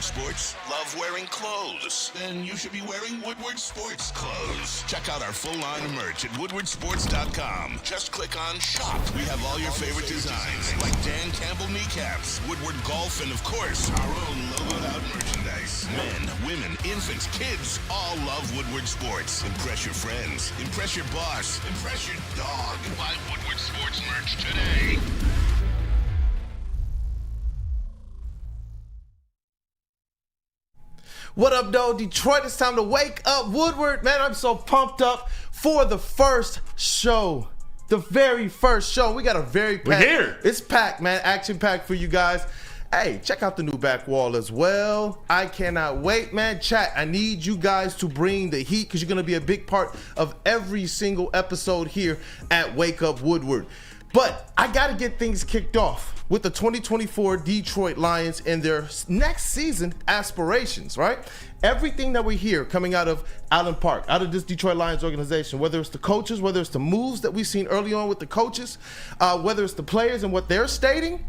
sports? Love wearing clothes? Then you should be wearing Woodward sports clothes. Check out our full line of merch at woodwardsports.com. Just click on shop. We have all your favorite designs, like Dan Campbell kneecaps, Woodward golf, and of course, our own logoed out merchandise. Men, women, infants, kids all love Woodward sports. Impress your friends. Impress your boss. Impress your dog. Buy Woodward sports merch today. What up, though? Detroit, it's time to wake up. Woodward, man, I'm so pumped up for the first show. The very first show. We got a very packed. We're here. It's packed, man. Action packed for you guys. Hey, check out the new back wall as well. I cannot wait, man. Chat, I need you guys to bring the heat because you're going to be a big part of every single episode here at Wake Up Woodward. But I got to get things kicked off with the 2024 Detroit Lions and their next season aspirations, right? Everything that we hear coming out of Allen Park, out of this Detroit Lions organization, whether it's the coaches, whether it's the moves that we've seen early on with the coaches, whether it's the players and what they're stating,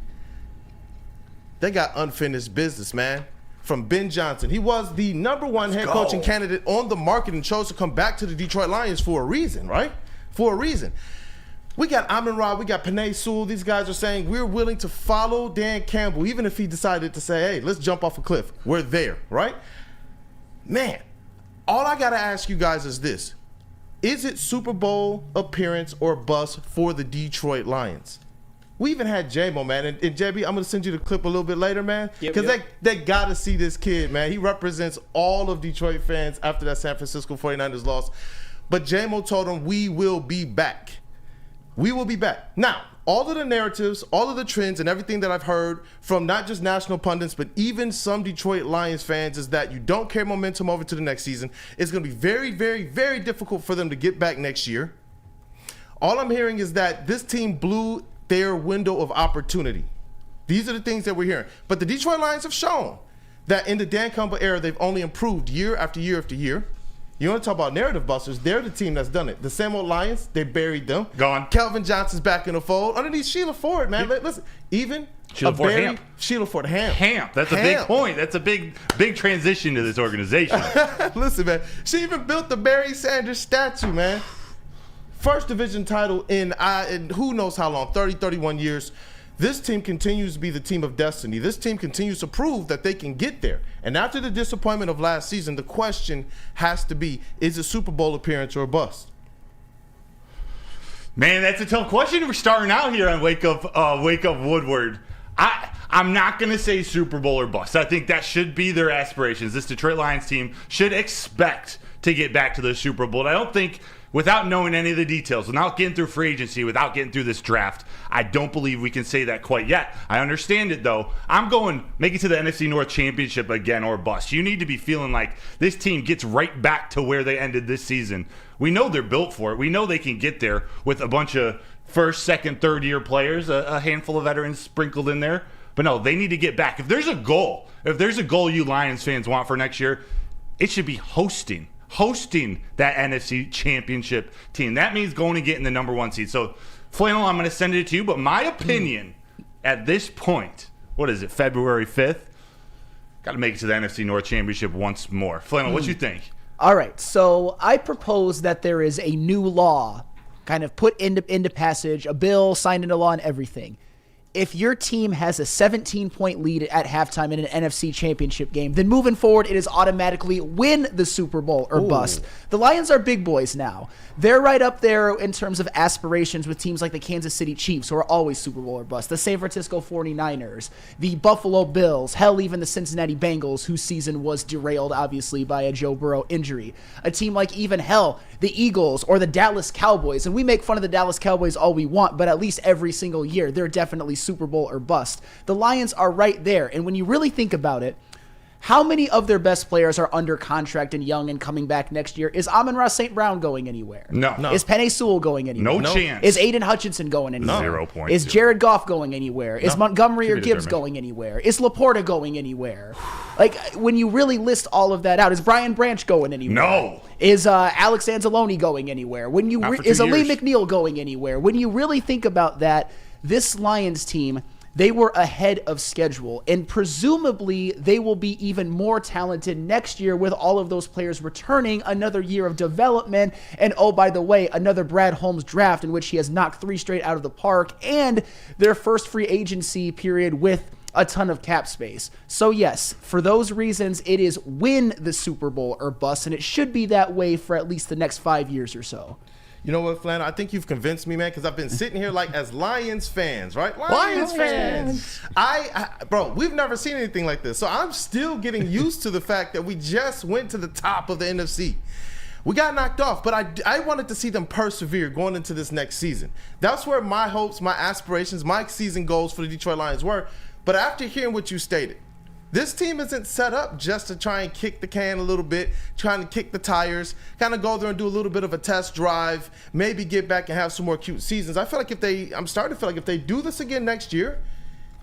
they got unfinished business, man. From Ben Johnson. He was the #1 head coaching candidate on the market and chose to come back to the Detroit Lions for a reason, right? For a reason. We got Amon-Ra, we got Penei Sewell. These guys are saying we're willing to follow Dan Campbell, even if he decided to say, hey, let's jump off a cliff. We're there, right? Man, all I got to ask you guys is this. Is it Super Bowl appearance or bust for the Detroit Lions? We even had J-Mo, man. And JB, I'm going to send you the clip a little bit later, man. Because they got to see this kid, man. He represents all of Detroit fans after that San Francisco 49ers loss. But J-Mo told him we will be back. We will be back. Now, all of the narratives, all of the trends, and everything that I've heard from not just national pundits, but even some Detroit Lions fans is that you don't carry momentum over to the next season. It's going to be very, very, very difficult for them to get back next year. All I'm hearing is that this team blew their window of opportunity. These are the things that we're hearing. But the Detroit Lions have shown that in the Dan Campbell era, they've only improved year after year after year. You want to talk about narrative busters? They're the team that's done it. The Sam Lions, they buried them. Gone. Kelvin Johnson's back in the fold. Underneath Sheila Ford, man. Listen, even Sheila Ford Hamp. Sheila Ford Hamp. Hamp. That's a big point. That's a big transition to this organization. Listen, man. She even built the Barry Sanders statue, man. First division title in who knows how long, 30, 31 years. This team continues to be the team of destiny. This team continues to prove that they can get there. And after the disappointment of last season, the question has to be, is it Super Bowl appearance or a bust? Man, that's a tough question. We're starting out here on Wake Up Woodward. I'm not going to say Super Bowl or bust. I think that should be their aspirations. This Detroit Lions team should expect to get back to the Super Bowl. I don't think, without knowing any of the details, without getting through free agency, without getting through this draft, I don't believe we can say that quite yet. I understand it, though. I'm going, make it to the NFC North Championship again or bust. You need to be feeling like this team gets right back to where they ended this season. We know they're built for it. We know they can get there with a bunch of first, second, third-year players, a handful of veterans sprinkled in there. But no, they need to get back. If there's a goal you Lions fans want for next year, it should be hosting that NFC Championship team. That means going and getting the #1 seed. So, Flannel, I'm going to send it to you, but my opinion at this point, what is it, February 5th? Got to make it to the NFC North Championship once more. Flannel, what you think? All right, so I propose that there is a new law kind of put into passage, a bill signed into law and everything. If your team has a 17-point lead at halftime in an NFC Championship game, then moving forward, it is automatically win the Super Bowl or bust. The Lions are big boys now. They're right up there in terms of aspirations with teams like the Kansas City Chiefs, who are always Super Bowl or bust, the San Francisco 49ers, the Buffalo Bills, hell, even the Cincinnati Bengals, whose season was derailed, obviously, by a Joe Burrow injury. A team like even, hell, the Eagles or the Dallas Cowboys. And we make fun of the Dallas Cowboys all we want, but at least every single year, they're definitely Super Bowl or bust. The Lions are right there. And when you really think about it, how many of their best players are under contract and young and coming back next year? Is Amon-Ra St. Brown going anywhere? No. Is Penei Sewell going anywhere? No chance. Is Aiden Hutchinson going anywhere? 0 points. Is Jared Goff going anywhere? Is Montgomery or Gibbs going anywhere? Is Laporta going anywhere? Like, when you really list all of that out, is Brian Branch going anywhere? No. Is Alex Anzalone going anywhere? When you is Ali McNeil going anywhere? When you really think about that, this Lions team, they were ahead of schedule, and presumably they will be even more talented next year with all of those players returning, another year of development, and oh, by the way, another Brad Holmes draft in which he has knocked 3 straight out of the park, and their first free agency period with a ton of cap space. So yes, for those reasons, it is win the Super Bowl or bust, and it should be that way for at least the next 5 years or so. You know what, Flannel? I think you've convinced me, man, because I've been sitting here like as Lions fans, right? Lions fans. Bro, we've never seen anything like this. So I'm still getting used to the fact that we just went to the top of the NFC. We got knocked off, but I wanted to see them persevere going into this next season. That's where my hopes, my aspirations, my season goals for the Detroit Lions were. But after hearing what you stated, this team isn't set up just to try and kick the can a little bit, trying to kick the tires, kind of go there and do a little bit of a test drive, maybe get back and have some more cute seasons. I feel like I'm starting to feel like if they do this again next year,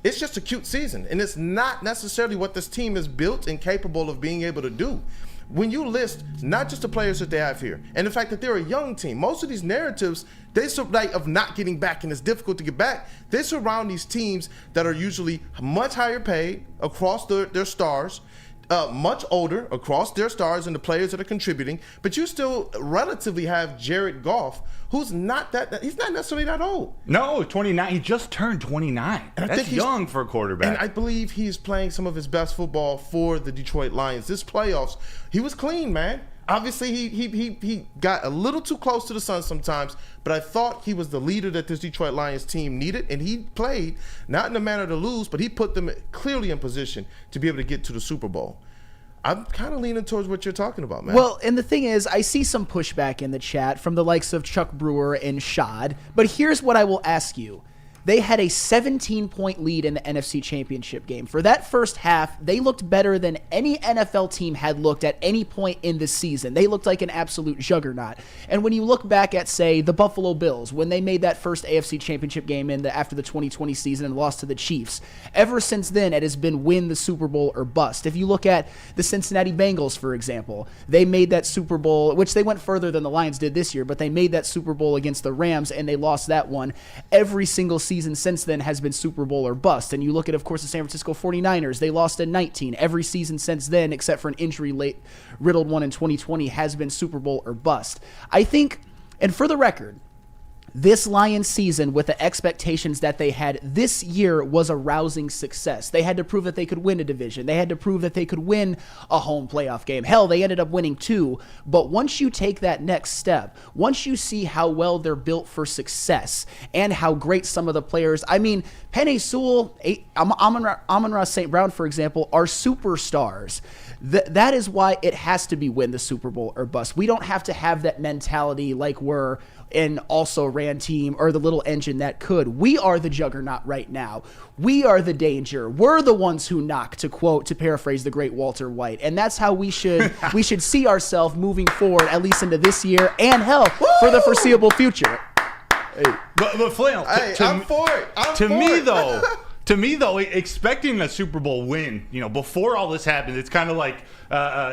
it's just a cute season. And it's not necessarily what this team is built and capable of being able to do. When you list not just the players that they have here, and the fact that they're a young team, most of these narratives, of not getting back and it's difficult to get back, they surround these teams that are usually much higher paid across their stars, much older across their stars and the players that are contributing, but you still relatively have Jared Goff, who's he's not necessarily that old. No, 29. He just turned 29. And that's young for a quarterback. And I believe he's playing some of his best football for the Detroit Lions. This playoffs, he was clean, man. Obviously, he got a little too close to the sun sometimes, but I thought he was the leader that this Detroit Lions team needed, and he played, not in a manner to lose, but he put them clearly in position to be able to get to the Super Bowl. I'm kind of leaning towards what you're talking about, man. Well, and the thing is, I see some pushback in the chat from the likes of Chuck Brewer and Shad, but here's what I will ask you. They had a 17-point lead in the NFC Championship game. For that first half, they looked better than any NFL team had looked at any point in the season. They looked like an absolute juggernaut. And when you look back at, say, the Buffalo Bills, when they made that first AFC Championship game after the 2020 season and lost to the Chiefs, ever since then, it has been win the Super Bowl or bust. If you look at the Cincinnati Bengals, for example, they made that Super Bowl, which they went further than the Lions did this year, but they made that Super Bowl against the Rams, and they lost that one. Every single season since then has been Super Bowl or bust. And you look at, of course, the San Francisco 49ers. They lost in 19. Every season since then, except for an injury-riddled one in 2020, has been Super Bowl or bust. I think, and for the record, this Lions season, with the expectations that they had this year, was a rousing success. They had to prove that they could win a division. They had to prove that they could win a home playoff game. Hell, they ended up winning 2. But once you take that next step, once you see how well they're built for success and how great some of the players, I mean, Penei Sewell, Amon-Ra St. Brown, for example, are superstars. That is why it has to be win the Super Bowl or bust. We don't have to have that mentality like we're an also-ran team or the little engine that could. We are the juggernaut right now. We are the danger. We're the ones who knock, to paraphrase the great Walter White. And that's how we should see ourselves moving forward, at least into this year and hell, for the foreseeable future. Hey. But Flannel, I'm for it. To me, though, expecting a Super Bowl win, before all this happens, it's kind of like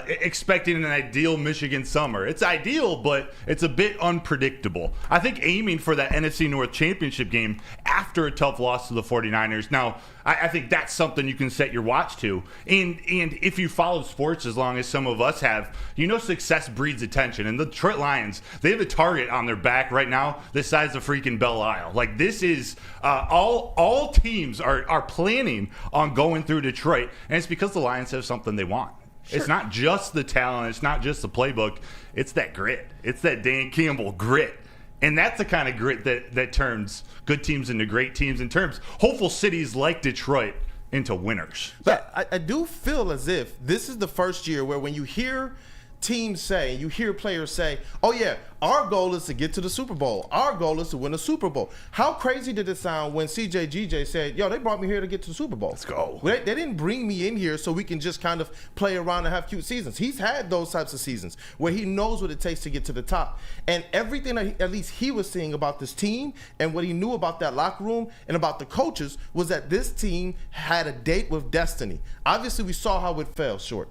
expecting an ideal Michigan summer. It's ideal, but it's a bit unpredictable. I think aiming for that NFC North Championship game after a tough loss to the 49ers. Now, I think that's something you can set your watch to. And if you follow sports as long as some of us have, success breeds attention. And the Detroit Lions, they have a target on their back right now the size of freaking Belle Isle. Like, this is all teams are planning on going through Detroit. And it's because the Lions have something they want. Sure. It's not just the talent. It's not just the playbook. It's that grit. It's that Dan Campbell grit. And that's the kind of grit that turns good teams into great teams and turns hopeful cities like Detroit into winners. But I do feel as if this is the first year where when you hear teams say, you hear players say, oh yeah, our goal is to get to the Super Bowl. Our goal is to win a Super Bowl. How crazy did it sound when CJ said, yo, they brought me here to get to the Super Bowl. Let's go. They didn't bring me in here so we can just kind of play around and have cute seasons. He's had those types of seasons where he knows what it takes to get to the top. And everything that at least he was saying about this team and what he knew about that locker room and about the coaches was that this team had a date with destiny. Obviously, we saw how it fell short.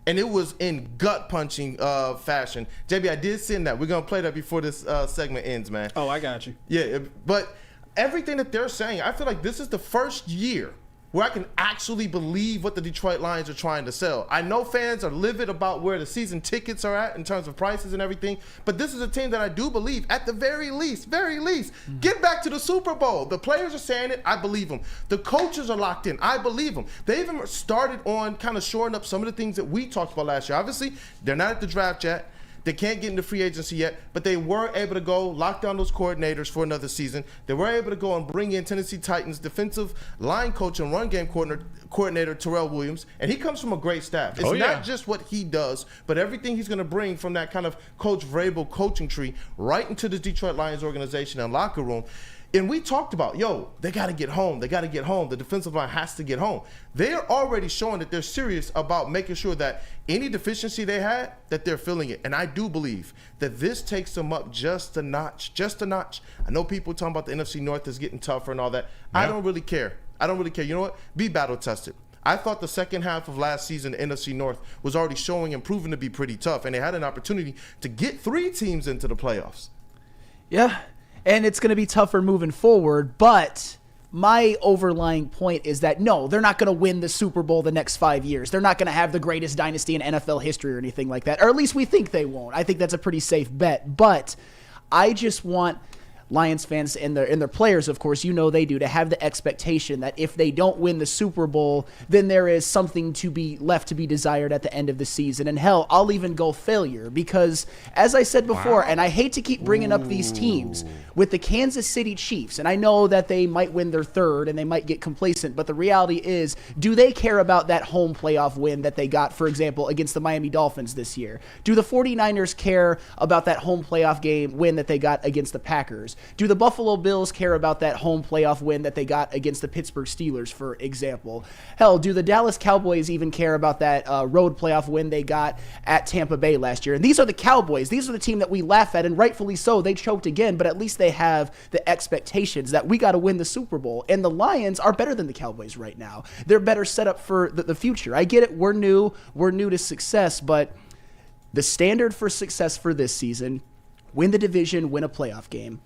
And it was in gut-punching fashion. JB, I did send that. We're going to play that before this segment ends, man. Oh, I got you. Yeah, but everything that they're saying, I feel like this is the first year where I can actually believe what the Detroit Lions are trying to sell. I know fans are livid about where the season tickets are at in terms of prices and everything, but this is a team that I do believe, at the very least, get back to the Super Bowl. The players are saying it, I believe them. The coaches are locked in, I believe them. They even started on kind of shoring up some of the things that we talked about last year. Obviously, they're not at the draft yet. They can't get into free agency yet, but they were able to go lock down those coordinators for another season. They were able to go and bring in Tennessee Titans defensive line coach and run game coordinator Terrell Williams, and he comes from a great staff. It's not just what he does, but everything he's going to bring from that kind of Coach Vrabel coaching tree right into the Detroit Lions organization and locker room. And we talked about, they got to get home. They got to get home. The defensive line has to get home. They're already showing that they're serious about making sure that any deficiency they had, that they're filling it. And I do believe that this takes them up just a notch. I know people talking about the NFC North is getting tougher and all that. Yeah. I don't really care. You know what? Be battle tested. I thought the second half of last season, the NFC North was already showing and proving to be pretty tough. And they had an opportunity to get 3 teams into the playoffs. Yeah. And it's going to be tougher moving forward, but my overlying point is that, no, they're not going to win the Super Bowl the next 5 years. They're not going to have the greatest dynasty in NFL history or anything like that, or at least we think they won't. I think that's a pretty safe bet, but I just want Lions fans and their players, of course, they do, to have the expectation that if they don't win the Super Bowl, then there is something to be left to be desired at the end of the season. And hell, I'll even go failure because, as I said before, and I hate to keep bringing up these teams, with the Kansas City Chiefs, and I know that they might win their third and they might get complacent, but the reality is, do they care about that home playoff win that they got, for example, against the Miami Dolphins this year? Do the 49ers care about that home playoff game win that they got against the Packers? Do the Buffalo Bills care about that home playoff win that they got against the Pittsburgh Steelers, for example? Hell, do the Dallas Cowboys even care about that road playoff win they got at Tampa Bay last year? And these are the Cowboys. These are the team that we laugh at, and rightfully so. They choked again, but at least they have the expectations that we got to win the Super Bowl. And the Lions are better than the Cowboys right now. They're better set up for the future. I get it. We're new to success, but the standard for success for this season, win the division, win a playoff game.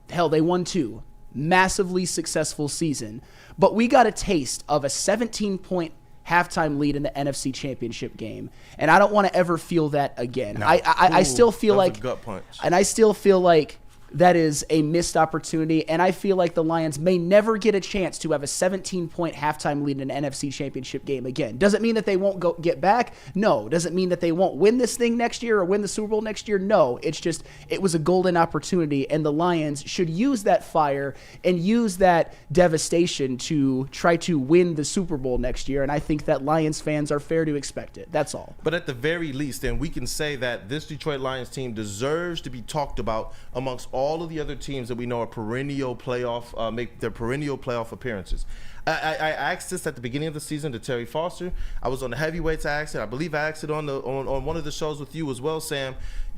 Hell, they won 2. Massively successful season. But we got a taste of a 17-point halftime lead in the NFC Championship game. And I don't want to ever feel that again. No. I still feel like, gut punch. And I still feel like that is a missed opportunity, and I feel like the Lions may never get a chance to have a 17-point halftime lead in an NFC Championship game again. Does it mean that they won't get back? No. Does it mean that they won't win this thing next year or win the Super Bowl next year? No. It's just, it was a golden opportunity, and the Lions should use that fire and use that devastation to try to win the Super Bowl next year, and I think that Lions fans are fair to expect it. That's all. But at the very least, then, we can say that this Detroit Lions team deserves to be talked about amongst all of the other teams that we know are perennial playoff, make their perennial playoff appearances. I asked this at the beginning of the season to Terry Foster. I was on the heavyweights. I asked it. I believe I asked it on one of the shows with you as well, Sam.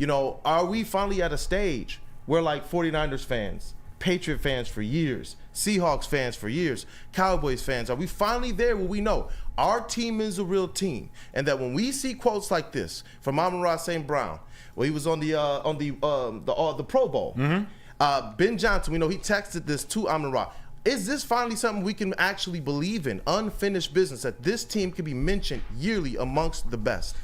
Are we finally at a stage where, like, 49ers fans, Patriot fans for years, Seahawks fans for years, Cowboys fans, are we finally there where we know our team is a real team, and that when we see quotes like this from Amon-Ra St. Brown, well, he was on the Pro Bowl. Mm-hmm. Ben Johnson, we know he texted this to Amon-Ra. Is this finally something we can actually believe in? Unfinished business, that this team can be mentioned yearly amongst the best?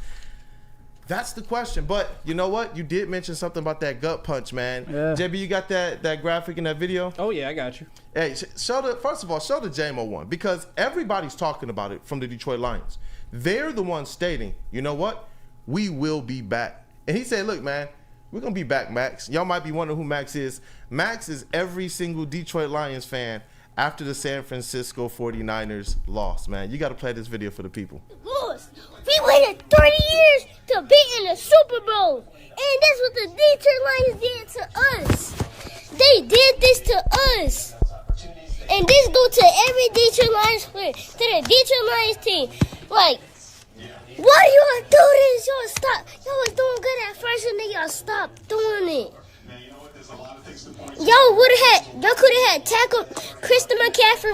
That's the question. But you know what? You did mention something about that gut punch, man. Yeah. JB, you got that graphic in that video? Oh, yeah, I got you. Hey, first of all, show the JMO one, because everybody's talking about it from the Detroit Lions. They're the ones stating, you know what? We will be back. And he said, look, man, we're going to be back, Max. Y'all might be wondering who Max is. Max is every single Detroit Lions fan after the San Francisco 49ers lost, man. You got to play this video for the people. Lost. We waited 30 years to be in the Super Bowl. And that's what the Detroit Lions did to us. They did this to us. And this go to every Detroit Lions player, to the Detroit Lions team. Like, why y'all do this? Y'all stop. Y'all was doing good at first, and then y'all stopped doing it. Y'all could have had tackled Christian McCaffrey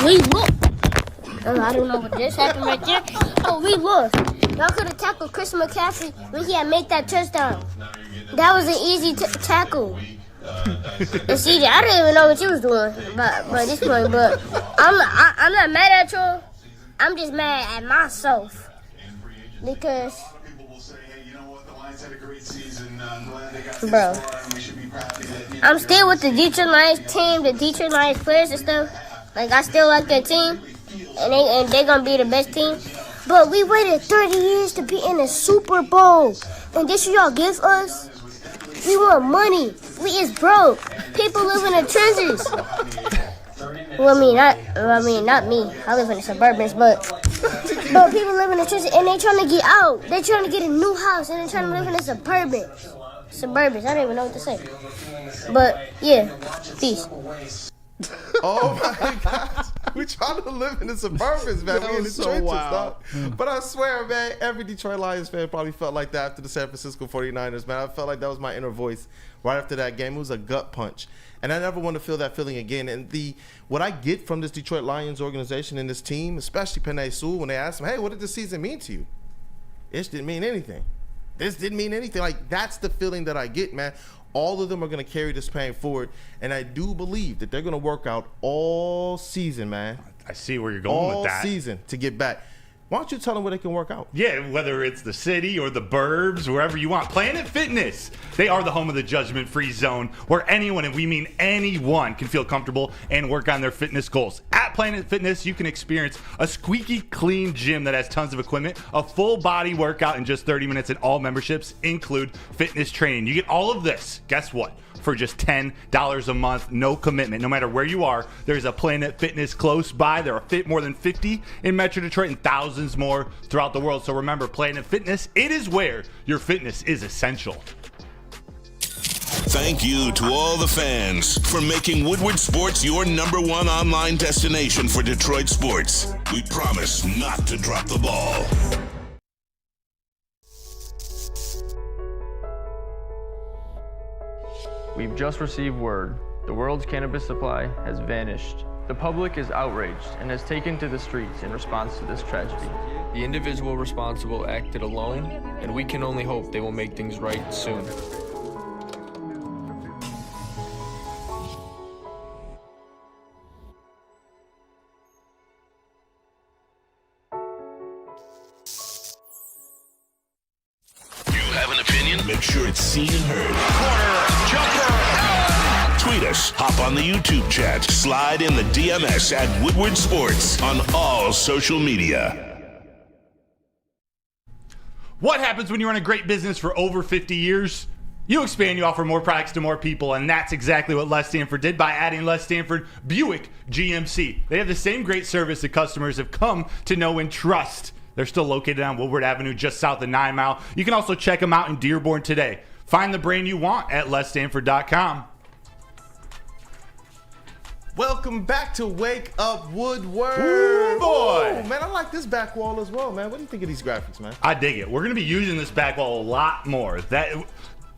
we lost. I don't know what just happened right there. Oh, we lost. Y'all could have tackled Chris McCaffrey when he had made that touchdown. That was an easy tackle. And CJ, I didn't even know what you was doing by this point, but I'm not mad at you. I'm just mad at myself because, bro, I'm still with the Detroit Lions team, the Detroit Lions players and stuff. Like, I still like their team, and they're gonna be the best team. But we waited 30 years to be in the Super Bowl, and this y'all give us? We want money. We is broke. People live in the trenches. Well, not me. I live in the suburbs, but people live in the trenches and they trying to get out. They trying to get a new house and they trying to live in the suburbs. I don't even know what to say. But yeah, peace. Oh my gosh. We trying to live in the suburbs, man. We in the trenches, dog. But I swear, man, every Detroit Lions fan probably felt like that after the San Francisco 49ers, man. I felt like that was my inner voice right after that game. It was a gut punch. And I never want to feel that feeling again. And what I get from this Detroit Lions organization and this team, especially Penei Sewell, when they ask him, hey, what did this season mean to you? It didn't mean anything. This didn't mean anything. Like, that's the feeling that I get, man. All of them are going to carry this pain forward, and I do believe that they're going to work out all season, man. I see where you're going with that. All season to get back. Why don't you tell them where they can work out? Yeah, whether it's the city or the burbs, wherever you want. Planet Fitness. They are the home of the judgment-free zone where anyone, and we mean anyone, can feel comfortable and work on their fitness goals. At Planet Fitness, you can experience a squeaky clean gym that has tons of equipment, a full body workout in just 30 minutes, and all memberships include fitness training. You get all of this. Guess what? For just $10 a month, no commitment. No matter where you are, there's a Planet Fitness close by. There are more than 50 in Metro Detroit and thousands more throughout the world. So remember, Planet Fitness, it is where your fitness is essential. Thank you to all the fans for making Woodward Sports your #1 online destination for Detroit sports. We promise not to drop the ball. We've just received word. The world's cannabis supply has vanished. The public is outraged and has taken to the streets in response to this tragedy. The individual responsible acted alone, and we can only hope they will make things right soon. Make sure it's seen and heard. Corner, jumper. Tweet us, hop on the YouTube chat, slide in the DMS at Woodward Sports on all social media. What happens when you run a great business for over 50 years? You expand, you offer more products to more people, and that's exactly what Les Stanford did by adding Les Stanford Buick GMC. They have the same great service that customers have come to know and trust. They're still located on Woodward Avenue, just south of 9 Mile. You can also check them out in Dearborn today. Find the brand you want at lesstanford.com. Welcome back to Wake Up Woodward. Ooh, boy. Ooh, man, I like this back wall as well, man. What do you think of these graphics, man? I dig it. We're going to be using this back wall a lot more.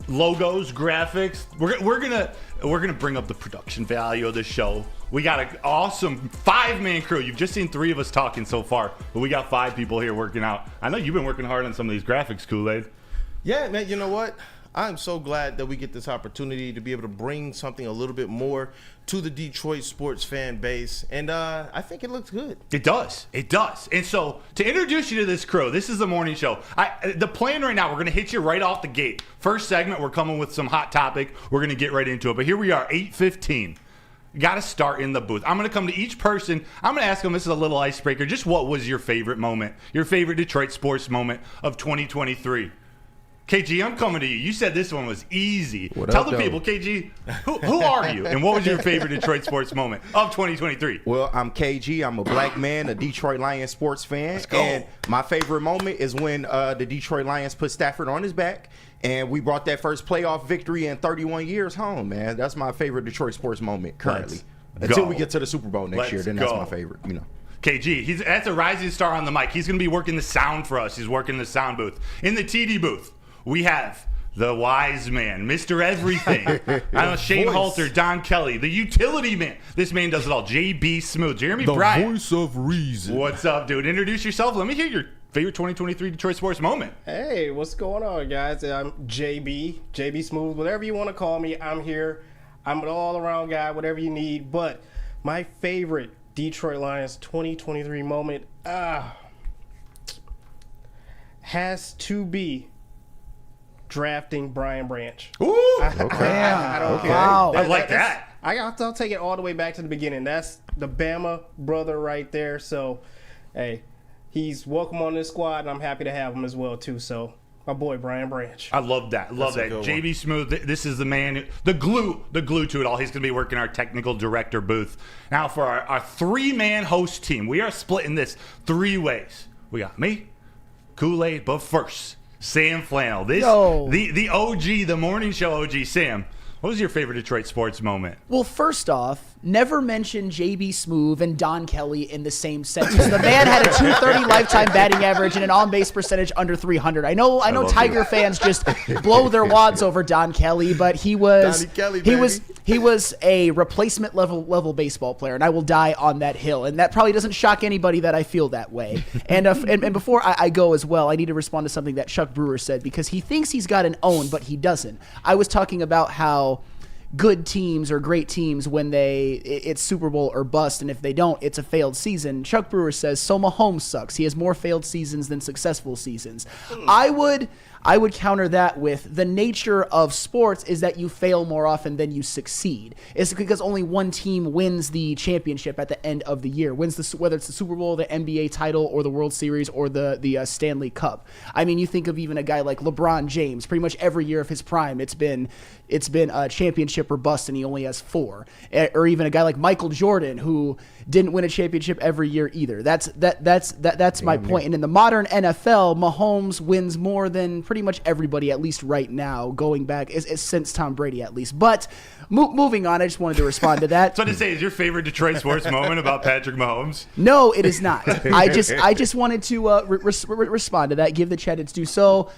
Logos, graphics. We're gonna bring up the production value of the show. We got an awesome 5-man crew. You've just seen 3 of us talking so far, but we got 5 people here working out. I know you've been working hard on some of these graphics, Kool-Aid. Yeah, man. You know what? I'm so glad that we get this opportunity to be able to bring something a little bit more to the Detroit sports fan base, and I think it looks good. It does. It does. And so, to introduce you to this crew, this is the morning show. The plan right now, we're going to hit you right off the gate. First segment, we're coming with some hot topic. We're going to get right into it. But here we are, 8:15. Got to start in the booth. I'm going to come to each person. I'm going to ask them, this is a little icebreaker, just what was your favorite moment, your favorite Detroit sports moment of 2023? KG, I'm coming to you. You said this one was easy. Tell the people, KG, who are you, and what was your favorite Detroit sports moment of 2023? Well, I'm KG. I'm a black man, a Detroit Lions sports fan. Let's go. And my favorite moment is when the Detroit Lions put Stafford on his back, and we brought that first playoff victory in 31 years home, man. That's my favorite Detroit sports moment currently. Until we get to the Super Bowl next year, then that's my favorite, you know. KG, that's a rising star on the mic. He's going to be working the sound for us. He's working the sound booth. In the TD booth, we have the wise man, Mr. Everything. I know Shane Halter, Don Kelly, the utility man. This man does it all. JB Smooth, Jeremy Bryant. The voice of reason. What's up, dude? Introduce yourself. Let me hear your favorite 2023 Detroit sports moment. Hey, what's going on, guys? I'm JB Smooth, whatever you want to call me. I'm here. I'm an all-around guy, whatever you need. But my favorite Detroit Lions 2023 moment has to be drafting Brian Branch. Ooh, I don't care. Wow. I like that. I'll take it all the way back to the beginning. That's the Bama brother right there. So, hey, he's welcome on this squad, and I'm happy to have him as well, too. So, my boy, Brian Branch. I love that. Love That's a that. good one. JB Smooth, this is the man, the glue to it all. He's going to be working our technical director booth. Now, for our three-man host team, we are splitting this three ways. We got me, Kool-Aid, but first, Sam Flannel. The OG, the morning show OG. Sam, what was your favorite Detroit sports moment? Well, first off, never mention JB Smoove and Don Kelly in the same sentence. The man had a 230 lifetime batting average and an on-base percentage under 300. I know Tiger fans just blow their wads over Don Kelly, but he was Donnie Kelly, he was a replacement level baseball player, and I will die on that hill. And that probably doesn't shock anybody that I feel that way. And before I go as well, I need to respond to something that Chuck Brewer said, because he thinks he's got an own, but he doesn't. I was talking about how good teams or great teams, when it's Super Bowl or bust, and if they don't, it's a failed season. Chuck Brewer says, so Mahomes sucks. He has more failed seasons than successful seasons. I would counter that with the nature of sports is that you fail more often than you succeed. It's because only one team wins the championship at the end of the year, whether it's the Super Bowl, the NBA title, or the World Series, or the Stanley Cup. I mean, you think of even a guy like LeBron James. Pretty much every year of his prime, it's been a championship or bust, and he only has 4. Or even a guy like Michael Jordan, who didn't win a championship every year either. That's my point. And in the modern NFL, Mahomes wins more than pretty much everybody, at least right now, going back since Tom Brady, at least. But moving on, I just wanted to respond to that. So to say, is your favorite Detroit sports moment about Patrick Mahomes? No, it is not. I just wanted to respond to that, give the chat its due. So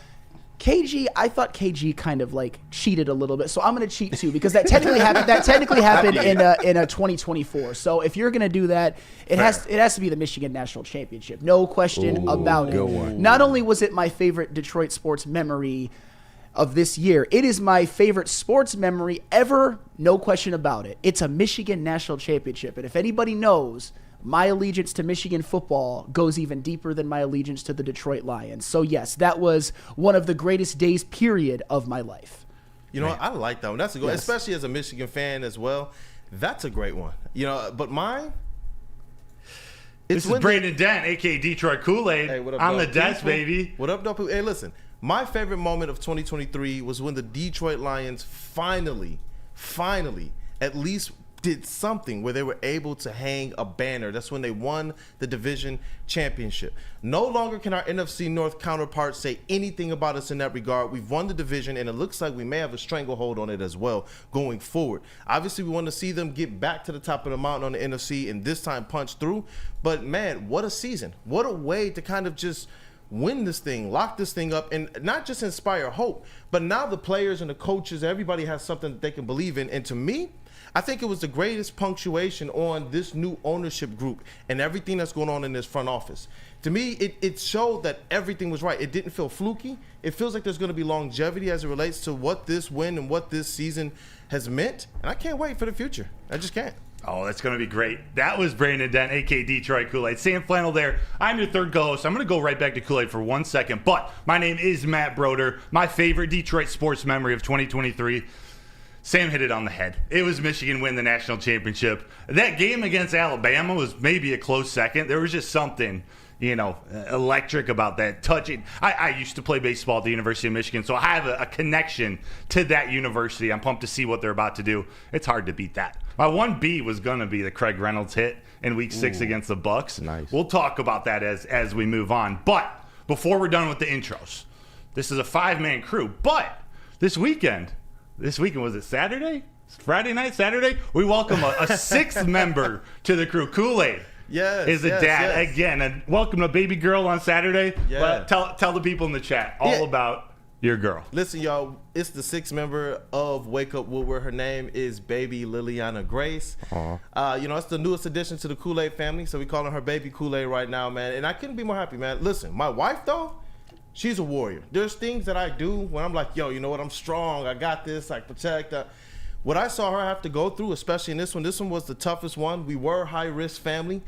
KG, I thought KG kind of like cheated a little bit, so I'm going to cheat too, because that technically happened in a 2024. So if you're going to do that, it has to be the Michigan National Championship, no question about it. Not only was it my favorite Detroit sports memory of this year, it is my favorite sports memory ever, no question about it. It's a Michigan National Championship, and if anybody knows, my allegiance to Michigan football goes even deeper than my allegiance to the Detroit Lions. So yes, that was one of the greatest days, period, of my life. You know what? I like that one. That's a good one, especially as a Michigan fan as well. That's a great one. You know, but mine, This is Brandon Dent, a.k.a. Detroit Kool-Aid. Hey, what up, on dog? the desk, baby. What up, dog? Hey, listen. My favorite moment of 2023 was when the Detroit Lions finally, at least did something where they were able to hang a banner. That's when they won the division championship. No longer can our NFC North counterparts say anything about us in that regard. We've won the division, and it looks like we may have a stranglehold on it as well going forward. Obviously, we want to see them get back to the top of the mountain on the NFC and this time punch through. But, man, what a season. What a way to kind of just win this thing, lock this thing up, and not just inspire hope, but now the players and the coaches, everybody has something that they can believe in. And to me, I think it was the greatest punctuation on this new ownership group and everything that's going on in this front office. To me, it showed that everything was right. It didn't feel fluky. It feels like there's going to be longevity as it relates to what this win and what this season has meant. And I can't wait for the future. I just can't. Oh, that's going to be great. That was Brandon Dent, a.k.a. Detroit Kool-Aid. Sam Flannel there. I'm your third co-host. I'm going to go right back to Kool-Aid for 1 second. But my name is Matt Broder. My favorite Detroit sports memory of 2023. Sam hit it on the head. It was Michigan win the national championship. That game against Alabama was maybe a close second. There was just something, electric about that. Touching. I used to play baseball at the University of Michigan, so I have a connection to that university. I'm pumped to see what they're about to do. It's hard to beat that. My 1B was going to be the Craig Reynolds hit in Week 6 against the Bucks. Nice. We'll talk about that as we move on. But before we're done with the intros, this is a 5-man crew. But this weekend, was it Saturday? Friday night, Saturday? We welcome a 6th member to the crew. Kool-Aid is a dad again. And welcome to baby girl on Saturday. Yeah. Tell the people in the chat about Your girl. Listen, y'all, it's the 6th member of Wake Up Woodward. Her name is Baby Liliana Grace. It's the newest addition to the Kool-Aid family, so we calling her Baby Kool-Aid right now, man. And I couldn't be more happy, man. Listen, my wife, though, she's a warrior. There's things that I do when I'm like, yo, you know what? I'm strong. I got this. I protect. What I saw her have to go through, especially in this one was the toughest one. We were a high-risk family.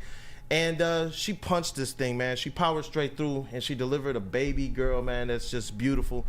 And she punched this thing, man. She powered straight through, and she delivered a baby girl, man, that's just beautiful.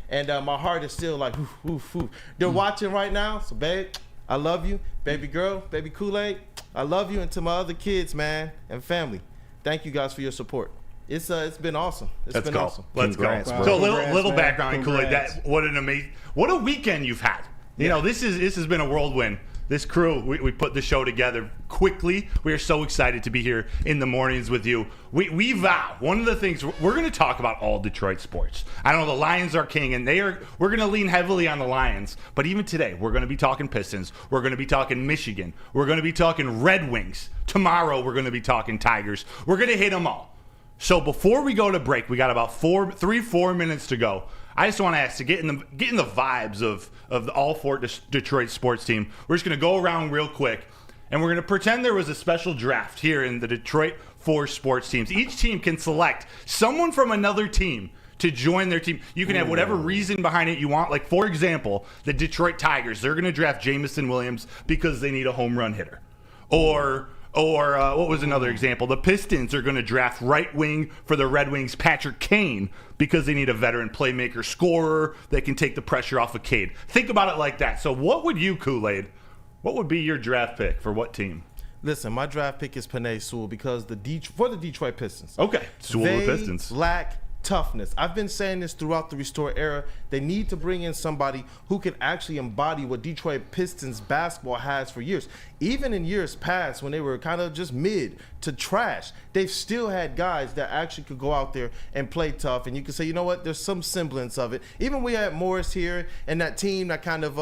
And my heart is still like, oof, oof, oof. They're watching right now, so babe, I love you. Baby girl, baby Kool-Aid, I love you. And to my other kids, man, and family, thank you guys for your support. It's been awesome. Let's go. Awesome. Let's Congrats, go. bro. So Congrats, little man. background on Kool-Aid. Congrats. What a weekend you've had. You know, this has been a whirlwind. This crew, we put the show together quickly. We are so excited to be here in the mornings with you. We vow, one of the things, we're going to talk about all Detroit sports. I know the Lions are king, and we're going to lean heavily on the Lions. But even today, we're going to be talking Pistons. We're going to be talking Michigan. We're going to be talking Red Wings. Tomorrow, we're going to be talking Tigers. We're going to hit them all. So before we go to break, we got about 4 minutes to go. I just want to ask to get in the vibes of the all 4 Detroit sports team. We're just going to go around real quick, and we're going to pretend there was a special draft here in the Detroit 4 sports teams. Each team can select someone from another team to join their team. You can have whatever reason behind it you want. Like, for example, the Detroit Tigers, they're going to draft Jameson Williams because they need a home run hitter. Or what was another example? The Pistons are going to draft right wing for the Red Wings Patrick Kane because they need a veteran playmaker scorer that can take the pressure off of Cade. Think about it like that. So what would you, Kool-Aid, what would be your draft pick for what team? Listen, my draft pick is Penei Sewell because for the Detroit Pistons. Okay, Sewell They the Pistons. lack toughness. I've been saying this throughout the Restore era. They need to bring in somebody who can actually embody what Detroit Pistons basketball has for years. Even in years past, when they were kind of just mid to trash, they've still had guys that actually could go out there and play tough. And you can say, you know what, there's some semblance of it. Even we had Morris here and that team that kind of,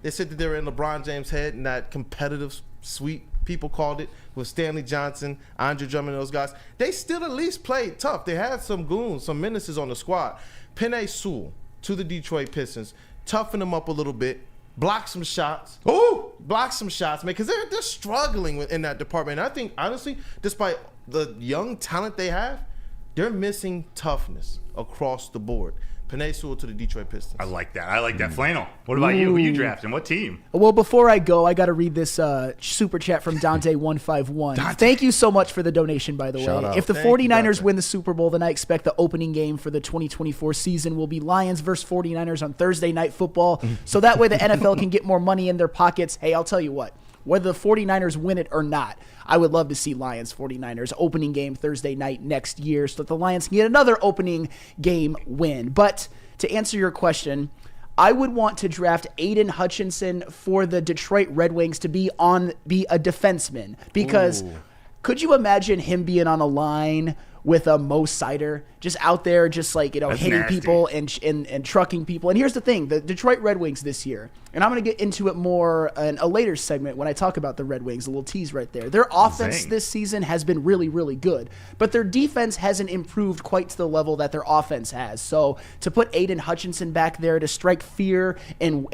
they said that they were in LeBron James' head and that competitive sweep, people called it, with Stanley Johnson, Andre Drummond, those guys. They still at least played tough. They had some goons, some menaces on the squad. Penei Sewell to the Detroit Pistons, toughen them up a little bit, block some shots. Block some shots, man, because they're struggling in that department. And I think, honestly, despite the young talent they have, they're missing toughness across the board. Penei Sewell to the Detroit Pistons. I like that. Flannel. What about you? Who you drafting? What team? Well, before I go, I got to read this super chat from Dante151. Thank you so much for the donation, by the way. out. If the Thank you, 49ers Dante. win the Super Bowl, then I expect the opening game for the 2024 season will be Lions versus 49ers on Thursday Night Football. So that way the NFL can get more money in their pockets. Hey, I'll tell you what. Whether the 49ers win it or not, I would love to see Lions 49ers opening game Thursday night next year so that the Lions can get another opening game win. But to answer your question, I would want to draft Aiden Hutchinson for the Detroit Red Wings to be a defenseman, because could you imagine him being on a line with a Mo Sider just out there, just like, you know, That's hitting nasty. people and trucking people? And here's the thing, the Detroit Red Wings this year, and I'm going to get into it more in a later segment when I talk about the Red Wings, a little tease right there. Their offense Zing. this season has been really, really good, but their defense hasn't improved quite to the level that their offense has. So to put Aiden Hutchinson back there to strike fear in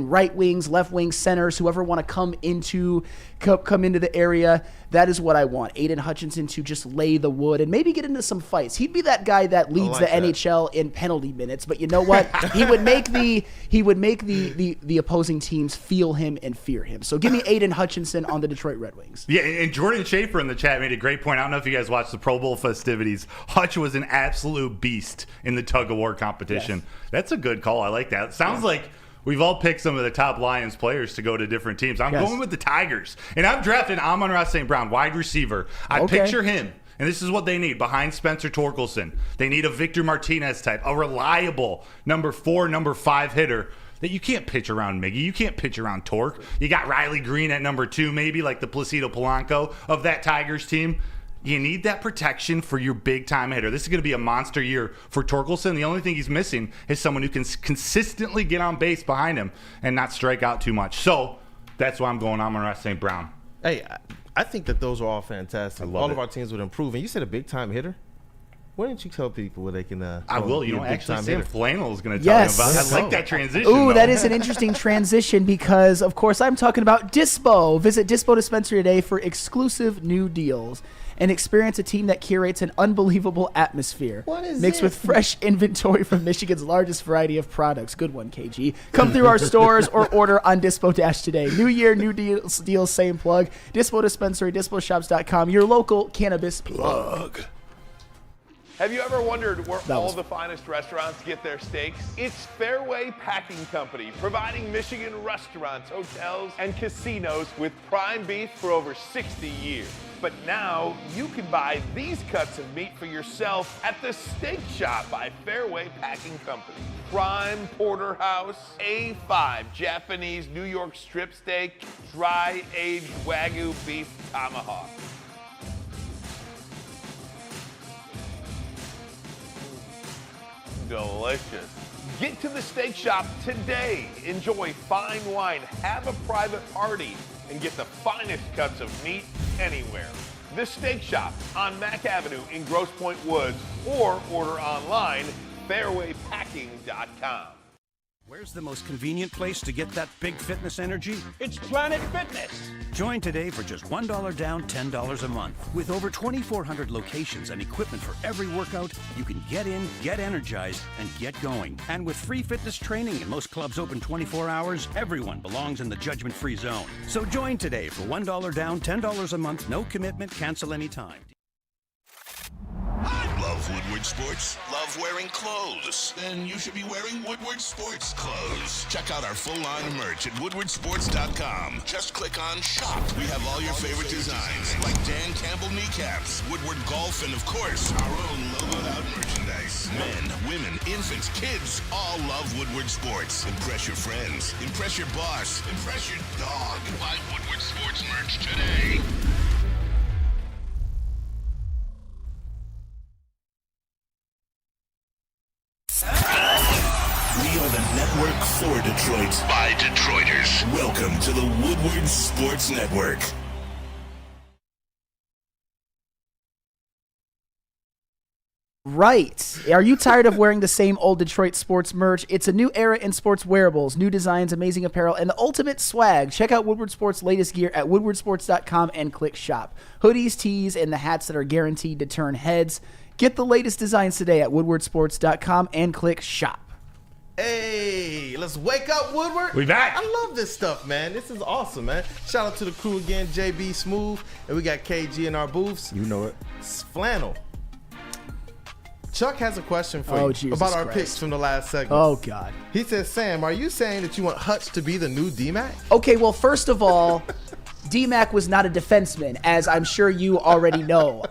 right wings, left wings, centers, whoever want to come into the area, that is what I want. Aiden Hutchinson to just lay the wood and maybe get into some fights. He'd be that guy that leads like the that. NHL in penalty minutes, but you know what? he would make the opposing teams feel him and fear him. So give me Aiden Hutchinson on the Detroit Red Wings. Yeah, and Jordan Schaefer in the chat made a great point. I don't know if you guys watched the Pro Bowl festivities. Hutch was an absolute beast in the tug of war competition. Yes. That's a good call. I like that. It sounds like we've all picked some of the top Lions players to go to different teams. I'm going with the Tigers. And I've drafted Amon-Ra St. Brown, wide receiver. I picture him, and this is what they need, behind Spencer Torkelson. They need a Victor Martinez type, a reliable number 4, number 5 hitter that you can't pitch around Miggy. You can't pitch around Torque. You got Riley Green at number 2, maybe, like the Placido Polanco of that Tigers team. You need that protection for your big-time hitter. This is going to be a monster year for Torkelson. The only thing he's missing is someone who can consistently get on base behind him and not strike out too much. So that's why I'm going Amon-Ra St. Brown. Hey, I think that those are all fantastic. love All it. of our teams would improve. And you said a big-time hitter? Why don't you tell people where they can? I will. be You a know, big actually, time Sam hitter? Flannel is going to tell Yes. you about. Let's I go. like that transition. Ooh, though. that is an interesting transition because, of course, I'm talking about Dispo. Visit Dispo Dispensary today for exclusive new deals and experience a team that curates an unbelievable atmosphere. What is Mixed it? with fresh inventory from Michigan's largest variety of products. Good one, KG. Come through our stores or order on Dispo Dash today. New year, new deals, same plug. Dispo Dispensary, DispoShops.com, your local cannabis plug. Have you ever wondered where That all was- the finest restaurants get their steaks? It's Fairway Packing Company, providing Michigan restaurants, hotels, and casinos with prime beef for over 60 years. But now you can buy these cuts of meat for yourself at the Steak Shop by Fairway Packing Company. Prime porterhouse, A5 Japanese New York strip steak, dry aged Wagyu beef tomahawk. Delicious. Get to the Steak Shop today. Enjoy fine wine, have a private party, and get the finest cuts of meat anywhere. The Steak Shop on Mack Avenue in Grosse Pointe Woods, or order online, fairwaypacking.com. Where's the most convenient place to get that big fitness energy? It's Planet Fitness. Join today for just $1 down, $10 a month. With over 2,400 locations and equipment for every workout, you can get in, get energized, and get going. And with free fitness training and most clubs open 24 hours, everyone belongs in the judgment-free zone. So join today for $1 down, $10 a month, no commitment, cancel anytime. Love Woodward Sports? Love wearing clothes? Then you should be wearing Woodward Sports clothes. Check out our full line of merch at woodwardsports.com. Just click on shop. We have all your favorite designs, like Dan Campbell kneecaps, Woodward golf, and of course, our own logoed out merchandise. Men, women, infants, kids, all love Woodward Sports. Impress your friends. Impress your boss. Impress your dog. Buy Woodward Sports merch today. We are the network for Detroit by Detroiters. Welcome to the Woodward Sports Network. Right. Are you tired of wearing the same old Detroit sports merch? It's a new era in sports wearables, new designs, amazing apparel, and the ultimate swag. Check out Woodward Sports' latest gear at woodwardsports.com and click shop. Hoodies, tees, and the hats that are guaranteed to turn heads. Get the latest designs today at woodwardsports.com and click shop. Hey, let's wake up, Woodward. We back. I love this stuff, man. This is awesome, man. Shout out to the crew again, JB Smooth, and we got KG in our booths. You know it. It's Flannel. Chuck has a question for you Jesus about our Christ. picks from the last segment. Oh, God. He says, Sam, are you saying that you want Hutch to be the new D-Mac? Okay, well, first of all, D-Mac was not a defenseman, as I'm sure you already know.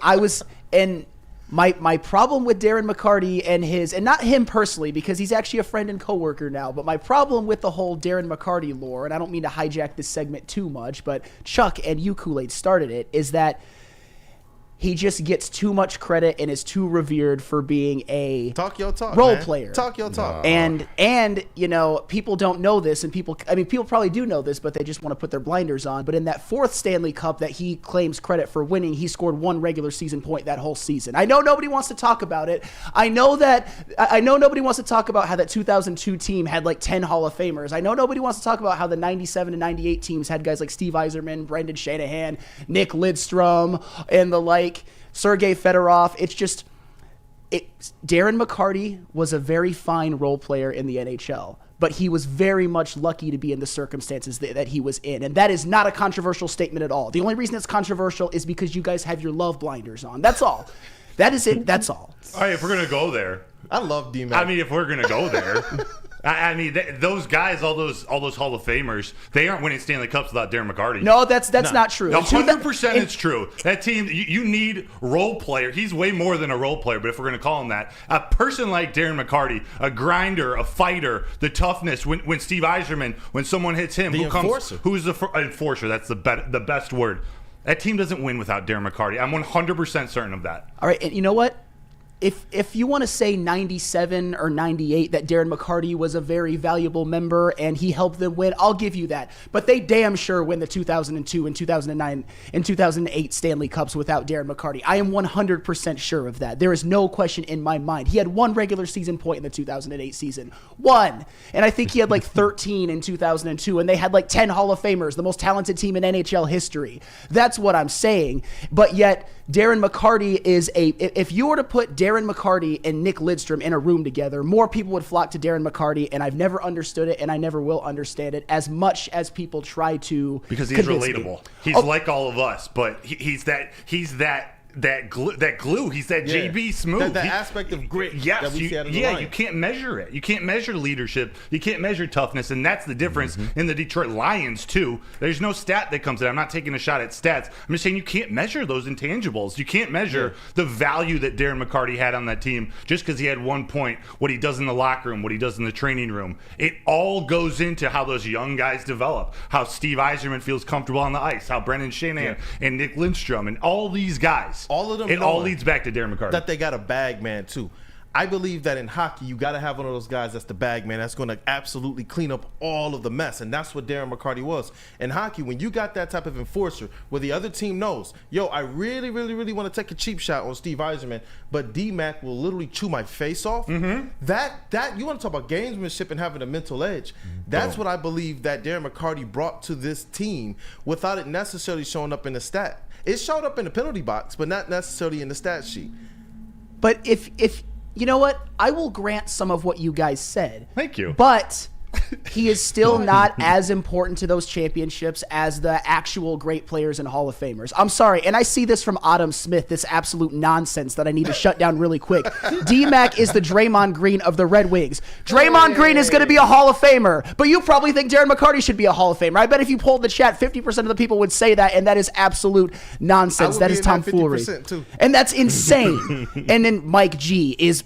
My problem with Darren McCarty and not him personally, because he's actually a friend and coworker now, but my problem with the whole Darren McCarty lore, and I don't mean to hijack this segment too much, but Chuck and you, Kool-Aid, started it, is that he just gets too much credit and is too revered for being a Talk your talk, role man. player. Talk your talk. And you know, people don't know this, and people probably do know this, but they just want to put their blinders on. But in that fourth Stanley Cup that he claims credit for winning, he scored one regular season point that whole season. I know nobody wants to talk about it. I know nobody wants to talk about how that 2002 team had like 10 Hall of Famers. I know nobody wants to talk about how the 97 and 98 teams had guys like Steve Yzerman, Brendan Shanahan, Nick Lidstrom, and the like. Sergei Fedorov. Darren McCarty was a very fine role player in the NHL, but he was very much lucky to be in the circumstances that he was in. And that is not a controversial statement at all. The only reason it's controversial is because you guys have your love blinders on. That's all. That is it. That's all. All right, if we're going to go there. I love D-Mac. I mean, if we're going to go there. I mean, those guys, all those Hall of Famers, they aren't winning Stanley Cups without Darren McCarty. No, that's not true. 100% it's true. That team, you need role player. He's way more than a role player, but if we're going to call him that, a person like Darren McCarty, a grinder, a fighter, the toughness. When Steve Yzerman, when someone hits him, who's the enforcer? That's the best word. That team doesn't win without Darren McCarty. I'm 100% certain of that. All right, and you know what? if you want to say 97 or 98 that Darren McCarty was a very valuable member and he helped them win, I'll give you that. But they damn sure win the 2002 and 2009 and 2008 Stanley Cups without Darren McCarty. I am 100% sure of that. There is no question in my mind. He had one regular season point in the 2008 season. One. And I think he had like 13 in 2002, and they had like 10 Hall of Famers, the most talented team in NHL history. That's what I'm saying. But yet, Darren McCarty is if you were to put Darren McCarty and Nick Lidstrom in a room together, more people would flock to Darren McCarty, and I've never understood it, and I never will understand it as much as people try to. Because he's relatable. He's like all of us, but he's that glue. He's that JB Smooth. That aspect of grit. Yes, that we see out of the you Lions. can't measure it. You can't measure leadership. You can't measure toughness, and that's the difference in the Detroit Lions too. There's no stat that comes in. I'm not taking a shot at stats. I'm just saying you can't measure those intangibles. You can't measure the value that Darren McCarty had on that team just because he had 1 point. What he does in the locker room, what he does in the training room. It all goes into how those young guys develop. How Steve Yzerman feels comfortable on the ice. How Brendan Shanahan and Nick Lidstrom and all these guys. All of them. It all leads back to Darren McCarty. That they got a bag man too. I believe that in hockey, you got to have one of those guys that's the bag man that's going to absolutely clean up all of the mess, and that's what Darren McCarty was. In hockey, when you got that type of enforcer where the other team knows, yo, I really, really, really want to take a cheap shot on Steve Yzerman, but D-Mac will literally chew my face off. That you want to talk about gamesmanship and having a mental edge. That's what I believe that Darren McCarty brought to this team without it necessarily showing up in the stat. It showed up in the penalty box, but not necessarily in the stat sheet. But if you know what? I will grant some of what you guys said. Thank you. But he is still not as important to those championships as the actual great players and Hall of Famers. I'm sorry. And I see this from Adam Smith, this absolute nonsense that I need to shut down really quick. D-Mac is the Draymond Green of the Red Wings. Draymond Green is going to be a Hall of Famer, but you probably think Darren McCarty should be a Hall of Famer. I bet if you polled the chat, 50% of the people would say that, and that is absolute nonsense. That is tomfoolery. And that's insane. And then Mike G is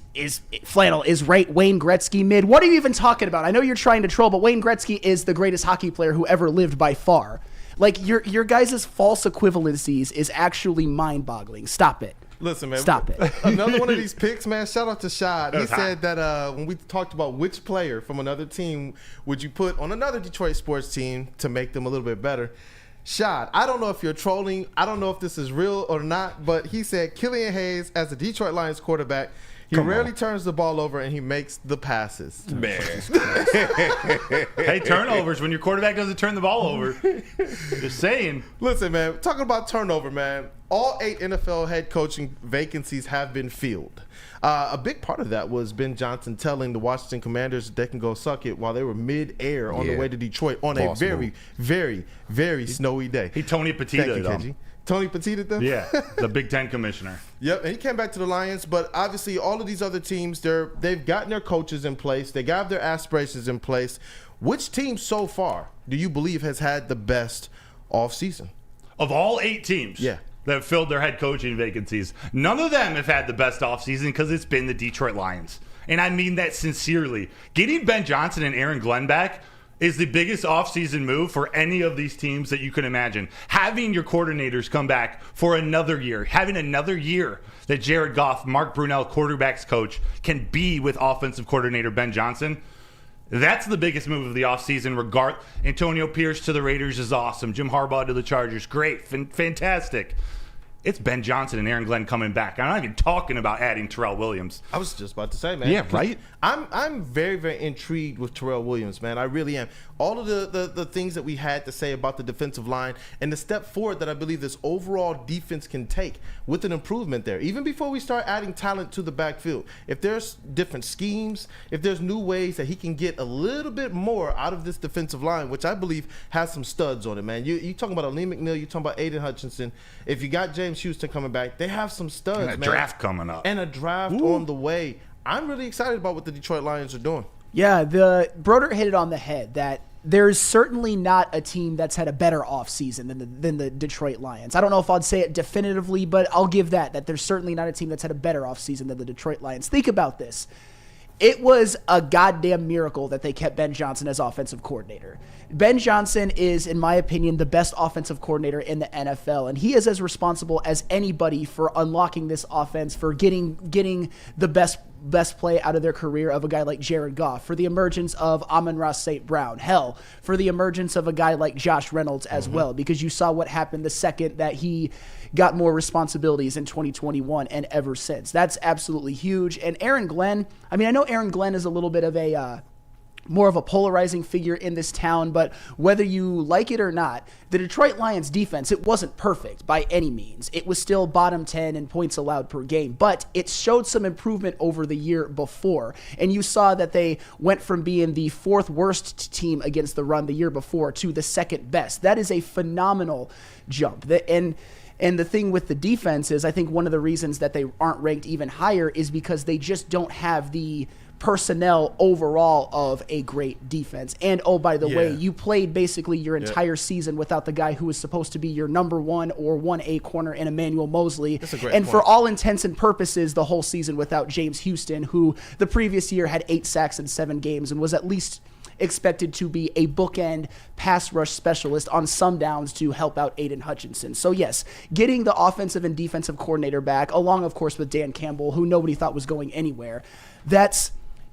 Flannel is Wayne Gretzky mid. What are you even talking about? I know you're trying to troll, but Wayne Gretzky is the greatest hockey player who ever lived by far. Like your guys' false equivalencies is actually mind-boggling. Stop it. Listen, man. Stop it. Another one of these picks, man. Shout out to Shad. He said that when we talked about which player from another team would you put on another Detroit sports team to make them a little bit better. Shad, I don't know if you're trolling. I don't know if this is real or not, but he said Killian Hayes as the Detroit Lions quarterback. He rarely turns the ball over, and he makes the passes. Man. Hey, turnovers when your quarterback doesn't turn the ball over. Just saying. Listen, man, talking about turnover, man, all 8 NFL head coaching vacancies have been filled. A big part of that was Ben Johnson telling the Washington Commanders that they can go suck it while they were mid-air on the way to Detroit on a very, very, very snowy day. He Tony Petita them. Tony Petita them? Yeah, the Big Ten commissioner. Yep, and he came back to the Lions, but obviously all of these other teams, they've gotten their coaches in place. They got their aspirations in place. Which team so far do you believe has had the best offseason? Of all 8 teams that have filled their head coaching vacancies, none of them have had the best offseason because it's been the Detroit Lions. And I mean that sincerely. Getting Ben Johnson and Aaron Glenn back is the biggest offseason move for any of these teams that you can imagine. Having your coordinators come back for another year, having another year that Jared Goff, Mark Brunell, quarterbacks coach, can be with offensive coordinator Ben Johnson, that's the biggest move of the offseason. Antonio Pierce to the Raiders is awesome. Jim Harbaugh to the Chargers, great, fantastic. It's Ben Johnson and Aaron Glenn coming back. I'm not even talking about adding Terrell Williams. I was just about to say, man. Yeah, right? I'm very, very intrigued with Terrell Williams, man. I really am. All of the things that we had to say about the defensive line and the step forward that I believe this overall defense can take with an improvement there. Even before we start adding talent to the backfield, if there's different schemes, if there's new ways that he can get a little bit more out of this defensive line, which I believe has some studs on it, man. You talking about Aleem McNeil, you talking about Aiden Hutchinson. If you got James Houston coming back, they have some studs, and a draft coming up. And a draft on the way. I'm really excited about what the Detroit Lions are doing. Yeah, the Broder hit it on the head that there's certainly not a team that's had a better offseason than the Detroit Lions. I don't know if I'd say it definitively, but I'll give that there's certainly not a team that's had a better offseason than the Detroit Lions. Think about this. It was a goddamn miracle that they kept Ben Johnson as offensive coordinator. Ben Johnson is, in my opinion, the best offensive coordinator in the NFL, and he is as responsible as anybody for unlocking this offense, for getting the best play out of their career of a guy like Jared Goff, for the emergence of Amon-Ra St. Brown, hell, for the emergence of a guy like Josh Reynolds as well, because you saw what happened the second that he got more responsibilities in 2021 and ever since. That's absolutely huge. And Aaron Glenn, I mean, I know Aaron Glenn is a little bit of a more of a polarizing figure in this town, but whether you like it or not, the Detroit Lions defense, it wasn't perfect by any means. It was still bottom 10 in points allowed per game, but it showed some improvement over the year before. And you saw that they went from being the 4th worst team against the run the year before to the 2nd best. That is a phenomenal jump. And the thing with the defense is, I think one of the reasons that they aren't ranked even higher is because they just don't have the personnel overall of a great defense. And oh, by the way, you played basically your entire season without the guy who was supposed to be your number 1 or 1A corner in Emmanuel Mosley. That's a great and point. for all intents and purposes, the whole season without James Houston, who the previous year had 8 sacks in 7 games and was at least expected to be a bookend pass rush specialist on some downs to help out Aiden Hutchinson. So yes, getting the offensive and defensive coordinator back, along of course with Dan Campbell, who nobody thought was going anywhere,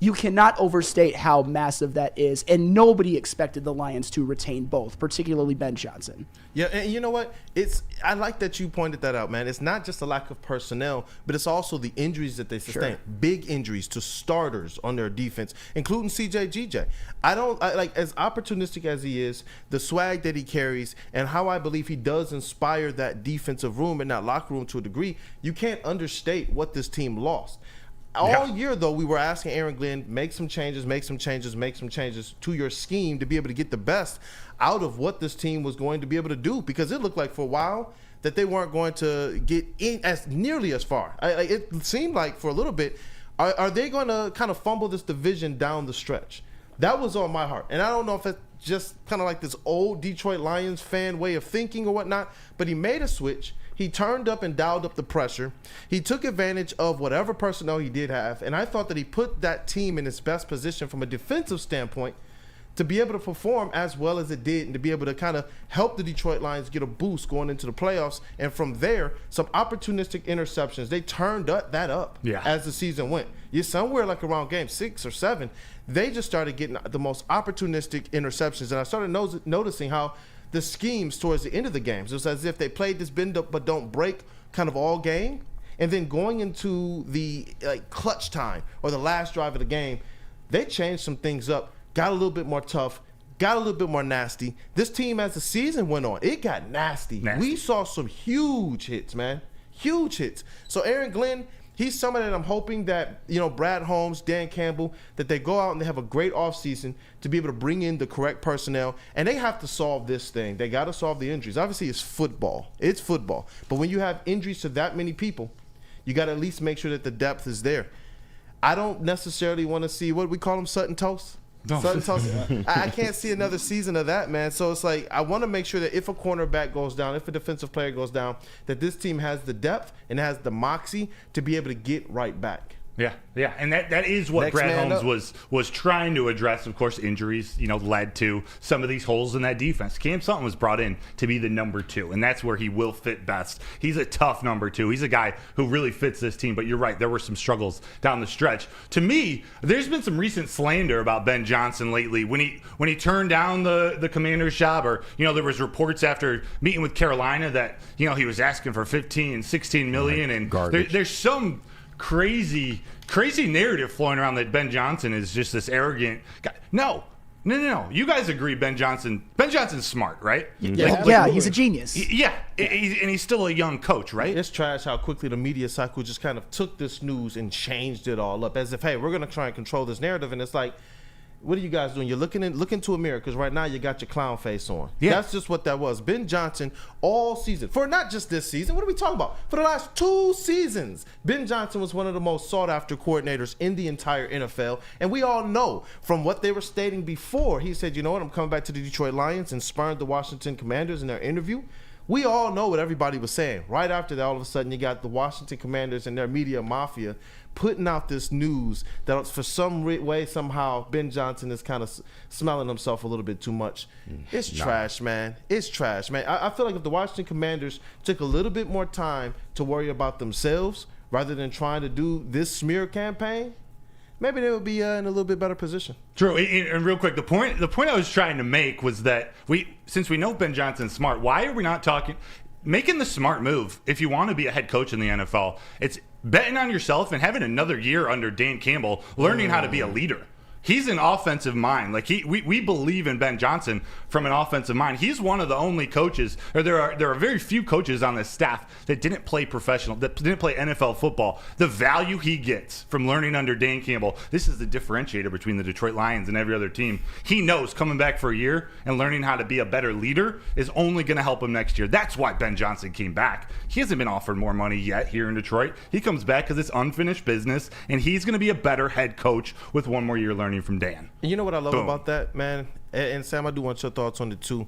you cannot overstate how massive that is, and nobody expected the Lions to retain both, particularly Ben Johnson. Yeah, and you know what? I like that you pointed that out, man. It's not just a lack of personnel, but it's also the injuries that they sustain. Sure. Big injuries to starters on their defense, including CJ GJ. As opportunistic as he is, the swag that he carries, and how I believe he does inspire that defensive room and that locker room to a degree, you can't understate what this team lost. All year, though, we were asking Aaron Glenn, make some changes to your scheme to be able to get the best out of what this team was going to be able to do, because it looked like for a while that they weren't going to get in as nearly as far. It seemed like for a little bit, are they going to kind of fumble this division down the stretch? That was on my heart. And I don't know if it's just kind of like this old Detroit Lions fan way of thinking or whatnot, but he made a switch. He turned up and dialed up the pressure. He took advantage of whatever personnel he did have, and I thought that he put that team in its best position from a defensive standpoint to be able to perform as well as it did, and to be able to kind of help the Detroit Lions get a boost going into the playoffs. And from there, some opportunistic interceptions. They turned that up as the season went. You're somewhere like around game 6 or 7, they just started getting the most opportunistic interceptions. And I started noticing how the schemes towards the end of the games, it was as if they played this bend up but don't break kind of all game, and then going into the clutch time or the last drive of the game, they changed some things up, got a little bit more tough, got a little bit more nasty. This team, as the season went on, it got nasty. We saw some huge hits, man, huge hits. So Aaron Glenn, he's somebody that I'm hoping that, Brad Holmes, Dan Campbell, that they go out and they have a great offseason to be able to bring in the correct personnel. And they have to solve this thing. They got to solve the injuries. Obviously, it's football. It's football. But when you have injuries to that many people, you got to at least make sure that the depth is there. I don't necessarily want to see, what we call them, Sutton Toast? No. Sutton Toast. I can't see another season of that, man. So it's like, I want to make sure that if a cornerback goes down, if a defensive player goes down, that this team has the depth and has the moxie to be able to get right back. Yeah, and that is what Next Brad man Holmes was trying to address. Of course, injuries, led to some of these holes in that defense. Cam Sutton was brought in to be the number 2, and that's where he will fit best. He's a tough number 2. He's a guy who really fits this team, but you're right, there were some struggles down the stretch. To me, there's been some recent slander about Ben Johnson lately. When he turned down the Commander's job, or, there was reports after meeting with Carolina that, he was asking for 15 and 16 million, and there's some crazy narrative flowing around that Ben Johnson is just this arrogant guy. No. You guys agree Ben's smart, right? Yeah, he's a genius. Yeah, and he's still a young coach, right? It's trash how quickly the media cycle just kind of took this news and changed it all up, as if, hey, we're going to try and control this narrative. And it's like, what are you guys doing? You're looking into a mirror, because right now you got your clown face on. Yeah. That's just what that was. Ben Johnson all season, for not just this season, what are we talking about? For the last 2 seasons, Ben Johnson was one of the most sought after coordinators in the entire NFL. And we all know from what they were stating before, he said, you know what, I'm coming back to the Detroit Lions, and spurned the Washington Commanders in their interview. We all know what everybody was saying. Right after that, all of a sudden, you got the Washington Commanders and their media mafia putting out this news that for some way, somehow, Ben Johnson is kind of smelling himself a little bit too much. It's trash, man. It's trash, man. I feel like if the Washington Commanders took a little bit more time to worry about themselves rather than trying to do this smear campaign, maybe they would be in a little bit better position. True. And real quick, the point I was trying to make was that since we know Ben Johnson's smart, why are we not making the smart move? If you want to be a head coach in the NFL, it's betting on yourself and having another year under Dan Campbell, learning how to be a leader. He's an offensive mind. Like we believe in Ben Johnson from an offensive mind. He's one of the only coaches, or there are very few coaches on this staff that didn't play professional, that didn't play NFL football. The value he gets from learning under Dan Campbell, this is the differentiator between the Detroit Lions and every other team. He knows coming back for a year and learning how to be a better leader is only going to help him next year. That's why Ben Johnson came back. He hasn't been offered more money yet here in Detroit. He comes back because it's unfinished business, and he's going to be a better head coach with one more year learning from Dan. You know what I love about that, man? And Sam, I do want your thoughts on it too.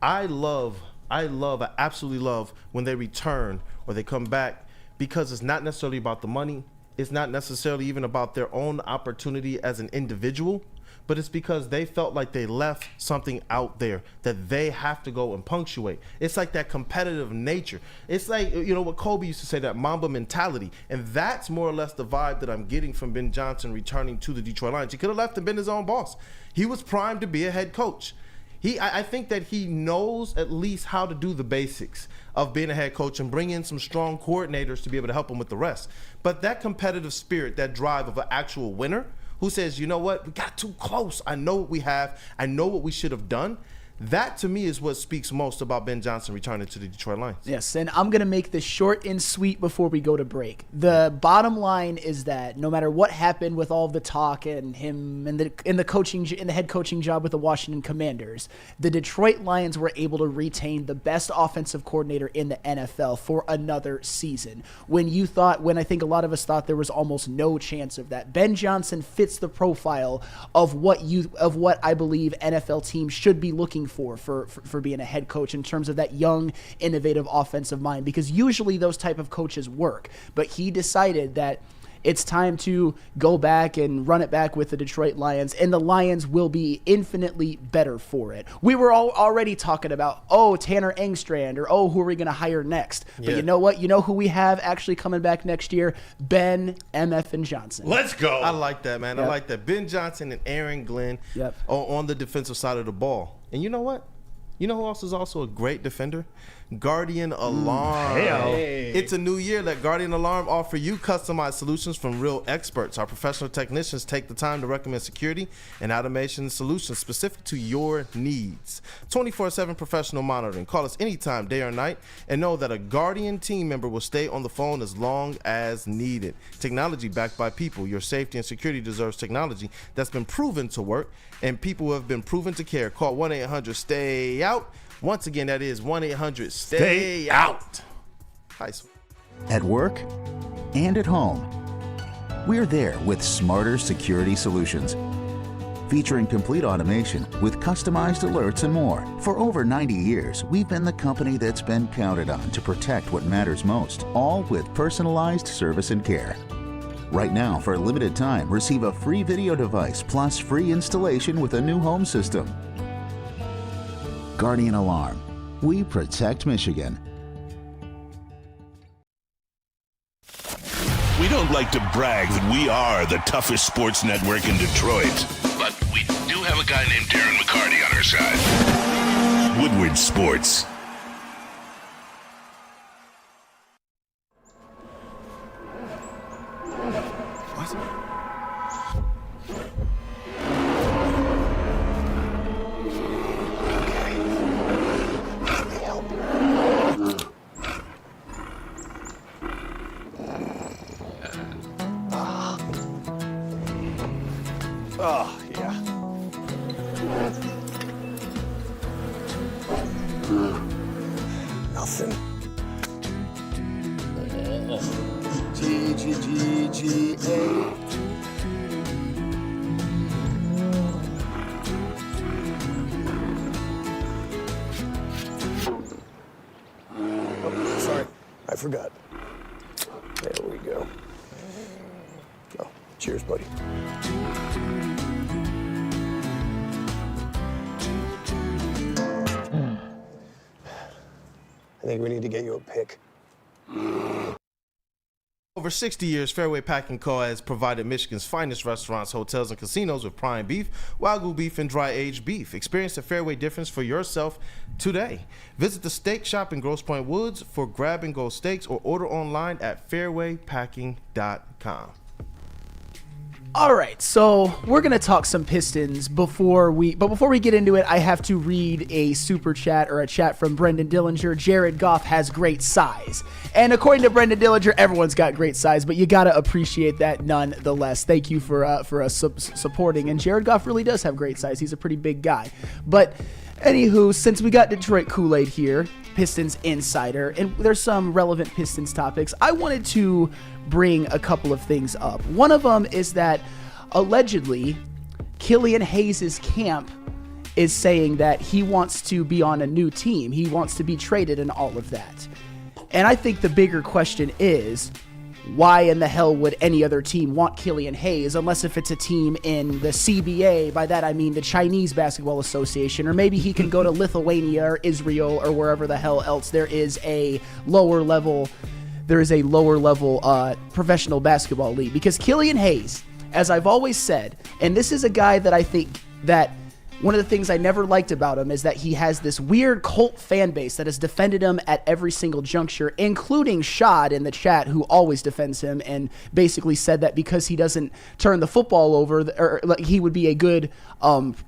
I absolutely love when they return or they come back, because it's not necessarily about the money. It's not necessarily even about their own opportunity as an individual, but it's because they felt like they left something out there that they have to go and punctuate. It's like that competitive nature. It's like, you know, what Kobe used to say, that Mamba mentality. And that's more or less the vibe that I'm getting from Ben Johnson returning to the Detroit Lions. He could have left and been his own boss. He was primed to be a head coach. I think that he knows at least how to do the basics of being a head coach and bring in some strong coordinators to be able to help him with the rest. But that competitive spirit, that drive of an actual winner, who says, you know what, we got too close. I know what we have. I know what we should have done. That, to me, is what speaks most about Ben Johnson returning to the Detroit Lions. Yes, and I'm going to make this short and sweet before we go to break. The bottom line is that no matter what happened with all the talk and him and in the head coaching job with the Washington Commanders, the Detroit Lions were able to retain the best offensive coordinator in the NFL for another season. When I think a lot of us thought there was almost no chance of that. Ben Johnson fits the profile of what I believe NFL teams should be looking for being a head coach in terms of that young, innovative offensive mind, because usually those type of coaches work. But he decided that it's time to go back and run it back with the Detroit Lions, and the Lions will be infinitely better for it. We were already talking about, Tanner Engstrand, or who are we going to hire next? Yeah. But you know what? You know who we have actually coming back next year? Ben MF and Johnson. Let's go. I like that, man. Yep. I like that. Ben Johnson and Aaron Glenn on the defensive side of the ball. And you know what? You know who else is also a great defender? Guardian Alarm. Hey. It's a new year. Let Guardian Alarm offer you customized solutions from real experts. Our professional technicians take the time to recommend security and automation solutions specific to your needs. 24/7 professional monitoring. Call us anytime, day or night, and know that a Guardian team member will stay on the phone as long as needed. Technology backed by people. Your safety and security deserves technology that's been proven to work, and people who have been proven to care. Call 1-800-STAY-OUT. Once again, that is 1-800-STAY-OUT. At work and at home, we're there with smarter security solutions. Featuring complete automation with customized alerts and more. For over 90 years, we've been the company that's been counted on to protect what matters most, all with personalized service and care. Right now, for a limited time, receive a free video device plus free installation with a new home system. Guardian Alarm. We protect Michigan. We don't like to brag that we are the toughest sports network in Detroit, but we do have a guy named Darren McCarty on our side. Woodward Sports. Oh, yeah. Nothing. G-G-G-G-A. forgot. There we go. Oh, cheers, buddy. I think we need to get you a pick. Over 60 years, Fairway Packing Co. has provided Michigan's finest restaurants, hotels, and casinos with prime beef, Wagyu beef, and dry-aged beef. Experience the Fairway difference for yourself today. Visit the steak shop in Grosse Pointe Woods for grab-and-go steaks or order online at fairwaypacking.com. All right, so we're gonna talk some Pistons before we get into it, I have to read a super chat or a chat from Brendan Dillinger. Jared Goff has great size, and according to Brendan Dillinger, everyone's got great size, but you gotta appreciate that nonetheless. Thank you for us supporting, and Jared Goff really does have great size. He's a pretty big guy, but. Anywho, since we got Detroit Kool-Aid here, Pistons Insider, and there's some relevant Pistons topics, I wanted to bring a couple of things up. One of them is that allegedly Killian Hayes' camp is saying that he wants to be on a new team. He wants to be traded and all of that. And I think the bigger question is, why in the hell would any other team want Killian Hayes unless if it's a team in the CBA? By that I mean the Chinese Basketball Association, or maybe he can go to Lithuania or Israel or wherever the hell else there is a lower level professional basketball league. Because Killian Hayes, as I've always said, and this is a guy that I think that one of the things I never liked about him is that he has this weird cult fan base that has defended him at every single juncture, including Shad in the chat, who always defends him and basically said that because he doesn't turn the football over, or he would be a good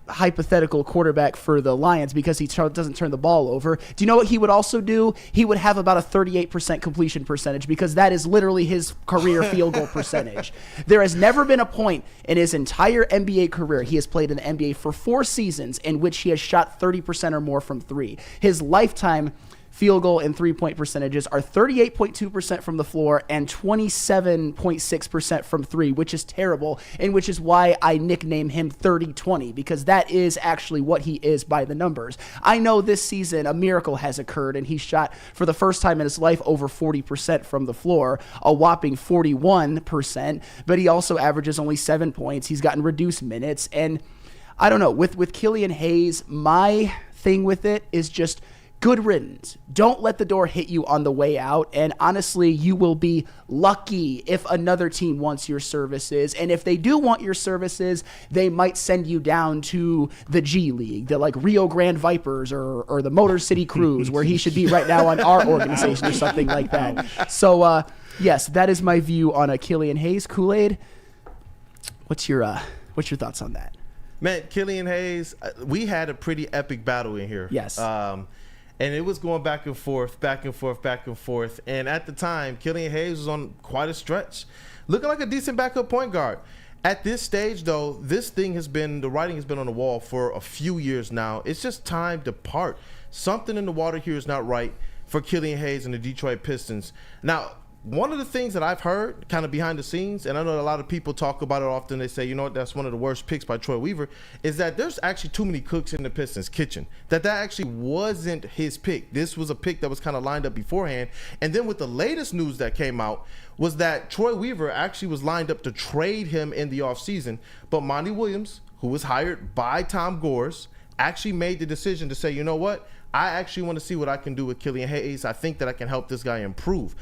hypothetical quarterback for the Lions because he doesn't turn the ball over. Do you know what he would also do? He would have about a 38% completion percentage because that is literally his career field goal percentage. There has never been a point in his entire NBA career, he has played in the NBA for 4 seasons, in which he has shot 30% or more from three. His lifetime field goal and three-point percentages are 38.2% from the floor and 27.6% from three, which is terrible, and which is why I nickname him 30-20, because that is actually what he is by the numbers. I know this season a miracle has occurred, and he shot for the first time in his life over 40% from the floor, a whopping 41%, but he also averages only 7 points. He's gotten reduced minutes, and I don't know, with Killian Hayes, my thing with it is just good riddance. Don't let the door hit you on the way out. And honestly, you will be lucky if another team wants your services. And if they do want your services, they might send you down to the G League, the like Rio Grande Vipers or the Motor City Cruise, where he should be right now on our organization or something like that. So, yes, that is my view on a Killian Hayes. Kool-Aid, what's your thoughts on that? Man, Killian Hayes, we had a pretty epic battle in here. Yes. And it was going back and forth, back and forth, back and forth. And at the time, Killian Hayes was on quite a stretch, looking like a decent backup point guard. At this stage, though, the writing has been on the wall for a few years now. It's just time to part. Something in the water here is not right for Killian Hayes and the Detroit Pistons. Now, one of the things that I've heard kind of behind the scenes, and I know a lot of people talk about it often, they say, you know what, that's one of the worst picks by Troy Weaver, is that there's actually too many cooks in the Pistons kitchen. That actually wasn't his pick. This was a pick that was kind of lined up beforehand. And then with the latest news that came out was that Troy Weaver actually was lined up to trade him in the offseason, but Monty Williams, who was hired by Tom Gores, actually made the decision to say, you know what, I actually want to see what I can do with Killian Hayes. I think that I can help this guy improve.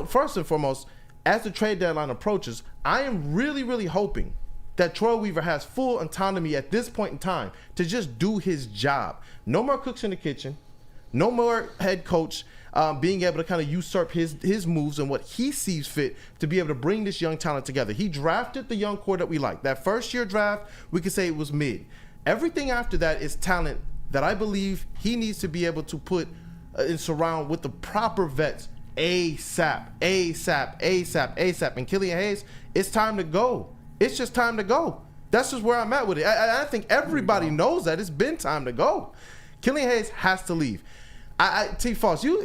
First and foremost, as the trade deadline approaches, I am really, really hoping that Troy Weaver has full autonomy at this point in time to just do his job. No more cooks in the kitchen, no more head coach being able to kind of usurp his moves and what he sees fit to be able to bring this young talent together. He drafted the young core that we like. That first year draft, we could say it was mid. Everything after that is talent that I believe he needs to be able to put and surround with the proper vets. ASAP. And Killian Hayes, it's time to go. It's just time to go. That's just where I'm at with it. I think everybody knows that. It's been time to go. Killian Hayes has to leave. T-Foss, you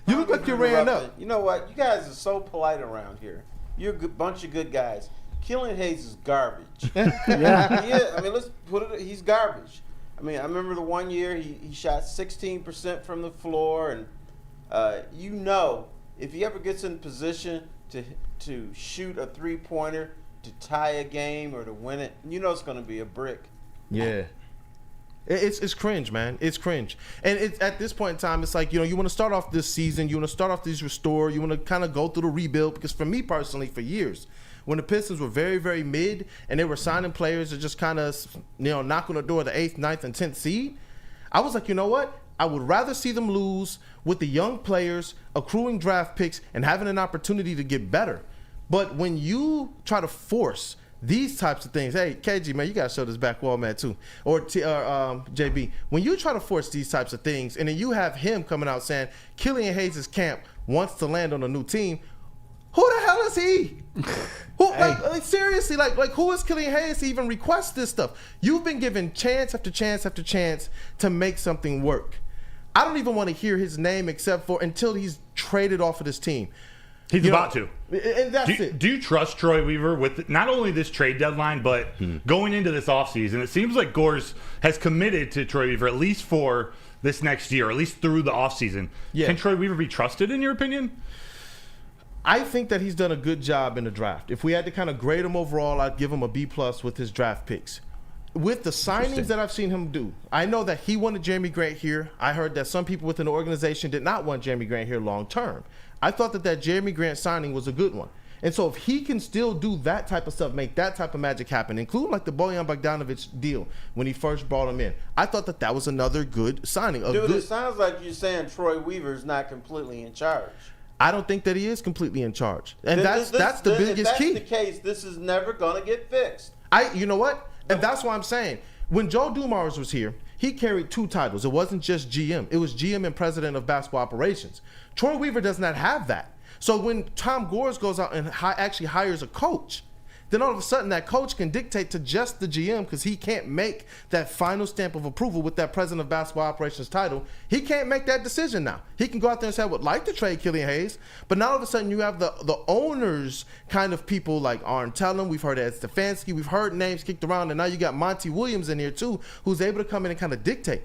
look like you ran up. You know what? You guys are so polite around here. You're a bunch of good guys. Killian Hayes is garbage. Yeah. I mean, let's put it. He's garbage. I mean, I remember the one year he shot 16% from the floor, and you know if he ever gets in position to shoot a 3-pointer to tie a game or to win it, you know it's going to be a brick. Yeah. It's cringe, man. It's cringe. And it's at this point in time, it's like, you know, you want to start off this season, you want to start off this restore, you want to kind of go through the rebuild. Because for me personally, for years, when the Pistons were very, very mid and they were signing players to just kind of, you know, knock on the door of the 8th, 9th, and 10th seed, I was like, you know what? I would rather see them lose with the young players, accruing draft picks, and having an opportunity to get better. But when you try to force these types of things, hey, KG, man, you got to show this back wall, man, too. Or JB, when you try to force these types of things, and then you have him coming out saying Killian Hayes' camp wants to land on a new team, who the hell is he? Who, like seriously, like who is Killian Hayes to even request this stuff? You've been given chance after chance after chance to make something work. I don't even want to hear his name except for until he's traded off of this team. He's about to. And that's it. Do you trust Troy Weaver with not only this trade deadline, but going into this offseason? It seems like Gores has committed to Troy Weaver at least for this next year, at least through the offseason. Yeah. Can Troy Weaver be trusted, in your opinion? I think that he's done a good job in the draft. If we had to kind of grade him overall, I'd give him a B+ with his draft picks. With the signings that I've seen him do, I know that he wanted Jeremy Grant here. I heard that some people within the organization did not want Jeremy Grant here long term. I thought that Jeremy Grant signing was a good one. And so if he can still do that type of stuff, make that type of magic happen, including like the Bojan Bogdanovic deal when he first brought him in, I thought that was another good signing. It sounds like you're saying Troy Weaver's not completely in charge. I don't think that he is completely in charge. And that's the biggest key. If that's the case, this is never going to get fixed. You know what? And that's why I'm saying, when Joe Dumars was here, he carried 2 titles. It wasn't just GM. It was GM and President of Basketball Operations. Troy Weaver does not have that. So when Tom Gores goes out and actually hires a coach, then all of a sudden that coach can dictate to just the GM because he can't make that final stamp of approval with that President of Basketball Operations title. He can't make that decision now. He can go out there and say, I would like to trade Killian Hayes, but now all of a sudden you have the owners kind of people like Arn Tellem. We've heard Ed Stefanski. We've heard names kicked around, and now you got Monty Williams in here too, who's able to come in and kind of dictate.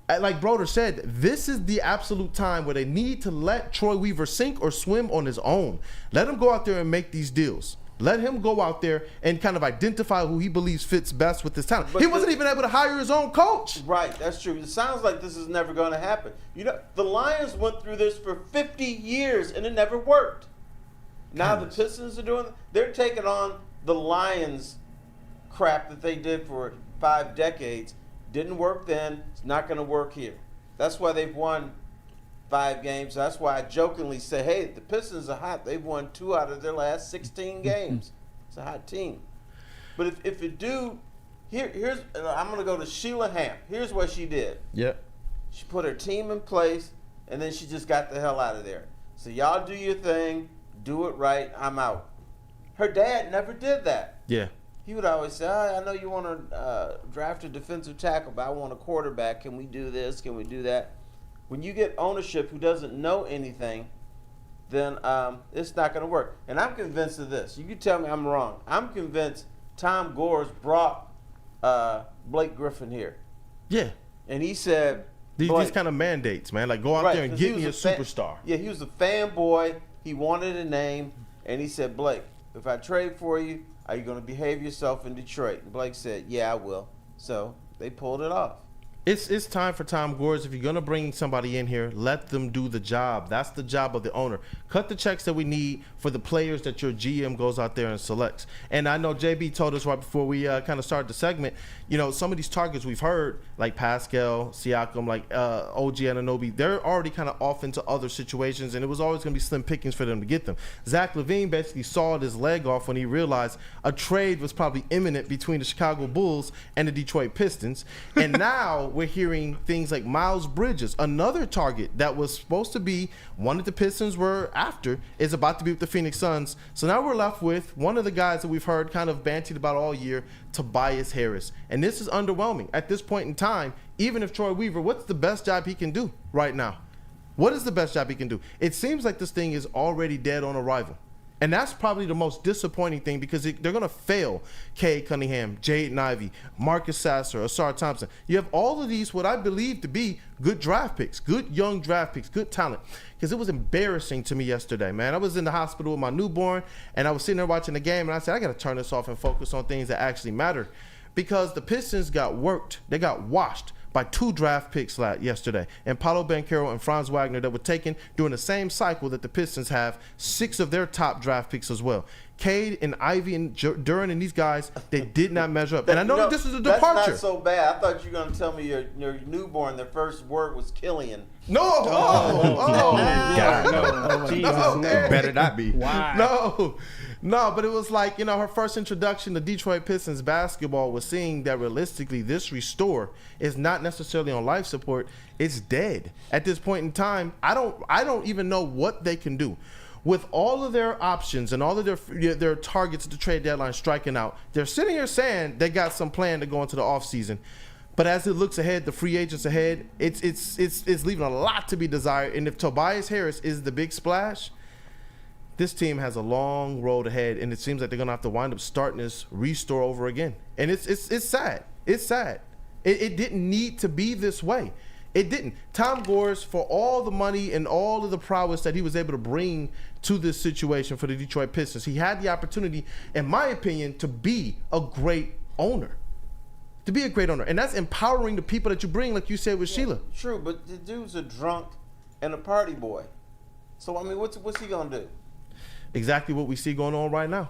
Like Broder said, this is the absolute time where they need to let Troy Weaver sink or swim on his own. Let him go out there and make these deals. Let him go out there and kind of identify who he believes fits best with his talent. But he wasn't even able to hire his own coach. Right, that's true. It sounds like this is never going to happen. You know, the Lions went through this for 50 years and it never worked. Now the Pistons are doing, they're taking on the Lions crap that they did for 5 decades. Didn't work then, it's not going to work here. That's why they've won 5 games. That's why I jokingly say, hey, the Pistons are hot. They've won 2 out of their last 16 games. It's a hot team. But if it do, here's I'm going to go to Sheila Hamp. Here's what she did. Yep. She put her team in place, and then she just got the hell out of there. So y'all do your thing, do it right, I'm out. Her dad never did that. Yeah. He would always say, I know you want to draft a defensive tackle, but I want a quarterback. Can we do this? Can we do that? When you get ownership who doesn't know anything, then it's not going to work. And I'm convinced of this. You can tell me I'm wrong. I'm convinced Tom Gores brought Blake Griffin here. Yeah. And he said, these kind of mandates, man. Like, go out there and get me a superstar. Yeah, he was a fanboy. He wanted a name. And he said, Blake, if I trade for you, are you going to behave yourself in Detroit? And Blake said, yeah, I will. So they pulled it off. It's time for Tom Gores. If you're going to bring somebody in here, let them do the job. That's the job of the owner. Cut the checks that we need for the players that your GM goes out there and selects. And I know JB told us right before we kind of started the segment, you know, some of these targets we've heard, like Pascal, Siakam, like OG Anunoby, they're already kind of off into other situations, and it was always going to be slim pickings for them to get them. Zach LaVine basically sawed his leg off when he realized a trade was probably imminent between the Chicago Bulls and the Detroit Pistons. And now we're hearing things like Miles Bridges, another target that was supposed to be one that the Pistons were after, is about to be with the Phoenix Suns. So now we're left with one of the guys that we've heard kind of bantied about all year, Tobias Harris. And this is underwhelming at this point in time. Even if Troy Weaver, what's the best job he can do right now? What is the best job he can do? It seems like this thing is already dead on arrival. And that's probably the most disappointing thing because they're going to fail Cade Cunningham, Jaden Ivey, Marcus Sasser, Asar Thompson. You have all of these, what I believe to be good draft picks, good young draft picks, good talent. Because it was embarrassing to me yesterday, man. I was in the hospital with my newborn, and I was sitting there watching the game, and I said, I got to turn this off and focus on things that actually matter. Because the Pistons got worked. They got washed by 2 draft picks yesterday, and Paolo Banchero and Franz Wagner that were taken during the same cycle that the Pistons have 6 of their top draft picks as well. Cade and Ivy and Duran and these guys, they did not measure up. And I know that this is a departure. That's not so bad. I thought you were going to tell me your newborn, their first word was Killian. No. Better not be. Why? No, but it was like, her first introduction to Detroit Pistons basketball was seeing that realistically this restore is not necessarily on life support. It's dead. At this point in time, I don't even know what they can do. With all of their options and all of their targets at the trade deadline striking out, they're sitting here saying they got some plan to go into the offseason. But as it looks ahead, the free agents ahead, it's leaving a lot to be desired. And if Tobias Harris is the big splash, this team has a long road ahead, and it seems like they're gonna have to wind up starting this restore over again. And it's sad. It's sad. It didn't need to be this way. It didn't. Tom Gores, for all the money and all of the prowess that he was able to bring to this situation for the Detroit Pistons, he had the opportunity, in my opinion, to be a great owner. And that's empowering the people that you bring, like you said with Sheila. True, but the dude's a drunk and a party boy. So, I mean, what's he going to do? Exactly what we see going on right now.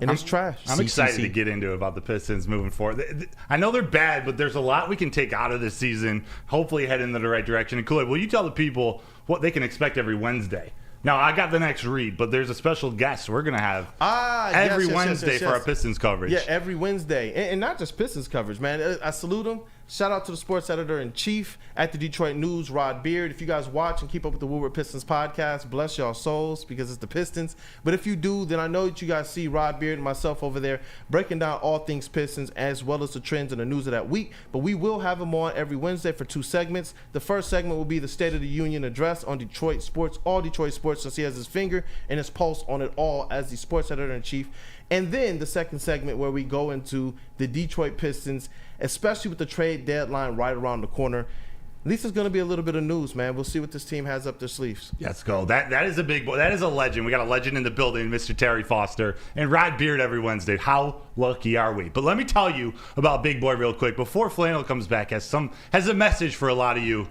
And it's trash. I'm excited to get into it about the Pistons moving forward. I know they're bad, but there's a lot we can take out of this season, hopefully head in the right direction. And Kool-Aid, will you tell the people what they can expect every Wednesday? Now, I got the next read, but there's a special guest we're going to have every Wednesday for our Pistons coverage. Yeah, every Wednesday. And not just Pistons coverage, man. I salute him. Shout out to the sports editor-in-chief at the Detroit News, Rod Beard. If you guys watch and keep up with the Woodward Pistons podcast, bless y'all souls because it's the Pistons. But if you do, then I know that you guys see Rod Beard and myself over there breaking down all things Pistons as well as the trends and the news of that week. But we will have him on every Wednesday for 2 segments. The first segment will be the State of the Union address on Detroit sports, all Detroit sports, since he has his finger and his pulse on it all as the sports editor-in-chief. And then the second segment where we go into the Detroit Pistons, especially with the trade deadline right around the corner. At least it's going to be a little bit of news, man. We'll see what this team has up their sleeves. Let's go. That is a big boy. That is a legend. We got a legend in the building, Mr. Terry Foster, and Rod Beard every Wednesday. How lucky are we? But let me tell you about Big Boy real quick before Flannel comes back. Has a message for a lot of you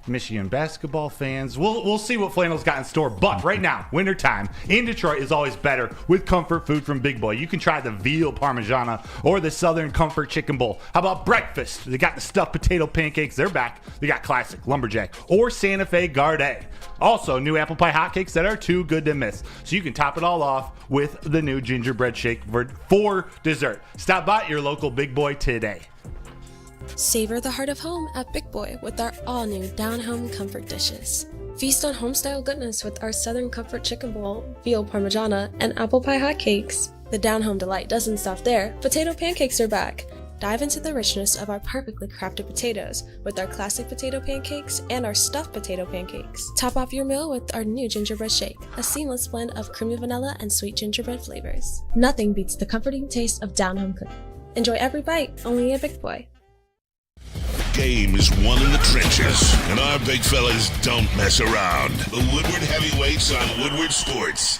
Michigan basketball fans. We'll see what Flannel's got in store. But right now, wintertime in Detroit is always better with comfort food from Big Boy. You can try the veal parmigiana or the Southern Comfort Chicken Bowl. How about breakfast? They got the stuffed potato pancakes. They're back. They got classic lumberjack or Santa Fe Garde. Also, new apple pie hotcakes that are too good to miss. So you can top it all off with the new gingerbread shake for dessert. Stop by your local Big Boy today. Savor the heart of home at Big Boy with our all-new down-home comfort dishes. Feast on home-style goodness with our Southern Comfort Chicken Bowl, veal parmigiana, and apple pie hotcakes. The down-home delight doesn't stop there. Potato pancakes are back. Dive into the richness of our perfectly crafted potatoes with our classic potato pancakes and our stuffed potato pancakes. Top off your meal with our new gingerbread shake, a seamless blend of creamy vanilla and sweet gingerbread flavors. Nothing beats the comforting taste of down-home cooking. Enjoy every bite, only at Big Boy. Game is won in the trenches, and our big fellas don't mess around. The Woodward Heavyweights on Woodward Sports.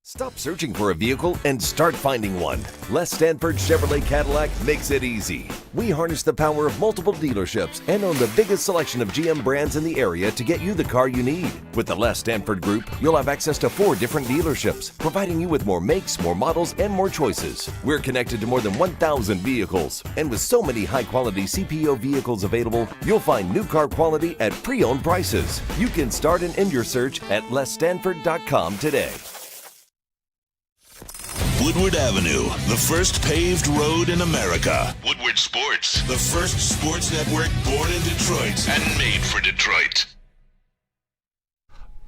Stop searching for a vehicle and start finding one. Les Stanford Chevrolet Cadillac makes it easy. We harness the power of multiple dealerships and own the biggest selection of GM brands in the area to get you the car you need. With the Les Stanford Group, you'll have access to 4 different dealerships, providing you with more makes, more models, and more choices. We're connected to more than 1,000 vehicles, and with so many high-quality CPO vehicles available, you'll find new car quality at pre-owned prices. You can start and end your search at lesstanford.com today. Woodward Avenue, the first paved road in America. Woodward Sports, the first sports network born in Detroit and made for Detroit.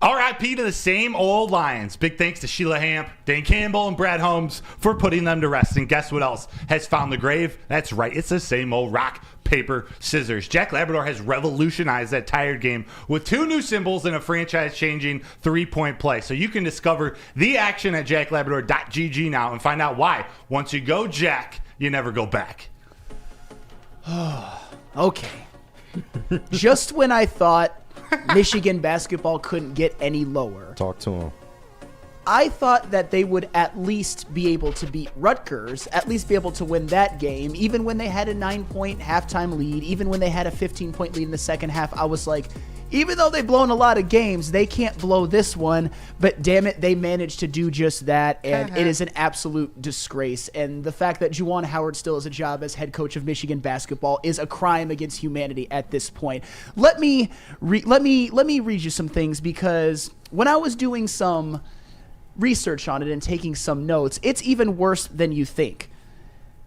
R.I.P. to the same old Lions. Big thanks to Sheila Hamp, Dan Campbell, and Brad Holmes for putting them to rest. And guess what else has found the grave? That's right, it's the same old rock. paper, scissors. Jack Labrador has revolutionized that tired game with 2 new symbols and a franchise-changing 3-point play. So you can discover the action at jacklabrador.gg now and find out why. Once you go Jack, you never go back. Okay. Just when I thought Michigan basketball couldn't get any lower, Talk to him. I thought that they would at least be able to beat Rutgers, at least be able to win that game, even when they had a 9-point halftime lead, even when they had a 15-point lead in the second half. I was like, even though they've blown a lot of games, they can't blow this one. But damn it, they managed to do just that, and it is an absolute disgrace. And the fact that Juwan Howard still has a job as head coach of Michigan basketball is a crime against humanity at this point. Let me read you some things, because when I was doing some research on it and taking some notes, it's even worse than you think.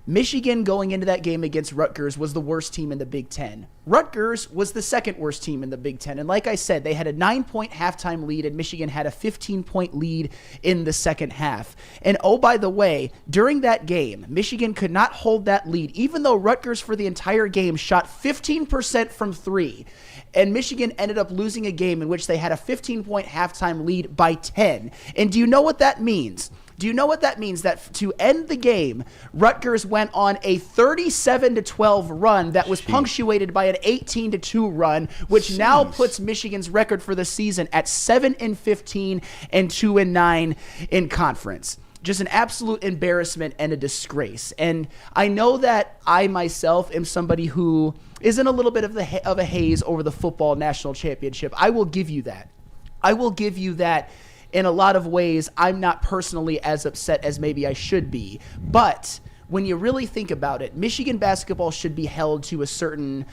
Michigan going into that game against Rutgers was the worst team in the Big Ten. Rutgers was the second worst team in the Big Ten. And like I said, they had a 9-point halftime lead and Michigan had a 15-point lead in the second half. And oh, by the way, during that game, Michigan could not hold that lead, even though Rutgers for the entire game shot 15% from 3. And Michigan ended up losing a game in which they had a 15-point halftime lead by 10. And do you know what that means? Do you know what that means? That to end the game, Rutgers went on a 37-12 run that was punctuated by an 18-2 run, which now puts Michigan's record for the season at 7-15 and 2-9 in conference. Just an absolute embarrassment and a disgrace. And I know that I myself am somebody who is in a little bit of a haze over the football national championship. I will give you that. I will give you that. In a lot of ways, I'm not personally as upset as maybe I should be. But when you really think about it, Michigan basketball should be held to a certain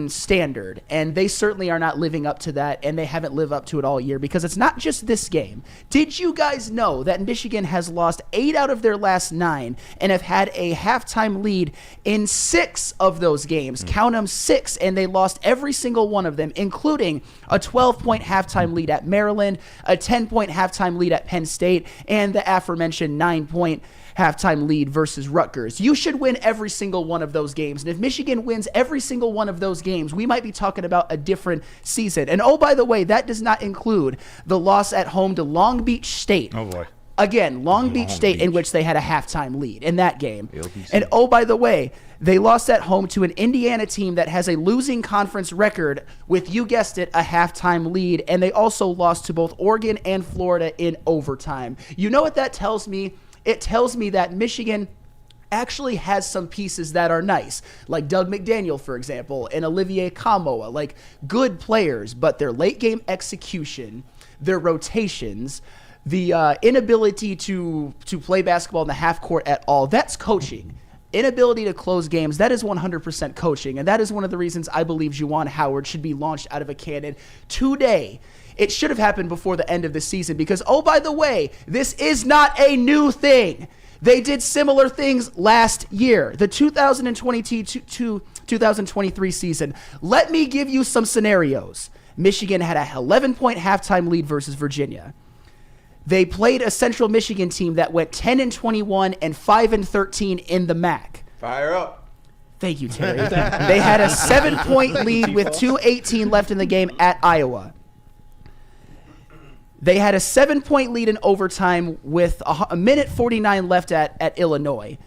standard, and they certainly are not living up to that, and they haven't lived up to it all year, because it's not just this game. Did you guys know that Michigan has lost 8 out of their last 9 and have had a halftime lead in 6 of those games? Count them, 6, and they lost every single one of them, including a 12-point halftime lead at Maryland, a 10-point halftime lead at Penn State, and the aforementioned 9-point halftime lead versus Rutgers. You should win every single one of those games. And if Michigan wins every single one of those games, we might be talking about a different season. And oh, by the way, that does not include the loss at home to Long Beach State. Oh, boy. Again, Long Beach State, in which they had a halftime lead in that game. And oh, by the way, they lost at home to an Indiana team that has a losing conference record with, you guessed it, a halftime lead. And they also lost to both Oregon and Florida in overtime. You know what that tells me? It tells me that Michigan actually has some pieces that are nice, like Doug McDaniel, for example, and Olivier Kamoa, like good players, but their late game execution, their rotations, the inability to play basketball in the half court at all, that's coaching. Inability to close games, that is 100% coaching, and that is one of the reasons I believe Juwan Howard should be launched out of a cannon today. It should have happened before the end of the season because, oh, by the way, this is not a new thing. They did similar things last year, the 2022-2023 season. Let me give you some scenarios. Michigan had a 11-point halftime lead versus Virginia. They played a Central Michigan team that went 10-21 and 5-13 in the MAC. Fire up. Thank you, Terry. They had a 7-point lead with 2:18 left in the game at Iowa. They had a 7-point lead in overtime with a minute 49 left at Illinois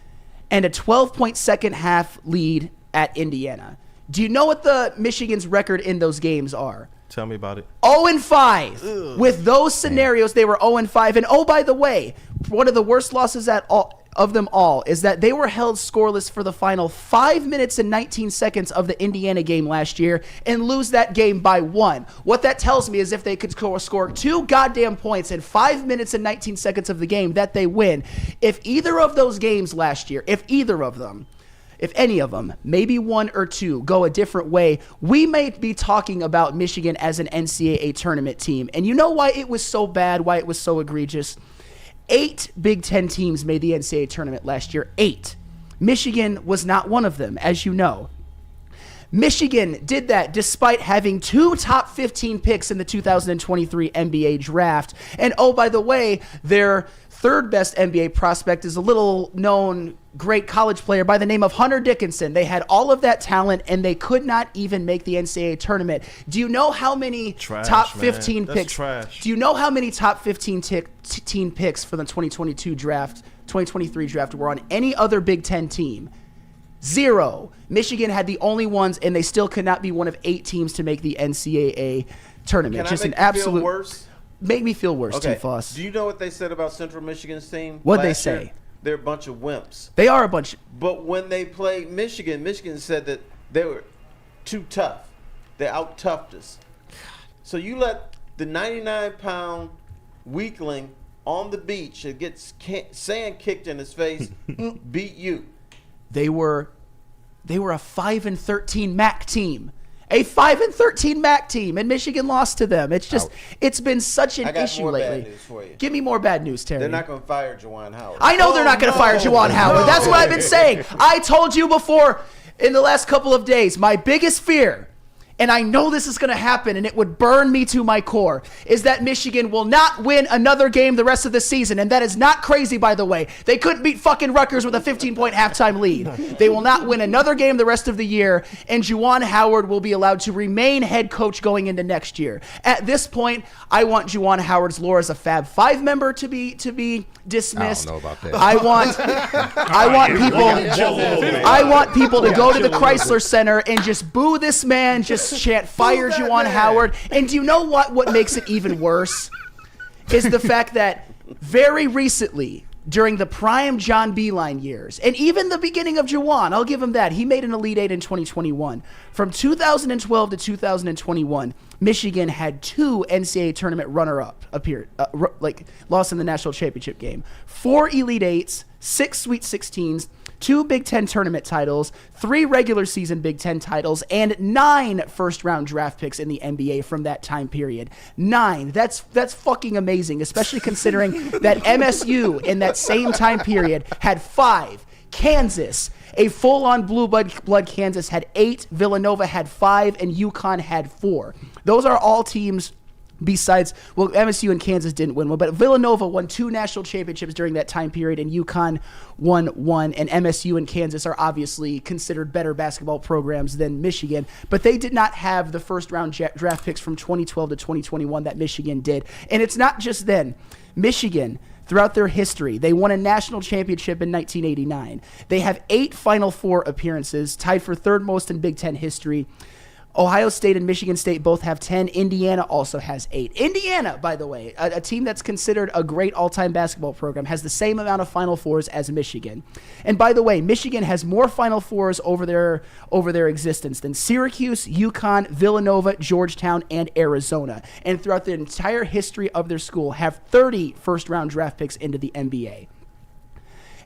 and a 12-point second half lead at Indiana. Do you know what the Michigan's record in those games are? Tell me about it. 0-5. With those scenarios, they were 0-5. And oh, by the way, one of the worst losses of them all is that they were held scoreless for the final 5 minutes and 19 seconds of the Indiana game last year and lose that game by 1. What that tells me is if they could score 2 goddamn points in 5 minutes and 19 seconds of the game, that they win. If either of those games last year, if any of them, maybe 1 or 2, go a different way, we may be talking about Michigan as an NCAA tournament team. And you know why it was so bad, why it was so egregious? 8 Big Ten teams made the NCAA tournament last year. 8. Michigan was not one of them, as you know. Michigan did that despite having 2 top 15 picks in the 2023 NBA draft. And oh, by the way, their third best NBA prospect is a little known great college player by the name of Hunter Dickinson. They had all of that talent, and they could not even make the NCAA tournament. Do you know how many top 15 picks? Trash. Do you know how many top 15 team picks for the 2023 draft were on any other Big Ten team? 0. Michigan had the only ones, and they still could not be one of 8 teams to make the NCAA tournament. Can Just I an make you absolute feel worse? Make me feel worse, Okay. too, Foss. Do you know what they said about Central Michigan's team? What'd they last year? say? They're a bunch of wimps. They are a bunch. But when they played Michigan, Michigan said that they were too tough. They out-toughed us. So you let the 99-pound weakling on the beach that gets sand kicked in his face beat you. They were a 5-13 MAC team. A 5-13 MAC team, and Michigan lost to them. It's just, it's been such an I got issue more lately. bad news for you. Give me more bad news, Terry. They're not going to fire Juwan Howard. I know they're not going to fire Juwan Howard. That's what I've been saying. I told you before in the last couple of days, my biggest fear, and I know this is going to happen, and it would burn me to my core, is that Michigan will not win another game the rest of the season. And that is not crazy, by the way. They couldn't beat fucking Rutgers with a 15-point halftime lead. They will not win another game the rest of the year, and Juwan Howard will be allowed to remain head coach going into next year. At this point, I want Juwan Howard's lore as a Fab 5 member to be dismissed. I don't know about that. I want people to go to the Chrysler Center and just boo this man, just chant fire Juwan Howard. And do you know what makes it even worse is the fact that very recently, during the prime John Beilein years, and even the beginning of Juwan, I'll give him that. He made an Elite Eight in 2021. From 2012 to 2021, Michigan had 2 NCAA tournament runner-up lost in the national championship game, 4 Elite Eights, 6 Sweet 16s, 2 Big Ten tournament titles, 3 regular season Big Ten titles, and 9 first-round draft picks in the NBA from that time period. 9. That's fucking amazing, especially considering that MSU in that same time period had 5. Kansas, a full-on blue blood Kansas, had 8. Villanova had 5, and UConn had 4. Those are all teams. Besides, well, MSU and Kansas didn't win one, but Villanova won 2 national championships during that time period, and UConn won 1, and MSU and Kansas are obviously considered better basketball programs than Michigan, but they did not have the first-round draft picks from 2012 to 2021 that Michigan did. And it's not just then. Michigan, throughout their history, they won a national championship in 1989. They have 8 Final Four appearances, tied for 3rd most in Big Ten history. Ohio State and Michigan State both have 10. Indiana also has 8. Indiana, by the way, a team that's considered a great all-time basketball program, has the same amount of Final Fours as Michigan. And by the way, Michigan has more Final Fours over their existence than Syracuse, UConn, Villanova, Georgetown, and Arizona. And throughout the entire history of their school, have 30 first-round draft picks into the NBA.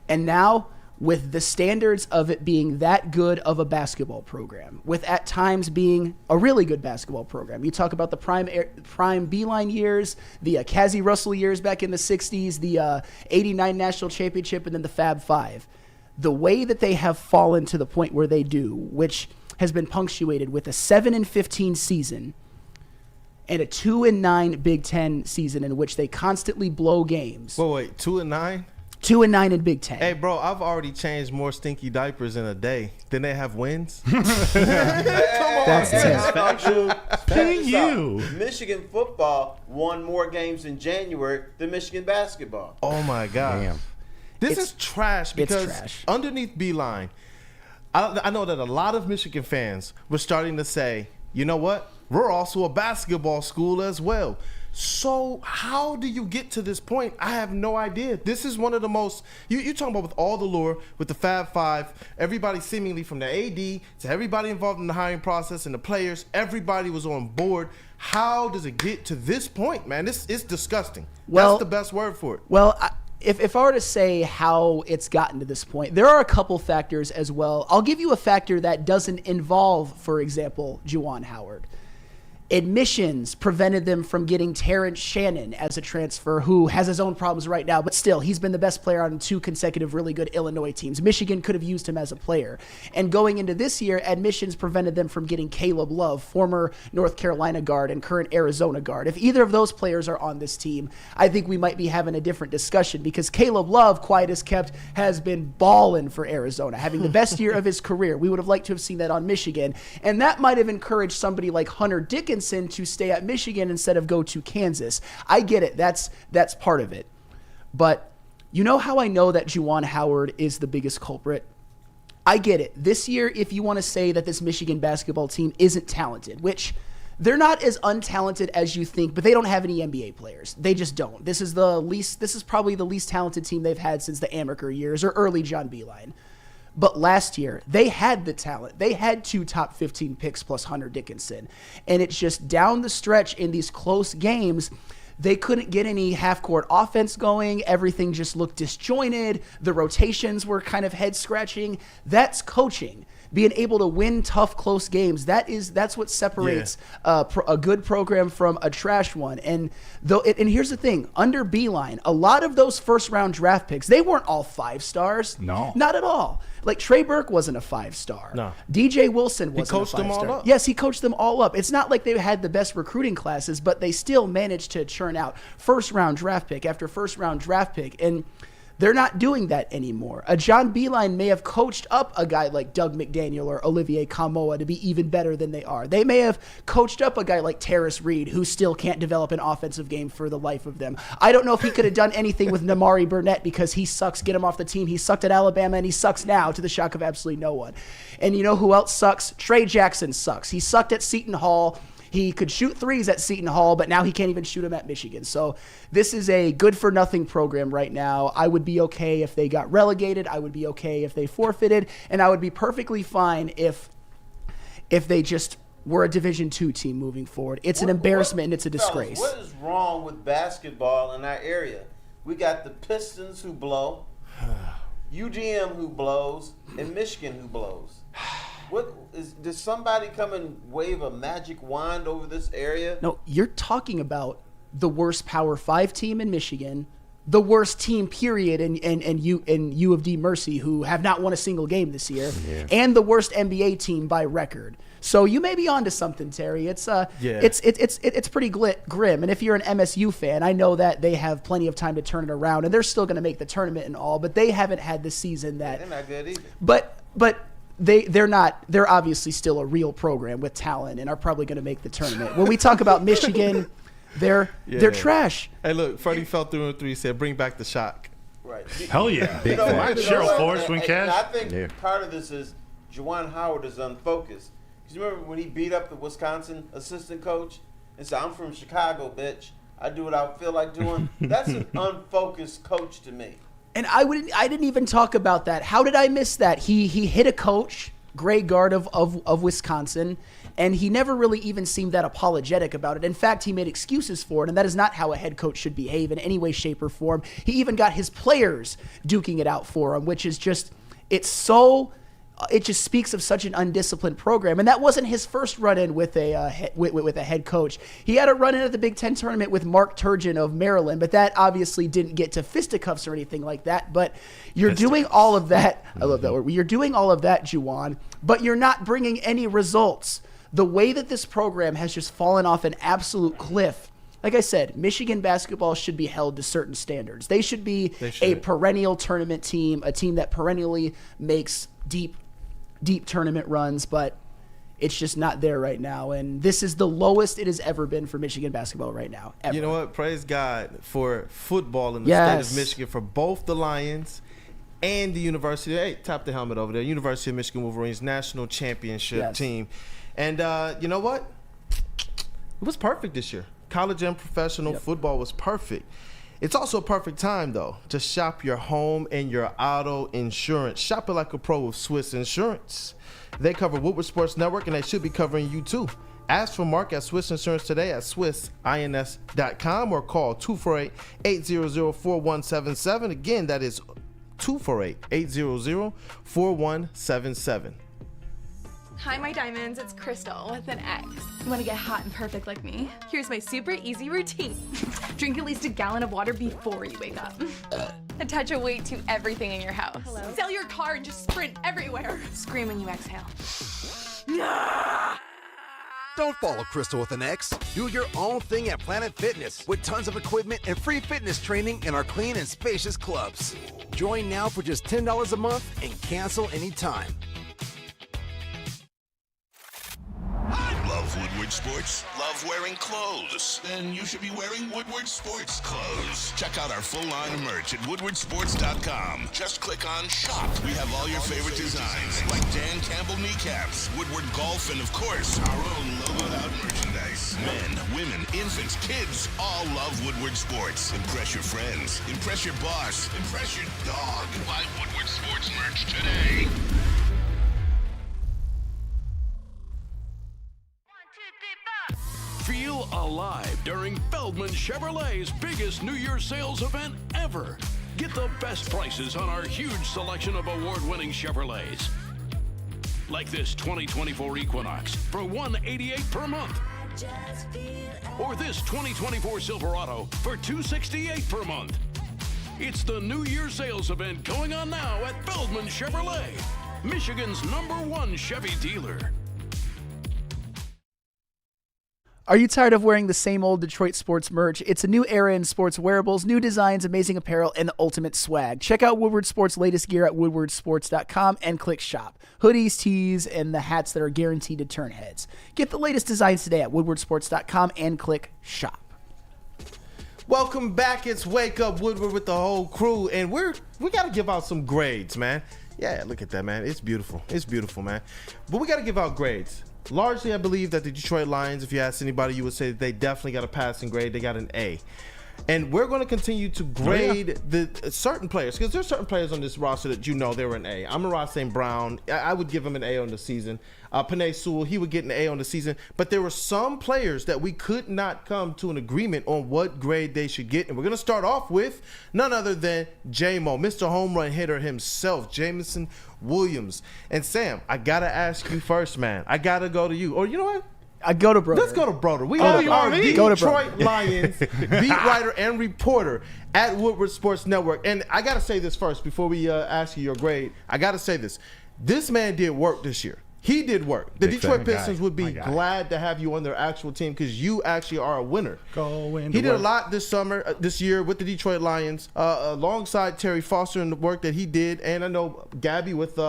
And now, with the standards of it being that good of a basketball program, with at times being a really good basketball program. You talk about the prime Beilein years, the Cassie Russell years back in the 60s, the 89 national championship, and then the Fab 5. The way that they have fallen to the point where they do, which has been punctuated with a 7-15 season and a 2-9 Big Ten season in which they constantly blow games. Wait, 2-9? 2-9 in Big Ten. Hey, bro, I've already changed more stinky diapers in a day than they have wins. That's Dude, Pay you. Michigan football won more games in January than Michigan basketball. Oh, my God. Damn. This is trash because trash. Underneath Beilein, I know that a lot of Michigan fans were starting to say, you know what? We're also a basketball school as well. So how do you get to this point? I have no idea. This is one of the most, you talking about with all the lure, with the Fab 5, everybody seemingly from the AD to everybody involved in the hiring process and the players, everybody was on board. How does it get to this point, man? This is disgusting. Well, that's the best word for it. Well, if I were to say how it's gotten to this point, there are a couple factors as well. I'll give you a factor that doesn't involve, for example, Juwan Howard. Admissions prevented them from getting Terrence Shannon as a transfer, who has his own problems right now, but still, he's been the best player on 2 consecutive really good Illinois teams. Michigan could have used him as a player. And going into this year, admissions prevented them from getting Caleb Love, former North Carolina guard and current Arizona guard. If either of those players are on this team, I think we might be having a different discussion, because Caleb Love, quiet as kept, has been balling for Arizona, having the best year of his career. We would have liked to have seen that on Michigan, and that might have encouraged somebody like Hunter Dickinson to stay at Michigan instead of go to Kansas. I get it. That's part of it. But you know how I know that Juwan Howard is the biggest culprit? I get it. This year, if you want to say that this Michigan basketball team isn't talented, which they're not as untalented as you think, but they don't have any NBA players. They just don't. This is probably the least talented team they've had since the Amaker years or early John Beilein. But last year, they had the talent. They had 2 top 15 picks plus Hunter Dickinson. And it's just down the stretch in these close games, they couldn't get any half-court offense going. Everything just looked disjointed. The rotations were kind of head-scratching. That's coaching. Being able to win tough, close games, that's what separates a good program from a trash one. And here's the thing, under Beilein, a lot of those first-round draft picks, they weren't all 5 stars. No. Not at all. Like, Trey Burke wasn't a 5-star. No. DJ Wilson wasn't a 5-star. He coached them all up. Yes, he coached them all up. It's not like they had the best recruiting classes, but they still managed to churn out first-round draft pick after first-round draft pick. And they're not doing that anymore. A John Beilein may have coached up a guy like Doug McDaniel or Olivier Kamoa to be even better than they are. They may have coached up a guy like Terrace Reed, who still can't develop an offensive game for the life of them. I don't know if he could have done anything with Namari Burnett, because he sucks. Get him off the team. He sucked at Alabama, and he sucks now, to the shock of absolutely no one. And you know who else sucks? Trey Jackson sucks. He sucked at Seton Hall. He could shoot threes at Seton Hall, but now he can't even shoot them at Michigan. So this is a good-for-nothing program right now. I would be okay if they got relegated. I would be okay if they forfeited. And I would be perfectly fine if they just were a Division II team moving forward. It's an embarrassment and it's a disgrace. Fellas, what is wrong with basketball in our area? We got the Pistons who blow, UGM who blows, and Michigan who blows. Does somebody come and wave a magic wand over this area? No, you're talking about the worst Power 5 team in Michigan, the worst team period in U of D Mercy, who have not won a single game this year, and the worst NBA team by record. So you may be onto something, Terry. It's pretty grim. And if you're an MSU fan, I know that they have plenty of time to turn it around, and they're still going to make the tournament and all, but they haven't had the season that. They're not good either. But they're obviously still a real program with talent and are probably going to make the tournament. When we talk about Michigan, they're trash. Hey, look, Freddie fell through in 3, said, bring back the shock. Right. Hell yeah. Cheryl Forrest, win cash. And I think part of this is Juwan Howard is unfocused. Because you remember when he beat up the Wisconsin assistant coach and said, I'm from Chicago, bitch. I do what I feel like doing. That's an unfocused coach to me. And I didn't even talk about that. How did I miss that? He hit a coach, gray guard of Wisconsin, and he never really even seemed that apologetic about it. In fact, he made excuses for it, and that is not how a head coach should behave in any way, shape, or form. He even got his players duking it out for him, which is just, it just speaks of such an undisciplined program. And that wasn't his first run-in with a head coach. He had a run-in at the Big Ten tournament with Mark Turgeon of Maryland, but that obviously didn't get to fisticuffs or anything like that. But you're doing all of that. I love that word. You're doing all of that, Juwan, but you're not bringing any results. The way that this program has just fallen off an absolute cliff. Like I said, Michigan basketball should be held to certain standards. They should be a perennial tournament team, a team that perennially makes deep tournament runs, but it's just not there right now. And this is the lowest it has ever been for Michigan basketball right now. Ever. You know what? Praise God for football in the state of Michigan, for both the Lions and the University. Hey, tap the helmet over there. University of Michigan Wolverines national championship team. And you know what? It was perfect this year. College and professional football was perfect. It's also a perfect time, though, to shop your home and your auto insurance. Shop it like a pro with Swiss Insurance. They cover Woodward Sports Network, and they should be covering you, too. Ask for Mark at Swiss Insurance today at swissins.com or call 248-800-4177. Again, that is 248-800-4177. Hi, my diamonds. It's Crystal with an X. You want to get hot and perfect like me? Here's my super easy routine. Drink at least a gallon of water before you wake up. Attach a weight to everything in your house. Hello? Sell your car and just sprint everywhere. Scream when you exhale. Don't follow Crystal with an X. Do your own thing at Planet Fitness with tons of equipment and free fitness training in our clean and spacious clubs. Join now for just $10 a month and cancel anytime. Love Woodward Sports? Love wearing clothes? Then you should be wearing Woodward Sports clothes. Check out our full line of merch at woodwardsports.com. Just click on shop. We have all your favorite designs, like Dan Campbell kneecaps, Woodward golf, and of course, our own logoed out merchandise. Men, women, infants, kids, all love Woodward Sports. Impress your friends. Impress your boss. Impress your dog. Buy Woodward Sports merch today. Feel alive during Feldman Chevrolet's biggest New Year's sales event ever. Get the best prices on our huge selection of award-winning Chevrolets. Like this 2024 Equinox for $188 per month. Or this 2024 Silverado for $268 per month. It's the New Year's sales event going on now at Feldman Chevrolet, Michigan's #1 Chevy dealer. Are you tired of wearing the same old Detroit sports merch? It's a new era in sports wearables, new designs, amazing apparel, and the ultimate swag. Check out Woodward Sports' latest gear at woodwardsports.com and click shop. Hoodies, tees, and the hats that are guaranteed to turn heads. Get the latest designs today at woodwardsports.com and click shop. Welcome back. It's Wake Up Woodward with the whole crew, and we got to give out some grades, man. Yeah, look at that, man. It's beautiful. It's beautiful, man. But we got to give out grades. Largely, I believe that the Detroit Lions, if you ask anybody, you would say that they definitely got a passing grade. They got an A. And we're going to continue to grade the certain players, because there's certain players on this roster that you know they were an A. Amon-Ra St. Brown, I would give him an A on the season. Panay Sewell, he would get an A on the season. But there were some players that we could not come to an agreement on what grade they should get. And we're going to start off with none other than J-Mo, Mr. Home Run Hitter himself, Jameson Williams. And Sam, I got to ask you first, man. I got to go to you. Or you know what? I go to Broder. Let's go to Broder. We have our Detroit Lions beat writer and reporter at Woodward Sports Network. And I got to say this first before we ask you your grade. I got to say this. This man did work this year. He did work. The Detroit Pistons would be glad to have you on their actual team because you actually are a winner. He did a lot this year with the Detroit Lions, alongside Terry Foster and the work that he did. And I know Gabby with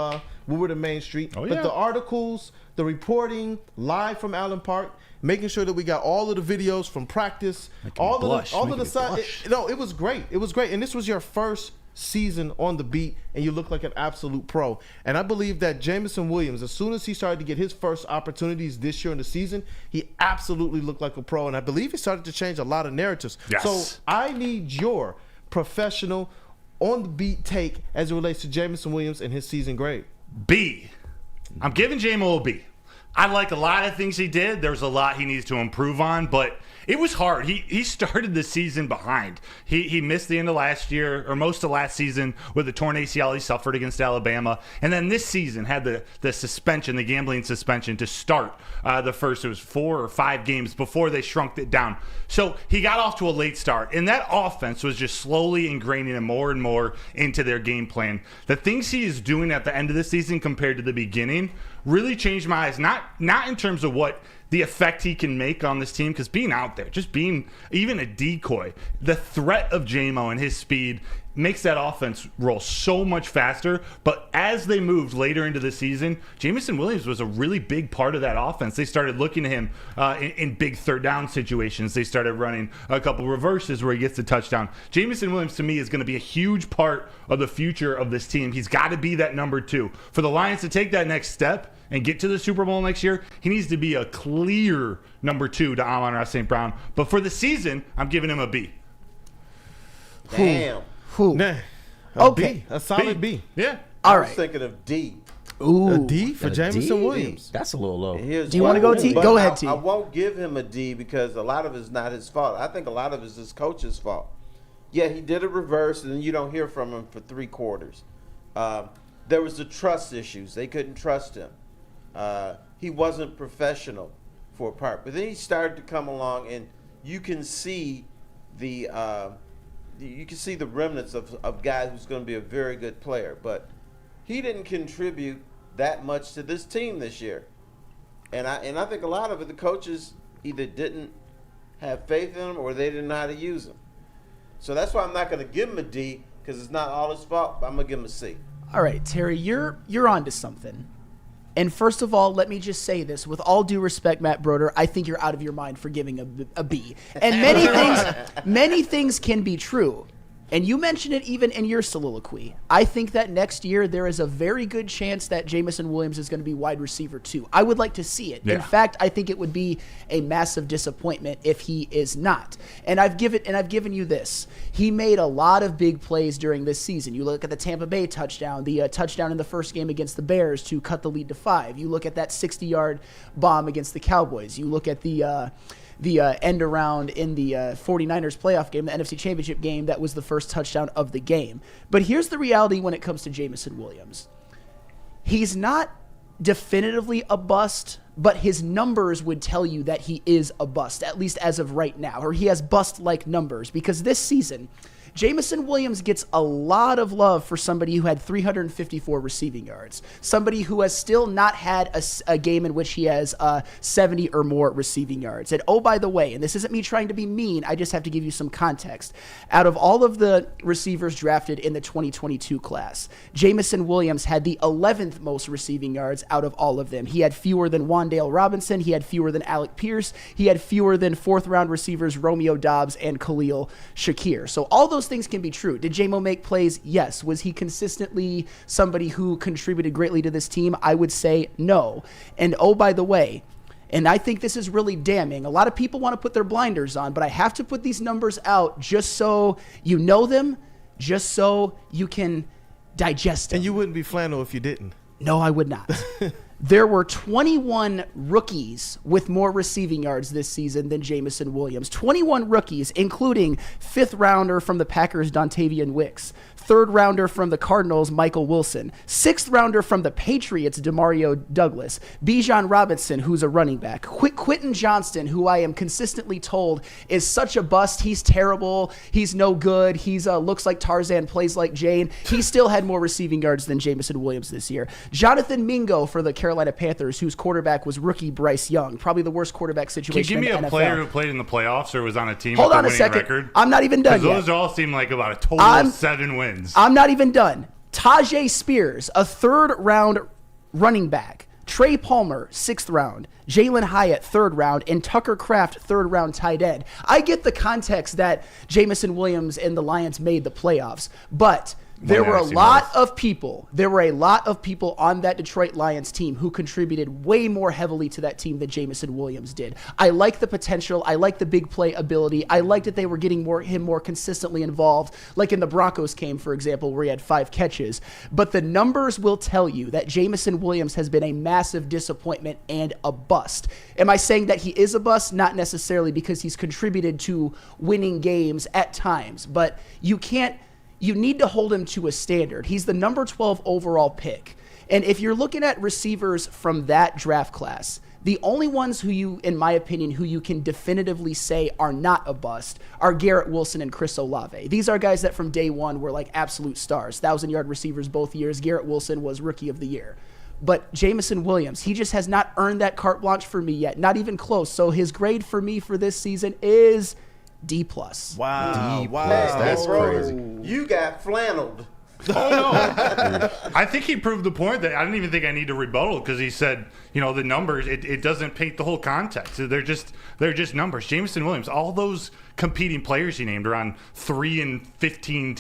Woodward and Main Street. But the articles, the reporting, live from Allen Park, making sure that we got all of the videos from practice, all of the side. It was great. It was great. And this was your first season on the beat, and you look like an absolute pro. And I believe that Jameson Williams, as soon as he started to get his first opportunities this year in the season, he absolutely looked like a pro. And I believe he started to change a lot of narratives. Yes. So I need your professional, on the beat take as it relates to Jameson Williams and his season grade. B. I'm giving J-Mo a B. I like a lot of things he did. There's a lot he needs to improve on, but it was hard. He started the season behind. He missed the end of last year, or most of last season, with the torn ACL he suffered against Alabama. And then this season had the suspension, the gambling suspension, to start the first, it was 4 or 5 games before they shrunk it down. So he got off to a late start, and that offense was just slowly ingraining him more and more into their game plan. The things he is doing at the end of the season compared to the beginning really changed my eyes, not in terms of what the effect he can make on this team, because being out there, just being even a decoy, the threat of J-Mo and his speed makes that offense roll so much faster. But as they moved later into the season, Jameson Williams was a really big part of that offense. They started looking to him in big third down situations. They started running a couple reverses where he gets the touchdown. Jameson Williams, to me, is going to be a huge part of the future of this team. He's got to be that number 2. For the Lions to take that next step and get to the Super Bowl next year, he needs to be a clear number 2 to Amon-Ra St. Brown. But for the season, I'm giving him a B. Damn. Nah, okay. A solid B. Yeah. I was thinking of D. Ooh. A D for Jameson Williams. That's a little low. Do you want to go T? Go ahead, T. I won't give him a D because a lot of it's not his fault. I think a lot of it's his coach's fault. Yeah, he did a reverse, and then you don't hear from him for 3 quarters. There was the trust issues. They couldn't trust him. he wasn't professional for a part. But then he started to come along, and you can see the remnants of a guy who's going to be a very good player. But he didn't contribute that much to this team this year. And I think a lot of it, the coaches either didn't have faith in him or they didn't know how to use him. So that's why I'm not going to give him a D, because it's not all his fault. But I'm going to give him a C. All right, Terry, you're onto something. And first of all, let me just say this. With all due respect, Matt Broder, I think you're out of your mind for giving a B. And many things can be true. And you mentioned it even in your soliloquy. I think that next year there is a very good chance that Jameson Williams is going to be wide receiver 2. I would like to see it. Yeah. In fact, I think it would be a massive disappointment if he is not. And I've given you this. He made a lot of big plays during this season. You look at the Tampa Bay touchdown, the touchdown in the first game against the Bears to cut the lead to 5. You look at that 60-yard bomb against the Cowboys. You look at the end around in the 49ers playoff game, the NFC Championship game, that was the first touchdown of the game. But here's the reality when it comes to Jameson Williams. He's not definitively a bust, but his numbers would tell you that he is a bust, at least as of right now, or he has bust-like numbers, because this season, Jameson Williams gets a lot of love for somebody who had 354 receiving yards, somebody who has still not had a game in which he has 70 or more receiving yards. And oh, by the way, and this isn't me trying to be mean, I just have to give you some context. Out of all of the receivers drafted in the 2022 class, Jameson Williams had the 11th most receiving yards out of all of them. He had fewer than Wan'Dale Robinson. He had fewer than Alec Pierce. He had fewer than fourth-round receivers Romeo Doubs and Khalil Shakir. So all those things can be true. Did J-Mo make plays? Yes. Was he consistently somebody who contributed greatly to this team? I would say no. And oh, by the way, and I think this is really damning. A lot of people want to put their blinders on, but I have to put these numbers out just so you know them, just so you can digest them. And you wouldn't be Flannel if you didn't. No, I would not. There were 21 rookies with more receiving yards this season than Jameson Williams. 21 rookies, including 5th rounder from the Packers, Dontavian Wicks, 3rd rounder from the Cardinals, Michael Wilson, 6th rounder from the Patriots, Demario Douglas, Bijan Robinson, who's a running back, Quentin Johnston, who I am consistently told is such a bust. He's terrible. He's no good. He's looks like Tarzan, plays like Jane. He still had more receiving yards than Jameson Williams this year. Jonathan Mingo for the Carolina Panthers, whose quarterback was rookie Bryce Young, probably the worst quarterback situation in the NFL. Can you give me a player who played in the playoffs or was on a team Hold with on a a winning second. record? I'm not even done yet. Those all seem like about a total of 7 wins. I'm not even done. Tajay Spears, a 3rd round running back. Trey Palmer, 6th round. Jalen Hyatt, 3rd round. And Tucker Kraft, 3rd round tight end. I get the context that Jameson Williams and the Lions made the playoffs, but there were a lot of people on that Detroit Lions team who contributed way more heavily to that team than Jameson Williams did. I like the potential. I like the big play ability. I like that they were getting him more consistently involved, like in the Broncos game, for example, where he had 5 catches. But the numbers will tell you that Jameson Williams has been a massive disappointment and a bust. Am I saying that he is a bust? Not necessarily, because he's contributed to winning games at times, but you need to hold him to a standard. He's the number 12 overall pick. And if you're looking at receivers from that draft class, the only ones who you, in my opinion, who you can definitively say are not a bust are Garrett Wilson and Chris Olave. These are guys that from day one were like absolute stars, 1,000-yard receivers both years. Garrett Wilson was Rookie of the Year. But Jameson Williams, he just has not earned that carte blanche for me yet, not even close. So his grade for me for this season is D+. Wow. Wow. That's crazy. You got flanneled. Oh, no. I think he proved the point that I don't even think I need to rebuttal, because he said, the numbers, it doesn't paint the whole context. They're just numbers. Jameson Williams, all those competing players he named are on 3 and 14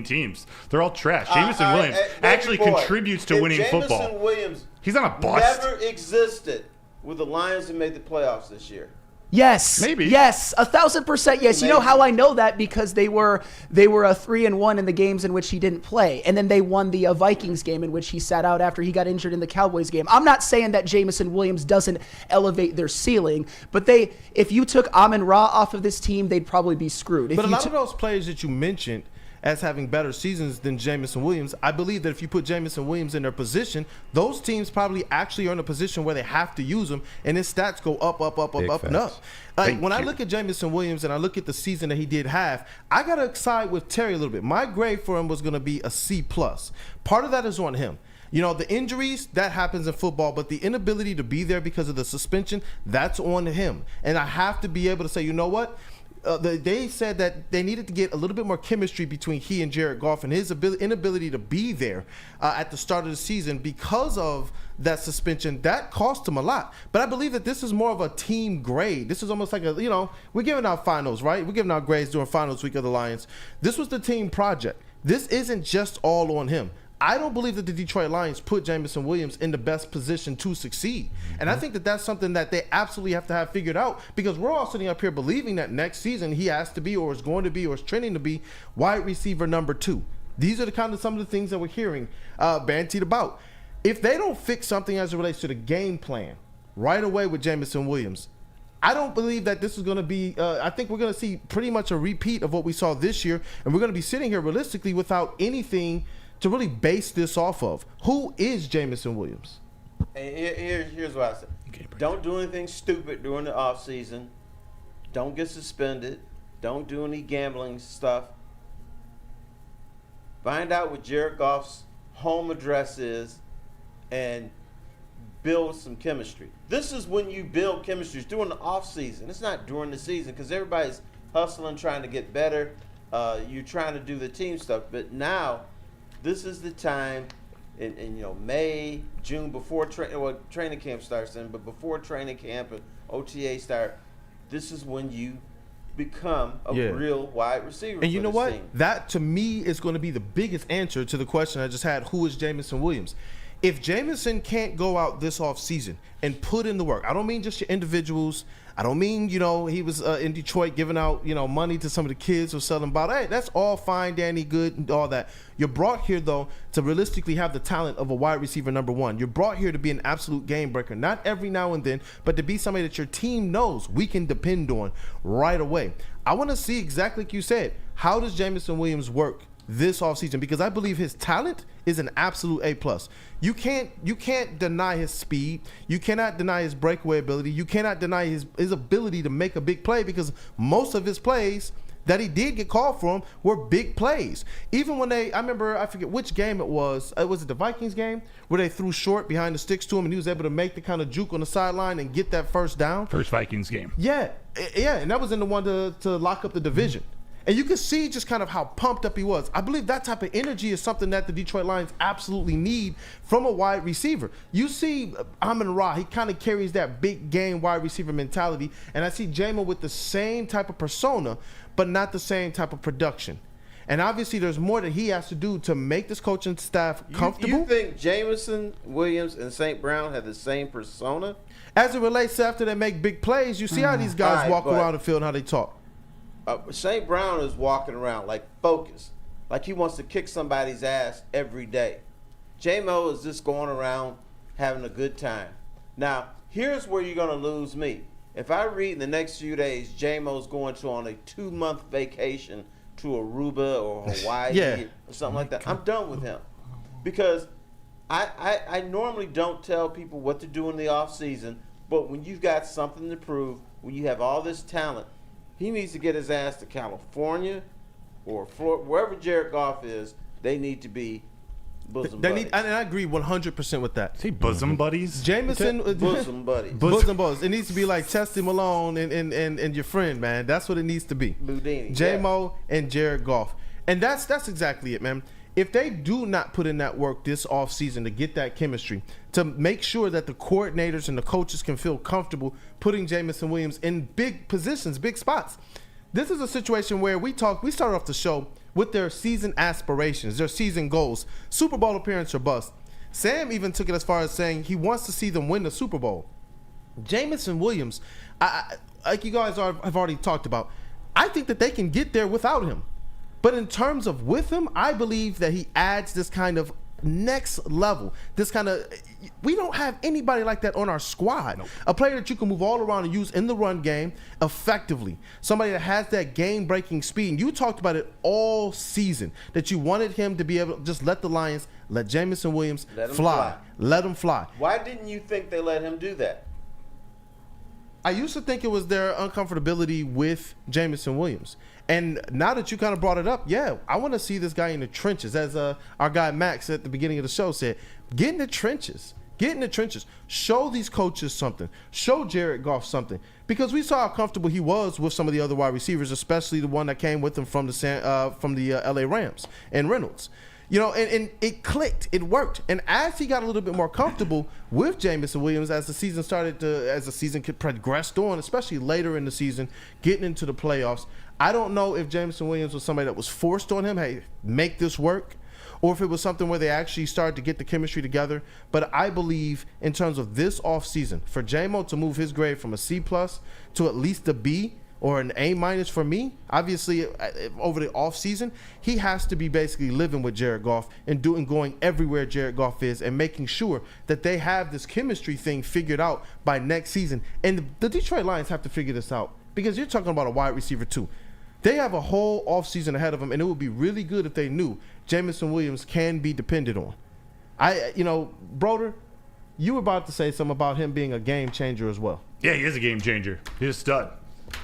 teams. They're all trash. Jameson Williams actually contributes to winning football. Jameson Williams He's on a bust. never existed with the Lions who made the playoffs this year. Yes. Maybe. Yes. 1,000% yes. You know how I know that? Because they were a 3-1 in the games in which he didn't play. And then they won the Vikings game in which he sat out after he got injured in the Cowboys game. I'm not saying that Jameson Williams doesn't elevate their ceiling, but if you took Amon-Ra off of this team, they'd probably be screwed. But a lot of those players that you mentioned, as having better seasons than Jameson Williams. I believe that if you put Jameson Williams in their position, those teams probably actually are in a position where they have to use him, and his stats go up, and up. Like, when I look at Jameson Williams and I look at the season that he did have, I got to side with Terry a little bit. My grade for him was going to be a C+. Part of that is on him. You know, the injuries, that happens in football, but the inability to be there because of the suspension, that's on him. And I have to be able to say, you know what? They said that they needed to get a little bit more chemistry between he and Jared Goff, and his inability to be there at the start of the season because of that suspension. That cost him a lot. But I believe that this is more of a team grade. This is almost like we're giving out finals, right? We're giving out grades during finals week of the Lions. This was the team project. This isn't just all on him. I don't believe that the Detroit Lions put Jameson Williams in the best position to succeed. And I think that that's something that they absolutely have to have figured out, because we're all sitting up here believing that next season he has to be, or is going to be, or is trending to be wide receiver number 2. These are the kind of some of the things that we're hearing bantied about. If they don't fix something as it relates to the game plan right away with Jameson Williams, I don't believe that this is going to be I think we're going to see pretty much a repeat of what we saw this year, and we're going to be sitting here realistically without anything to really base this off of. Who is Jameson Williams? And here's what I said. Don't do anything stupid during the offseason. Don't get suspended. Don't do any gambling stuff. Find out what Jared Goff's home address is and build some chemistry. This is when you build chemistry. It's during the offseason. It's not during the season, because everybody's hustling, trying to get better. You're trying to do the team stuff. But now, this is the time in May, June, before training camp starts, but before training camp and OTA start, this is when you become a real wide receiver. And you know what? That, to me, is going to be the biggest answer to the question I just had. Who is Jameson Williams? If Jameson can't go out this offseason and put in the work, I don't mean just your individuals. I don't mean, he was in Detroit giving out, money to some of the kids who are selling bottles. Hey, that's all fine, Danny, good, and all that. You're brought here, though, to realistically have the talent of a wide receiver number 1. You're brought here to be an absolute game breaker, not every now and then, but to be somebody that your team knows we can depend on right away. I want to see exactly like you said, how does Jameson Williams work this offseason? Because I believe his talent is an absolute A+. You can't deny his speed. You cannot deny his breakaway ability. You cannot deny his ability to make a big play, because most of his plays that he did get called from were big plays. Even when I remember, I forget which game it was. Was it the Vikings game where they threw short behind the sticks to him and he was able to make the kind of juke on the sideline and get that first down? First Vikings game. Yeah, and that was in the one to lock up the division. And you can see just kind of how pumped up he was. I believe that type of energy is something that the Detroit Lions absolutely need from a wide receiver. You see Amon-Ra, he kind of carries that big game wide receiver mentality. And I see Jameson with the same type of persona, but not the same type of production. And obviously there's more that he has to do to make this coaching staff comfortable. You think Jameson Williams and St. Brown have the same persona? As it relates to after they make big plays, you see how these guys walk around the field and how they talk. St. Brown is walking around like focused, like he wants to kick somebody's ass every day. J-Mo is just going around having a good time. Now, here's where you're going to lose me. If I read in the next few days, J-Mo's going on a 2-month vacation to Aruba or Hawaii or something like that, I'm done with him. Because I normally don't tell people what to do in the offseason, but when you've got something to prove, when you have all this talent, he needs to get his ass to California or Florida, wherever Jared Goff is. They need to be bosom buddies. And I agree 100% with that. See, bosom buddies? Jameson, bosom buddies. Bosom buddies. It needs to be like Testy Malone and your friend, man. That's what it needs to be. Boudini, J-Mo and Jared Goff. And that's exactly it, man. If they do not put in that work this offseason to get that chemistry, to make sure that the coordinators and the coaches can feel comfortable putting Jameson Williams in big positions, big spots. This is a situation where we started off the show with their season aspirations, their season goals, Super Bowl appearance or bust. Sam even took it as far as saying he wants to see them win the Super Bowl. Jameson Williams, like you guys have already talked about, I think that they can get there without him. But in terms of with him, I believe that he adds this kind of next level. We don't have anybody like that on our squad. Nope. A player that you can move all around and use in the run game effectively. Somebody that has that game-breaking speed. And you talked about it all season, that you wanted him to be able to just let the Lions, let Jameson Williams fly. Let him fly. Why didn't you think they let him do that? I used to think it was their uncomfortability with Jameson Williams. And now that you kind of brought it up, yeah, I want to see this guy in the trenches. As our guy Max at the beginning of the show said, get in the trenches. Get in the trenches. Show these coaches something. Show Jared Goff something. Because we saw how comfortable he was with some of the other wide receivers, especially the one that came with him from the LA Rams and Reynolds. You know, and it clicked. It worked. And as he got a little bit more comfortable with Jameson Williams, as the season progressed on, especially later in the season, getting into the playoffs, I don't know if Jameson Williams was somebody that was forced on him, hey, make this work, or if it was something where they actually started to get the chemistry together. But I believe in terms of this offseason, for J-Mo to move his grade from a C+ to at least a B or an A- for me, obviously over the offseason, he has to be basically living with Jared Goff and going everywhere Jared Goff is and making sure that they have this chemistry thing figured out by next season. And the Detroit Lions have to figure this out, because you're talking about a wide receiver too. They have a whole offseason ahead of them, and it would be really good if they knew Jameson Williams can be depended on. Broder, you were about to say something about him being a game changer as well. Yeah, he is a game changer. He's a stud.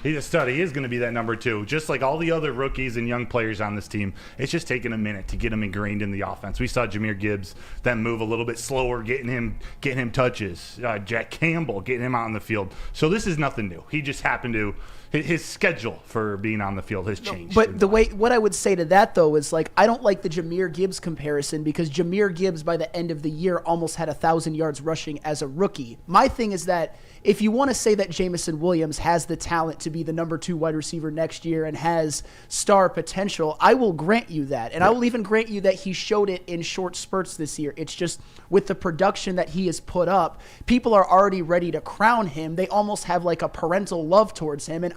He's a stud. He is going to be that number 2. Just like all the other rookies and young players on this team, it's just taking a minute to get him ingrained in the offense. We saw Jahmyr Gibbs then move a little bit slower, getting him touches. Jack Campbell getting him out on the field. So this is nothing new. He just happened to his schedule for being on the field has changed. But what I would say to that though is, like, I don't like the Jahmyr Gibbs comparison, because Jahmyr Gibbs by the end of the year almost had 1,000 yards rushing as a rookie. My thing is that if you want to say that Jameson Williams has the talent to be the number 2 wide receiver next year and has star potential, I will grant you that. And I will even grant you that he showed it in short spurts this year. It's just with the production that he has put up, people are already ready to crown him. They almost have like a parental love towards him. And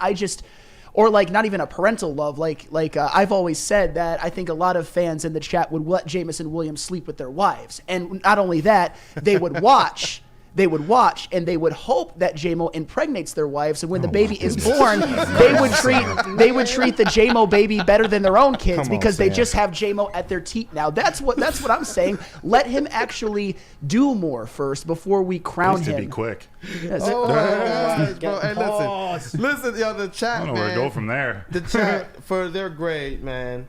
or like not even a parental love. Like I've always said that I think a lot of fans in the chat would let Jameson Williams sleep with their wives. And not only that, they would watch. They would watch and they would hope that J-Mo impregnates their wives, and when the baby is born, they would treat the J-Mo baby better than their own kids, because they just have J-Mo at their teat now. That's what I'm saying. Let him actually do more first before we crown him. To be quick. Yes. Oh my gosh, bro! Hey, listen, yo, the chat, I don't know man. where to go from there. The chat for their grade, man.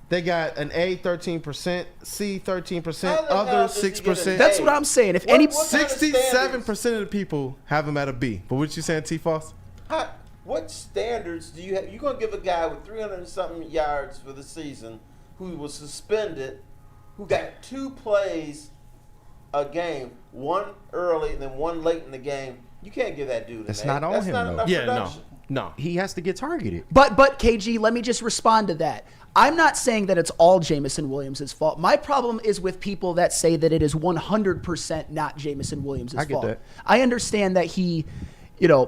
They got an A 13%, C 13%, other 6%. That's what I'm saying. If any 67% of the people have him at a B. But what you saying, T-Foss? What standards do you have? You're gonna give a guy with 300 and something yards for the season, who was suspended, who got 2 plays a game, one early and then one late in the game. You can't give that dude. That's not on him, though. Yeah, no. He has to get targeted. But KG, let me just respond to that. I'm not saying that it's all Jameson Williams' fault. My problem is with people that say that it is 100% not Jameson Williams' fault. I get that. I understand that he,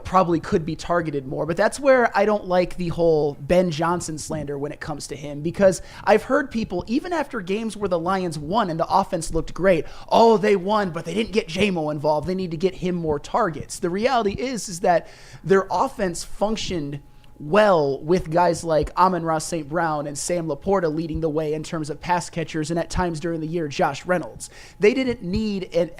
probably could be targeted more, but that's where I don't like the whole Ben Johnson slander when it comes to him, because I've heard people, even after games where the Lions won and the offense looked great, oh, they won, but they didn't get J-Mo involved. They need to get him more targets. The reality is that their offense functioned well with guys like Amon-Ra St. Brown and Sam Laporta leading the way in terms of pass catchers, and at times during the year, Josh Reynolds. They didn't need it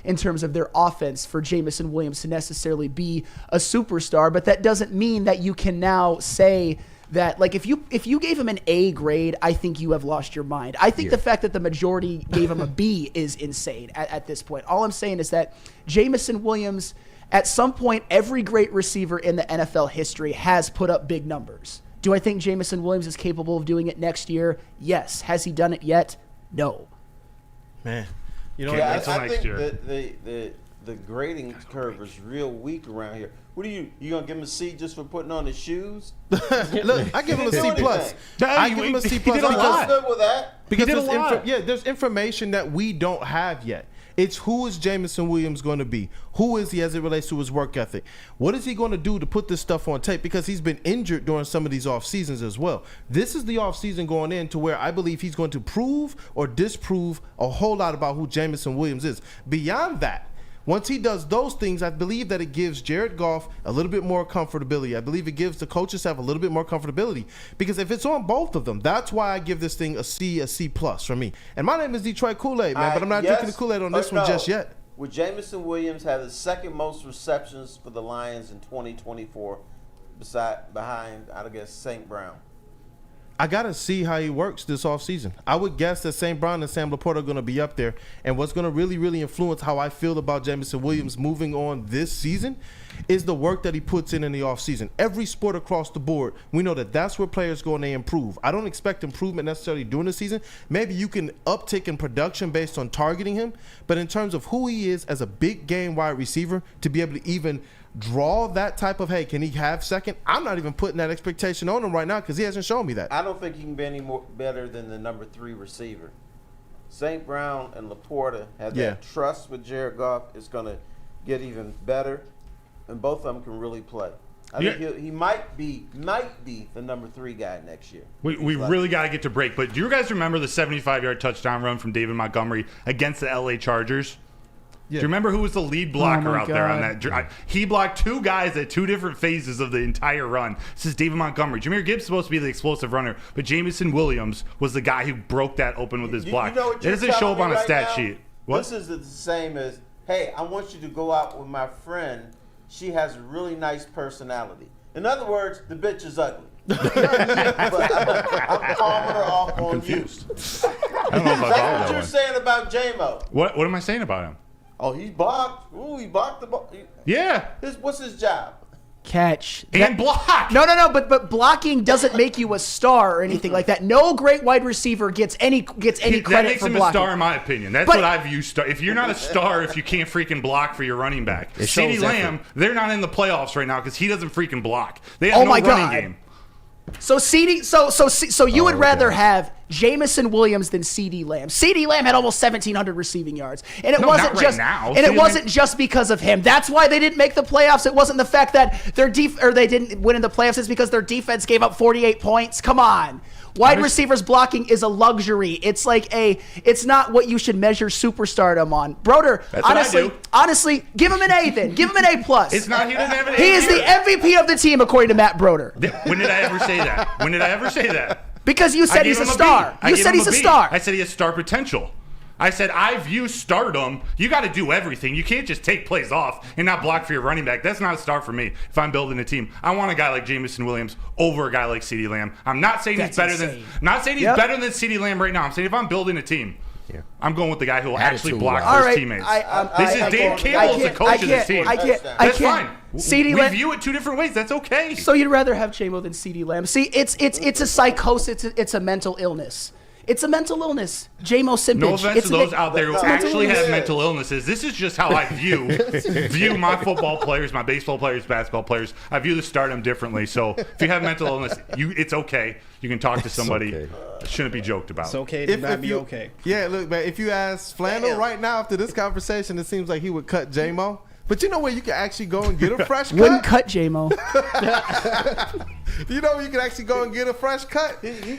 in terms of their offense for Jameson Williams to necessarily be a superstar, but that doesn't mean that you can now say that, like, if you gave him an A grade, I think you have lost your mind. I think the fact that the majority gave him a B is insane at this point. All I'm saying is that Jameson Williams, at some point, every great receiver in the NFL history has put up big numbers. Do I think Jameson Williams is capable of doing it next year? Yes. Has he done it yet? No. Man, I think the grading curve is real weak around here. What are you gonna give him a C just for putting on his shoes? Look, I give him a C+. I give him a C+. Because because there's information that we don't have yet. It's who is Jameson Williams going to be? Who is he as it relates to his work ethic? What is he going to do to put this stuff on tape? Because he's been injured during some of these off seasons as well. This is the off season going in to where I believe he's going to prove or disprove a whole lot about who Jameson Williams is. Beyond that, once he does those things, I believe that it gives Jared Goff a little bit more comfortability. I believe it gives the coaching staff a little bit more comfortability, because if it's on both of them, that's why I give this thing a C plus for me. And my name is Detroit Kool-Aid, man, but I'm not drinking the Kool-Aid on this one just yet. Would Jameson Williams have the second most receptions for the Lions in 2024 behind, I guess, St. Brown? I got to see how he works this offseason. I would guess that St. Brown and Sam Laporta are going to be up there. And what's going to really, really influence how I feel about Jameson Williams moving on this season is the work that he puts in the offseason. Every sport across the board, we know that that's where players go and they improve. I don't expect improvement necessarily during the season. Maybe you can uptick in production based on targeting him. But in terms of who he is as a big game wide receiver, to be able to even draw that type of, hey, can he have second? I'm not even putting that expectation on him right now because he hasn't shown me that. I don't think he can be any more better than the number 3 receiver. St. Brown and Laporta have that trust with Jared Goff. It's going to get even better, and both of them can really play. I think he might be the number 3 guy next year. We really got to get to break, but do you guys remember the 75-yard touchdown run from David Montgomery against the LA Chargers? Yeah. Do you remember who was the lead blocker out there on that? He blocked 2 guys at 2 different phases of the entire run. This is David Montgomery. Jameer Gibbs is supposed to be the explosive runner, but Jameson Williams was the guy who broke that open with his block. You know what it doesn't show up on a stat sheet. What? This is the same as, hey, I want you to go out with my friend. She has a really nice personality. In other words, the bitch is ugly. But I'm calling her off on confused. you. I don't know if I That's what you're saying about J-Mo. What am I saying about him? Oh, he blocked. Ooh, he blocked the ball. Yeah. What's his job? Catch. And block. No, but blocking doesn't make you a star or anything like that. No great wide receiver gets any credit for blocking. That makes him a star in my opinion. That's what I view star. If you're not a star, if you can't freaking block for your running back. CeeDee Lamb, they're not in the playoffs right now because he doesn't freaking block. They have no running game. So you would rather have Jameson Williams than CeeDee Lamb. CeeDee Lamb had almost 1,700 receiving yards, and it wasn't just because of him. That's why they didn't make the playoffs. It wasn't the fact that they didn't win in the playoffs. It's because their defense gave up 48 points. Come on. Wide receivers blocking is a luxury. It's not what you should measure superstardom on. Broder, honestly, give him an A then. Give him an A+. It's not, he doesn't have an A. He is the MVP of the team, according to Matt Broder. When did I ever say that? When did I ever say that? Because you said he's a star. You said he's a star. I said he has star potential. I said, I view stardom. You got to do everything. You can't just take plays off and not block for your running back. That's not a star for me if I'm building a team. I want a guy like Jameson Williams over a guy like CeeDee Lamb. I'm not saying he's better than CeeDee Lamb right now. I'm saying if I'm building a team, I'm going with the guy who will actually block for his teammates. This is Dave Campbell as the coach of this team. That's fine. We view it 2 different ways. That's okay. So you'd rather have J-Mo than CeeDee Lamb. See, it's a psychosis. It's a mental illness. It's a mental illness. J-Mo simpage. No offense to those out there who actually have mental illnesses. This is just how I view my football players, my baseball players, basketball players. I view the stardom differently. So if you have mental illness, it's okay. You can talk to somebody. It shouldn't be joked about. It's okay to not be okay. Yeah, look, man, if you ask Flannel right now after this conversation, it seems like he would cut J-Mo. But you know where you can actually go and get a fresh cut? Wouldn't cut J-Mo. You know where you can actually go and get a fresh cut? He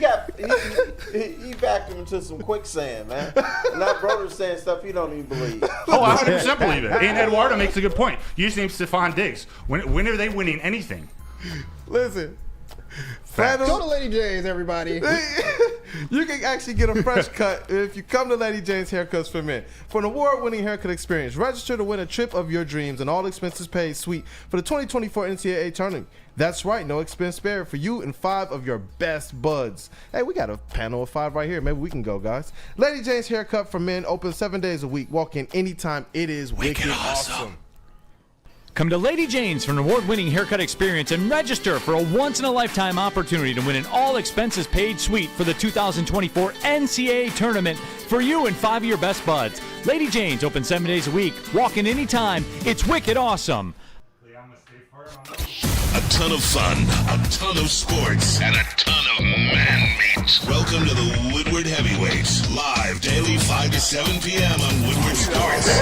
backed him into some quicksand, man. Now Broder's saying stuff he don't even believe. Oh, I 100% believe it. And Eduardo makes a good point. You just named Stephon Diggs. When are they winning anything? Listen. Go to Lady Jane's, everybody. You can actually get a fresh cut if you come to Lady Jane's Haircuts for Men. For an award-winning haircut experience, register to win a trip of your dreams and all expenses paid suite for the 2024 NCAA tournament. That's right, no expense spared for you and 5 of your best buds. Hey, we got a panel of 5 right here. Maybe we can go, guys. Lady Jane's Haircut for Men, open 7 days a week. Walk in anytime. It is wicked awesome. Come to Lady Jane's for an award-winning haircut experience and register for a once-in-a-lifetime opportunity to win an all-expenses-paid suite for the 2024 NCAA tournament for you and 5 of your best buds. Lady Jane's open 7 days a week. Walk in anytime. It's wicked awesome. A ton of fun, a ton of sports, and a ton of man meat. Welcome to the Woodward Heavyweights, live daily 5 to 7 p.m. on Woodward Sports.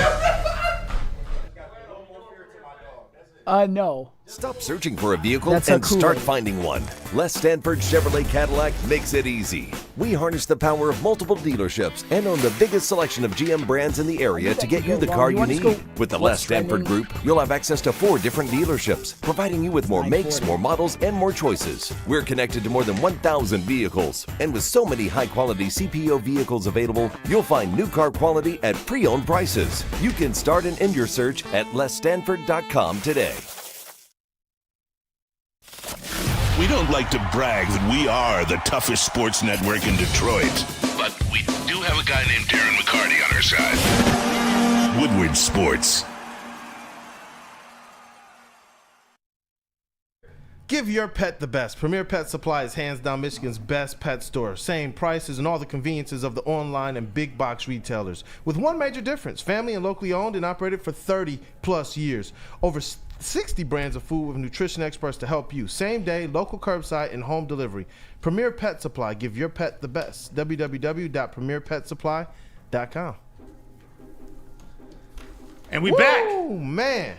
No. Stop searching for a vehicle That's and a cool start one. finding one. Les Stanford Chevrolet Cadillac makes it easy. We harness the power of multiple dealerships and own the biggest selection of GM brands in the area to get you the car you need. With the Les Stanford Group, you'll have access to 4 different dealerships, providing you with more makes, more models, and more choices. We're connected to more than 1,000 vehicles. And with so many high-quality CPO vehicles available, you'll find new car quality at pre-owned prices. You can start and end your search at lesstanford.com today. We don't like to brag that we are the toughest sports network in Detroit, but we do have a guy named Darren McCarty on our side. Woodward Sports. Give your pet the best. Premier Pet Supply is hands down Michigan's best pet store. Same prices and all the conveniences of the online and big box retailers. With one major difference, family and locally owned and operated for 30 plus years. Over 60 brands of food with nutrition experts to help you. Same day, local curbside, and home delivery. Premier Pet Supply. Give your pet the best. www.premierpetsupply.com. And we back. Oh, man.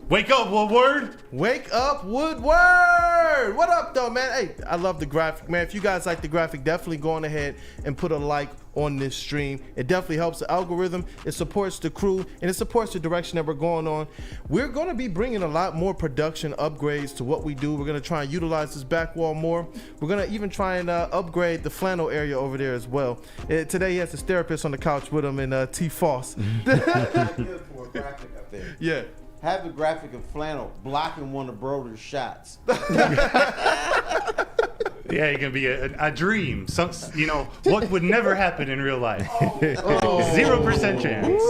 Wake up, Woodward. Wake up, Woodward. What up, though, man? Hey, I love the graphic, man. If you guys like the graphic, definitely go on ahead and put a like on this stream. It definitely helps the algorithm. It supports the crew, and it supports the direction that we're going on. We're going to be bringing a lot more production upgrades to what we do. We're going to try and utilize this back wall more. We're going to even try and upgrade the flannel area over there as well. Today, he has his therapist on the couch with him, and T. Foss. Yeah. Have a graphic of Flannel blocking one of Broder's shots. Yeah, it can be a dream. Some, what would never happen in real life. 0% chance.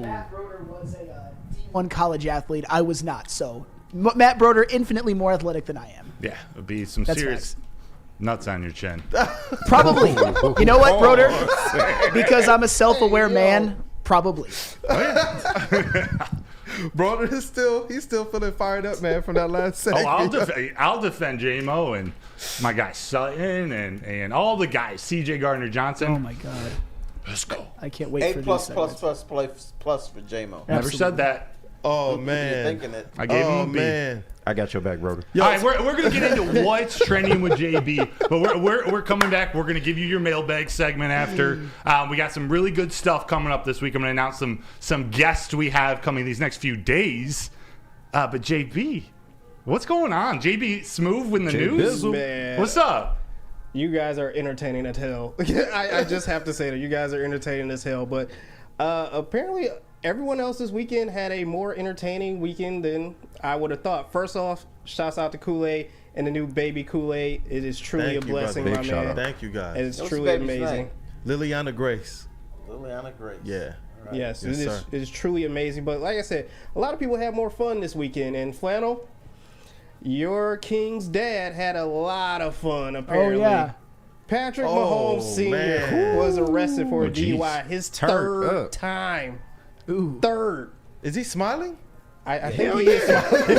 Matt Broder was a D1 college athlete. I was not. So Matt Broder, infinitely more athletic than I am. Yeah, it would be some That's serious nuts on your chin. Probably. You know what, Broder? Because I'm a self-aware man, probably. Oh, yeah. Broder is still feeling fired up, man, from that last segment. I'll defend J-Mo and my guy Sutton and all the guys. CJ Gardner-Johnson. Oh my God. Let's go. I can't wait for plus for J-Mo. Never said that. Oh man. You're thinking it. I gave him a B. Man. I got your back, Broder. All right, we're going to get into what's trending with JB, but we're coming back. We're going to give you your mailbag segment after. We got some really good stuff coming up this week. I'm going to announce some guests we have coming these next few days. But JB, what's going on? JB Smooth with the news? Man. What's up? You guys are entertaining as hell. I just have to say that you guys are entertaining as hell. But apparently everyone else this weekend had a more entertaining weekend than I would have thought. First off, shouts out to Kool-Aid and the new baby Kool-Aid. It is truly a blessing, my man. Thank you, guys. It is truly amazing. Liliana Grace. Liliana Grace. Yeah. Right. Yes, it is truly amazing. But like I said, a lot of people had more fun this weekend. And Flannel, your King's dad had a lot of fun, apparently. Oh, yeah. Patrick Mahomes Sr. was arrested for a DUI. His third time. Ooh. Third. Is he smiling? I think he is smiling.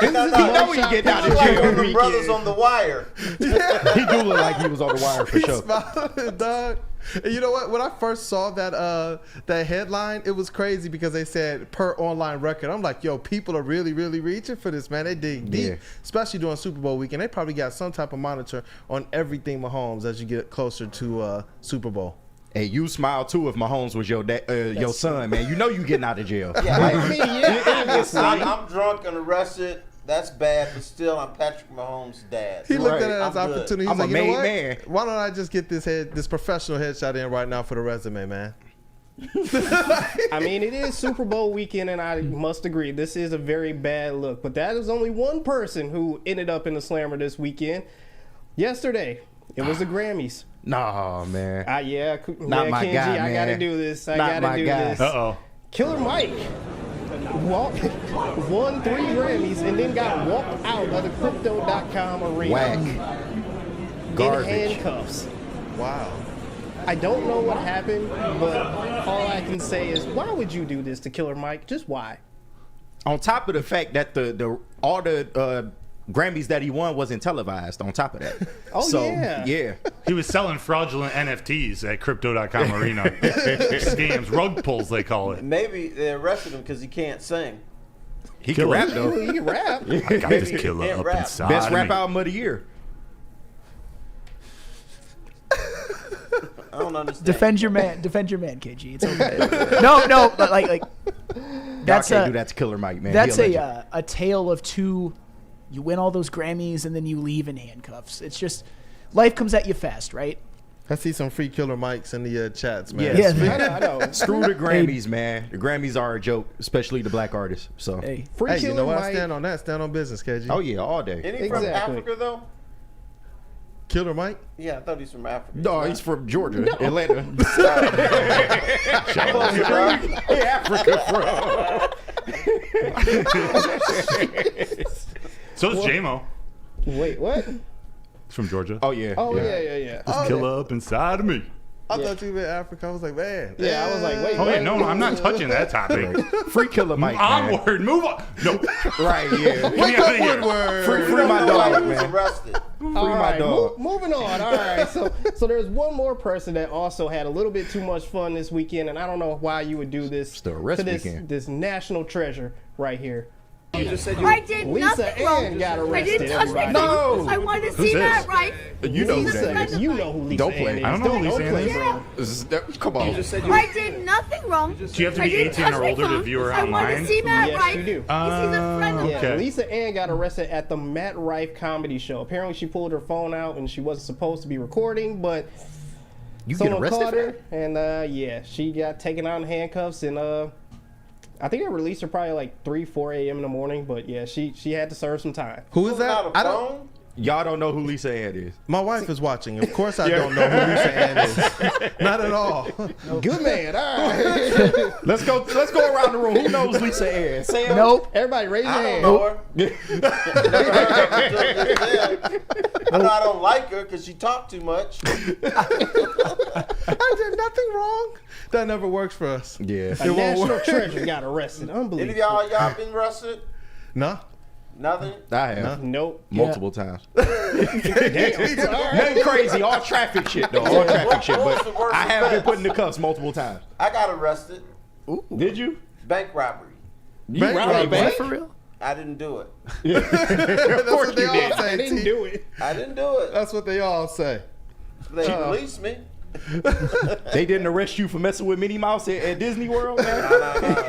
You know when you get out of jail. Like the brothers on The Wire. He do look like he was on The Wire for sure. Smiling, dog. And you know what? When I first saw that headline, it was crazy because they said per online record. I'm like, yo, people are really, really reaching for this, man. They dig deep, especially during Super Bowl weekend. They probably got some type of monitor on everything Mahomes as you get closer to Super Bowl. Hey, you smile too if Mahomes was your son, man. You know you getting out of jail. Yeah, I mean, I'm drunk and arrested. That's bad, but still, I'm Patrick Mahomes' dad. He looked at it as an opportunity. He's I'm like, a you know made what? man. Why don't I just get this professional headshot in right now for the resume, man? I mean, it is Super Bowl weekend, and I must agree, this is a very bad look. But that is only one person who ended up in the slammer this weekend. Yesterday, it was the Grammys. Nah, man. Not my Kenji, guy, man. I gotta do this. I Not gotta my do guy. this. Uh-oh. Killer Mike won 3 Grammys and then got walked out of the Crypto.com arena. Whack. Garbage. In handcuffs. Wow. I don't know what happened, but all I can say is, why would you do this to Killer Mike? Just why? On top of the fact that all the Grammys that he won wasn't televised. On top of that, yeah, he was selling fraudulent NFTs at Crypto.com Arena. Scams, rug pulls they call it. Maybe they arrested him because he can't sing. He can rap though. He can rap. I got this killer Can't up rap. inside. Best of rap me. album of the year. I don't understand. Defend your man, KG. It's okay. no, but like that's Y'all can't do that to Killer Mike, man. That's He a tale of two. You win all those Grammys and then you leave in handcuffs. It's just life comes at you fast, right? I see some free Killer Mics in the chats, man. Yes. I know. Screw the Grammys, man. The Grammys are a joke, especially the black artists. So, Hey, Free Hey, you know Killer what? I Mike. stand on that. Stand on business, KG. oh yeah, all day. Isn't he from Exactly. Africa though? Killer Mike? Yeah, I thought he's from Africa. No, he's from Georgia, Atlanta. Close, bro. Hey, Africa, So is J-Mo. Wait, what? He's from Georgia. Oh yeah. Oh yeah. This killer up inside of me. I thought you meant Africa. I was like, man. Yeah, I was like, wait. Oh wait, no, I'm not touching that topic. Free Killer Mike. Man. Onward, move on. No. Right, yeah. Get me out of here. Woodward. Free my dog, He was man. arrested. All my right, dog. moving on. All right, so there's one more person that also had a little bit too much fun this weekend, and I don't know why you would do this the arrest to this weekend. this national treasure right here. You just said you. I did Lisa nothing wrong. Ann got I arrested. didn't touch everybody. anything. No. I want to Who's see this? that, right? You know who that is. You know who Lisa Don't play. Ann is. I don't know who Lisa Ann play, is. bro. Come on. You just said you. I did nothing wrong. Do you have to I be didn't 18 touch or my older to phone. view her I want online? to see Matt Yes, Rife. you do. He's a friend of Yeah, Okay. Lisa Ann got arrested at the Matt Rife comedy show. Apparently, she pulled her phone out and she wasn't supposed to be recording, but You get someone arrested caught for her, that? and yeah, she got taken out in handcuffs, and I think they released her probably like 3-4 a.m. in the morning. But yeah, she had to serve some time. Who is Pulling out that? a I don't. phone? Y'all don't know who Lisa Ann is. My wife is watching. Of course, I don't know who Lisa Ann is. Not at all. Good man. All right. Let's go around the room. Who knows Lisa Ann? Sam? Nope. Everybody raise your I hand. don't know her. I know I don't like her because she talked too much. I did nothing wrong. That never works for us. Yeah. A national treasure got arrested. Any of Unbelievable. y'all been arrested? No. Nothing? I have. Nope. Multiple times. Damn. All right. Nothing crazy. All traffic shit, though. All traffic shit. What was But the worst I have been offense? put in the cuffs multiple times. I got arrested. Did you? Bank robbery. You Bank robbed a robbery? bank? For real? I didn't do it. That's what they all I say. didn't T. do it. I didn't do it. That's what they all say. They released me. They didn't arrest you for messing with Minnie Mouse at Disney World, man? No.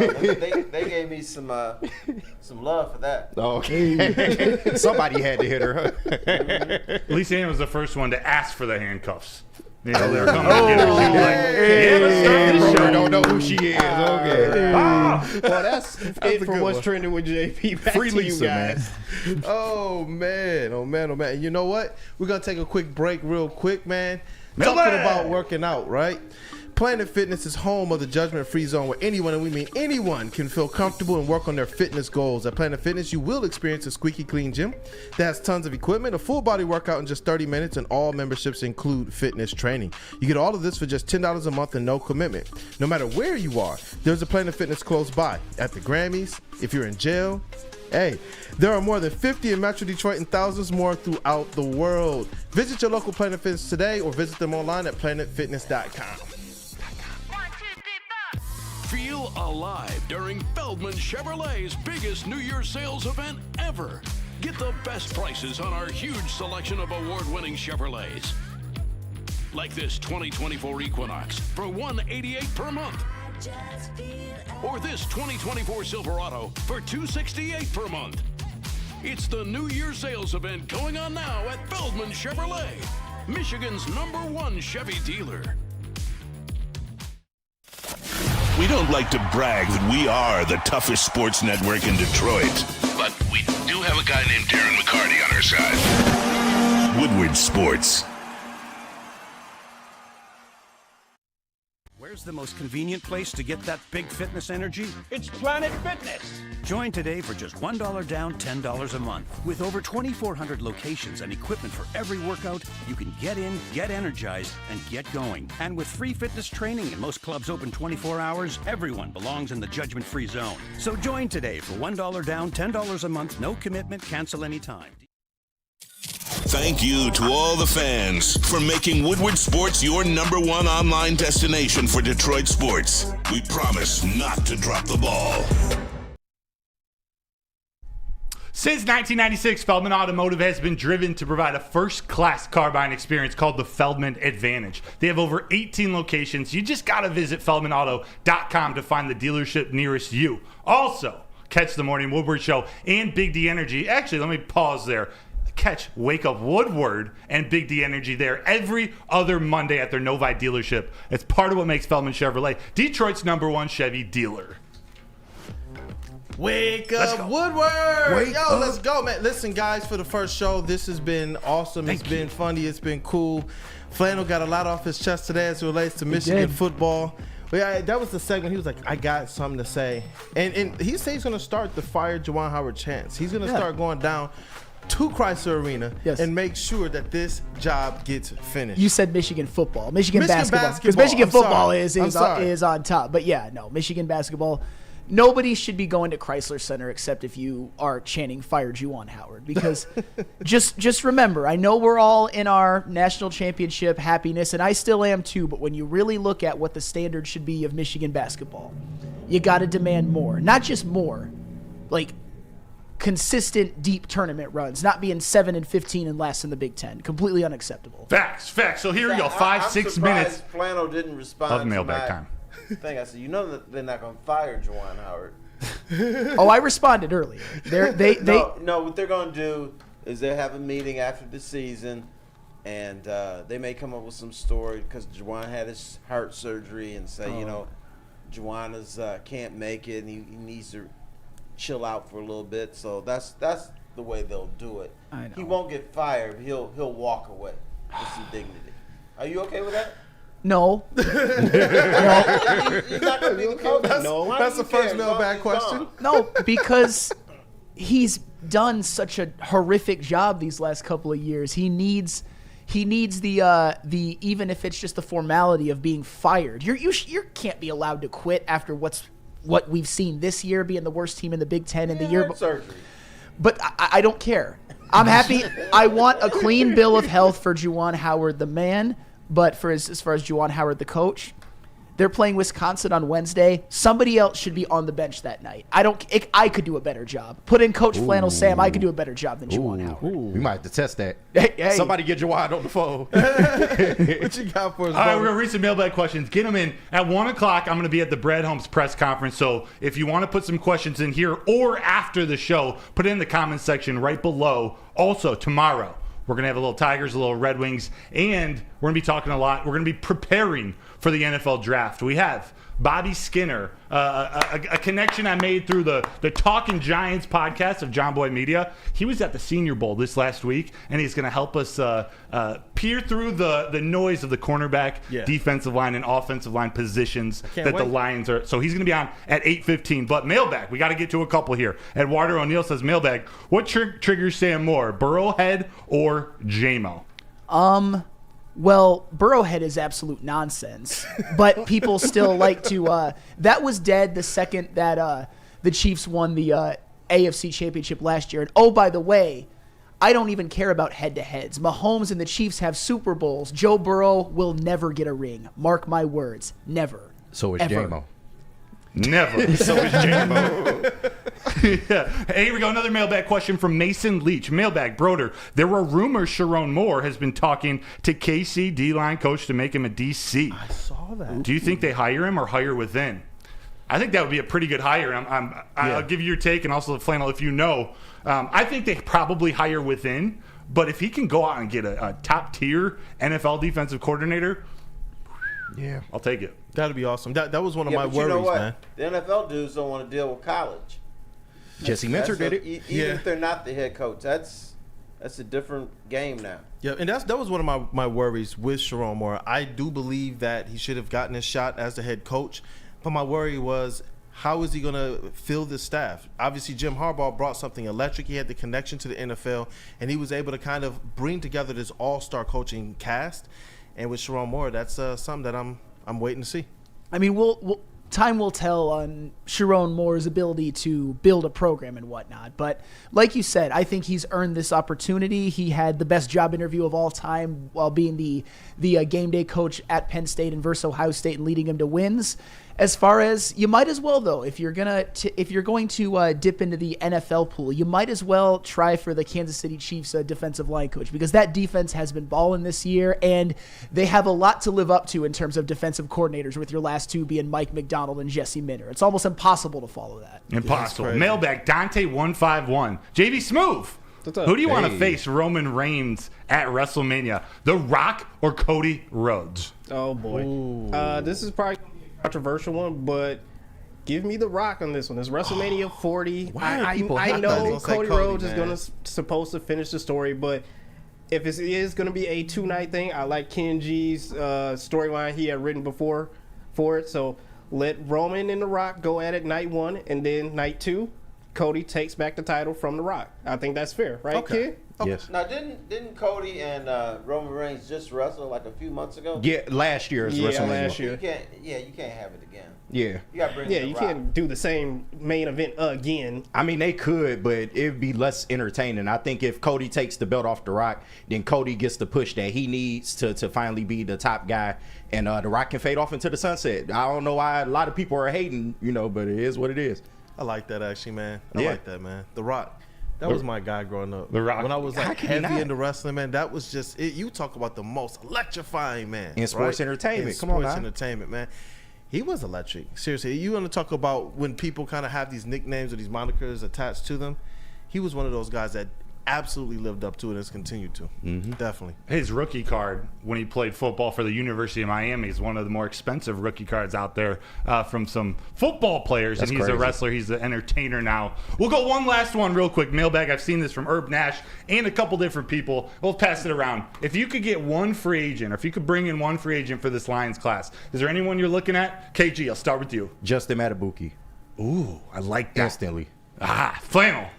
They gave me some love for that. Oh, okay. Somebody had to hit her. Huh? Lisa Ann was the first one to ask for the handcuffs. You know, they were coming to get her. She was like, yeah, let's start the show. Don't know who she is. Okay. Well, that's it a for good what's one. trending with JP. Back Free to Lisa, you guys. Oh man. And you know what? We're gonna take a quick break real quick, man. Mailbag! Talking about working out, right? Planet Fitness is home of the judgment-free zone where anyone, and we mean anyone, can feel comfortable and work on their fitness goals. At Planet Fitness, you will experience a squeaky clean gym that has tons of equipment, a full body workout in just 30 minutes, and all memberships include fitness training. You get all of this for just $10 a month and no commitment. No matter where you are, there's a Planet Fitness close by. At the Grammys, if you're in jail, hey, there are more than 50 in Metro Detroit and thousands more throughout the world. Visit your local Planet Fitness today or visit them online at planetfitness.com. Feel alive during Feldman Chevrolet's biggest New Year's sales event ever. Get the best prices on our huge selection of award-winning Chevrolets. Like this 2024 Equinox for $188 per month. Or this 2024 Silverado for $268 per month. It's the New Year's sales event going on now at Feldman Chevrolet, Michigan's #1 Chevy dealer. We don't like to brag that we are the toughest sports network in Detroit, but we do have a guy named Darren McCarty on our side. Woodward Sports. Where's the most convenient place to get that big fitness energy? It's Planet Fitness. Join today for just $1 down, $10 a month. With over 2,400 locations and equipment for every workout, you can get in, get energized, and get going. And with free fitness training and most clubs open 24 hours, everyone belongs in the judgment-free zone. So join today for $1 down, $10 a month, no commitment, cancel anytime. Thank you to all the fans for making Woodward Sports your #1 online destination for Detroit sports. We promise not to drop the ball. Since 1996, Feldman Automotive has been driven to provide a first-class car buying experience called the Feldman Advantage. They have over 18 locations. You just got to visit feldmanauto.com to find the dealership nearest you. Also, catch the Morning Woodward Show and Big D Energy. Actually, let me pause there. Catch Wake Up Woodward and Big D Energy there every other Monday at their Novi dealership. It's part of what makes Feldman Chevrolet Detroit's #1 Chevy dealer. Wake up, Woodward! Let's go, man. Listen, guys, for the first show, this has been awesome. It's been funny. It's been cool. Flannel got a lot off his chest today as it relates to Michigan football. But yeah, that was the segment. He was like, I got something to say. And he said he's going to start the Fire Juwan Howard chants. He's going to start going down to Chrysler Arena and make sure that this job gets finished. You said Michigan football. Michigan basketball. Because Michigan football is on top. But yeah, no, Michigan basketball. Nobody should be going to Chrysler Center except if you are chanting Fire Juwan Howard. Because just remember, I know we're all in our national championship happiness, and I still am too, but when you really look at what the standard should be of Michigan basketball, you got to demand more. Not just more, like consistent deep tournament runs, not being 7-15 and last in the Big Ten. Completely unacceptable. Facts. So here we go. 5-6 minutes. Flannel didn't respond of mailbag time. Thing I said, you know that they're not going to fire Juwan Howard. Oh, I responded earlier. No, what they're going to do is they have a meeting after the season, and they may come up with some story because Juwan had his heart surgery and say, Juwan can't make it and he needs to chill out for a little bit. So that's the way they'll do it. I know. He won't get fired. He'll walk away with some dignity. Are you okay with that? No. He's not going to be the coach. That's the first mailbag question. No, because he's done such a horrific job these last couple of years. He needs the even if it's just the formality of being fired. You can't be allowed to quit after what we've seen this year, being the worst team in the Big Ten in the year. Surgery. But I don't care. I'm happy. I want a clean bill of health for Juwan Howard, the man. But as far as Juwan Howard, the coach, they're playing Wisconsin on Wednesday. Somebody else should be on the bench that night. I could do a better job. Put in Coach Flannel Sam. I could do a better job than Juwan Howard. We might have to test that. Hey. Somebody get Juwan on the phone. What you got for us? All right, we're going to read some mailbag questions. Get them in. At 1 o'clock, I'm going to be at the Brad Holmes press conference. So if you want to put some questions in here or after the show, put it in the comments section right below. Also, tomorrow, we're going to have a little Tigers, a little Red Wings, and we're going to be talking a lot. We're going to be preparing for the NFL draft. We have Bobby Skinner, a connection I made through the Talking Giants podcast of John Boy Media. He was at the Senior Bowl this last week, and he's going to help us peer through the noise of the cornerback, defensive line, and offensive line positions that the Lions are. So he's going to be on at 8:15. But mailbag, we got to get to a couple here. Eduardo O'Neill says, mailbag, what triggers Sam more, Burrowhead or JMO? Well, Burrowhead is absolute nonsense, but people still like to that was dead the second that the Chiefs won the AFC Championship last year. And oh, by the way, I don't even care about head-to-heads. Mahomes and the Chiefs have Super Bowls. Joe Burrow will never get a ring. Mark my words. Never. So is J-Mo. Never. So is JMO. Yeah. Hey, here we go. Another mailbag question from Mason Leach. Mailbag, Broder. There were rumors Sharon Moore has been talking to KC D-line coach to make him a DC. I saw that. Do you think they hire him or hire within? I think that would be a pretty good hire. I'll give you your take, and also the Flannel if you know. I think they probably hire within, but if he can go out and get a top-tier NFL defensive coordinator, I'll take it. That'd be awesome. That was one of my but worries, you know what? man. The NFL dudes don't want to deal with college. Jesse Minter did it. Even if they're not the head coach, that's That's a different game now. Yeah, and that was one of my worries with Sherrone Moore. I do believe that he should have gotten his shot as the head coach, but my worry was, how is he going to fill this staff? Obviously, Jim Harbaugh brought something electric. He had the connection to the NFL, and he was able to kind of bring together this all-star coaching cast. And with Sherrone Moore, that's something that I'm waiting to see. I mean, time will tell on Sherrone Moore's ability to build a program and whatnot. But like you said, I think he's earned this opportunity. He had the best job interview of all time while being the game day coach at Penn State and versus Ohio State and leading him to wins. As far as, you might as well, though, if you're going to dip into the NFL pool, you might as well try for the Kansas City Chiefs defensive line coach, because that defense has been balling this year, and they have a lot to live up to in terms of defensive coordinators, with your last two being Mike McDonald and Jesse Minter. It's almost impossible to follow that. Impossible. Mailbag, Dante151. JV Smooth. Who do you want to face Roman Reigns at WrestleMania? The Rock or Cody Rhodes? Oh, boy. This is probably controversial one, but give me The Rock on this one. It's WrestleMania 40. I know Cody Rhodes is supposed to finish the story, but if it is going to be a 2-night thing, I like Ken G's storyline he had written before for it. So let Roman and The Rock go at it night 1, and then night 2, Cody takes back the title from The Rock. I think that's fair, right, Ken? Yes. Now, didn't Cody and Roman Reigns just wrestle like a few months ago? Yeah, last year's WrestleMania. Last year. You can't have it again. Yeah. You got to bring you can't do the same main event again. I mean, they could, but it'd be less entertaining. I think if Cody takes the belt off The Rock, then Cody gets the push that he needs to finally be the top guy, and The Rock can fade off into the sunset. I don't know why a lot of people are hating, but it is what it is. I like that, actually, man. I like that, man. The Rock. That was my guy growing up. The Rock. When I was heavy into wrestling, man, that was just it. You talk about the most electrifying man in sports entertainment. Come on, sports entertainment, man. He was electric. Seriously, you want to talk about when people kind of have these nicknames or these monikers attached to them? He was one of those guys that absolutely lived up to it and has continued to. Definitely. His rookie card when he played football for the University of Miami is one of the more expensive rookie cards out there from some football players. That's and he's crazy. a wrestler. He's an entertainer now. We'll go one last one real quick. Mailbag. I've seen this from Herb Nash and a couple different people. We'll pass it around. If you could get one free agent, or if you could bring in one free agent for this Lions class, is there anyone you're looking at? KG, I'll start with you. Justin Matabuki. Ooh, I like that. Instantly. Flannel.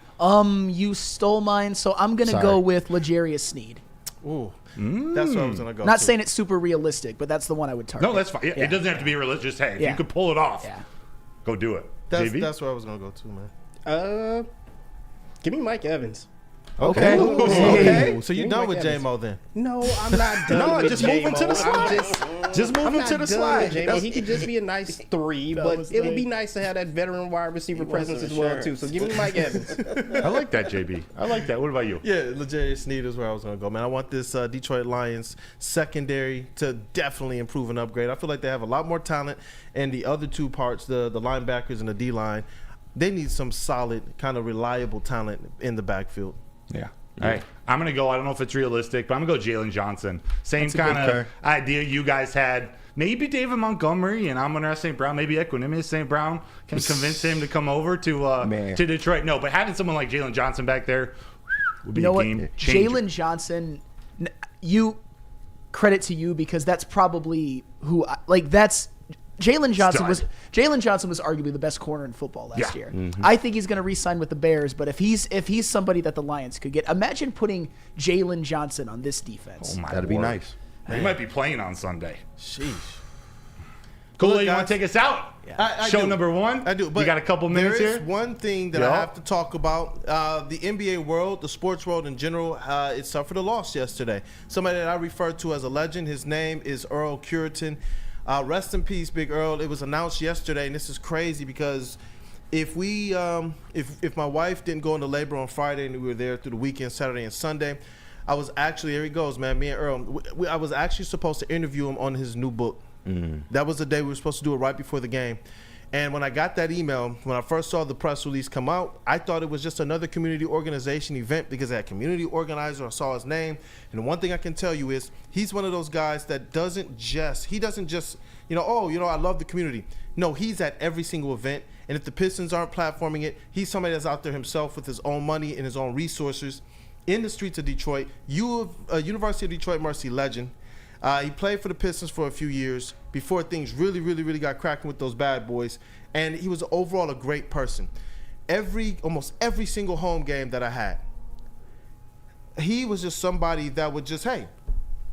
You stole mine, so I'm going to go with L'Jarius Sneed. Ooh. That's what I was going to go Not saying it's super realistic, but that's the one I would target. No, that's fine. Yeah, It doesn't have to be religious. Hey, if you could pull it off, go do it. That's where I was going to go too, man. Give me Mike Evans. Okay. Ooh, okay. So you're Give me done Mike with Evans. J-Mo then? No, I'm not done No, with just move him to the J-Mo. slide. Just move I'm him not to the done slide. with J-Mo. He could just be a nice 3, but it would be nice to have that veteran wide receiver presence as well, too. So give me Mike Evans. I like that, JB. I like that. What about you? Yeah, L'Jarius Sneed is where I was going to go, man. I want this Detroit Lions secondary to definitely improve and upgrade. I feel like they have a lot more talent, and the other two parts, the linebackers and the D-line, they need some solid, kind of reliable talent in the backfield. Yeah. All right, I'm going to go, I don't know if it's realistic, but I'm going to go Jalen Johnson. Same kind of idea you guys had. Maybe David Montgomery and Amon-Ra St. Brown, maybe Equanimous St. Brown can convince him to come over to Detroit. No, but having someone like Jalen Johnson back there would be a game changer. Jalen Johnson, credit to you, because that's probably Jalen Johnson was arguably the best corner in football last year. I think he's going to re-sign with the Bears, but if he's somebody that the Lions could get, imagine putting Jalen Johnson on this defense. Oh my That'd be nice. He might be playing on Sunday. Sheesh. Cool, you want to take us out? I Show do. number 1? I do. But you got a couple minutes there is here? one thing that I have to talk about. The NBA world, the sports world in general, it suffered a loss yesterday. Somebody that I refer to as a legend. His name is Earl Cureton. Rest in peace, Big Earl. It was announced yesterday, and this is crazy because if my wife didn't go into labor on Friday and we were there through the weekend, Saturday and Sunday, I was actually, here he goes, man, me and Earl, I was actually supposed to interview him on his new book. That was the day we were supposed to do it right before the game. And when I got that email, when I first saw the press release come out, I thought it was just another community organization event because that community organizer, I saw his name. And the one thing I can tell you is he's one of those guys that doesn't just, I love the community. No, he's at every single event. And if the Pistons aren't platforming it, he's somebody that's out there himself with his own money and his own resources. in the streets of Detroit. University of Detroit Mercy legend. He played for the Pistons for a few years before things really got cracking with those bad boys. And he was overall a great person. Almost every single home game that I had, he was just somebody that would just, hey,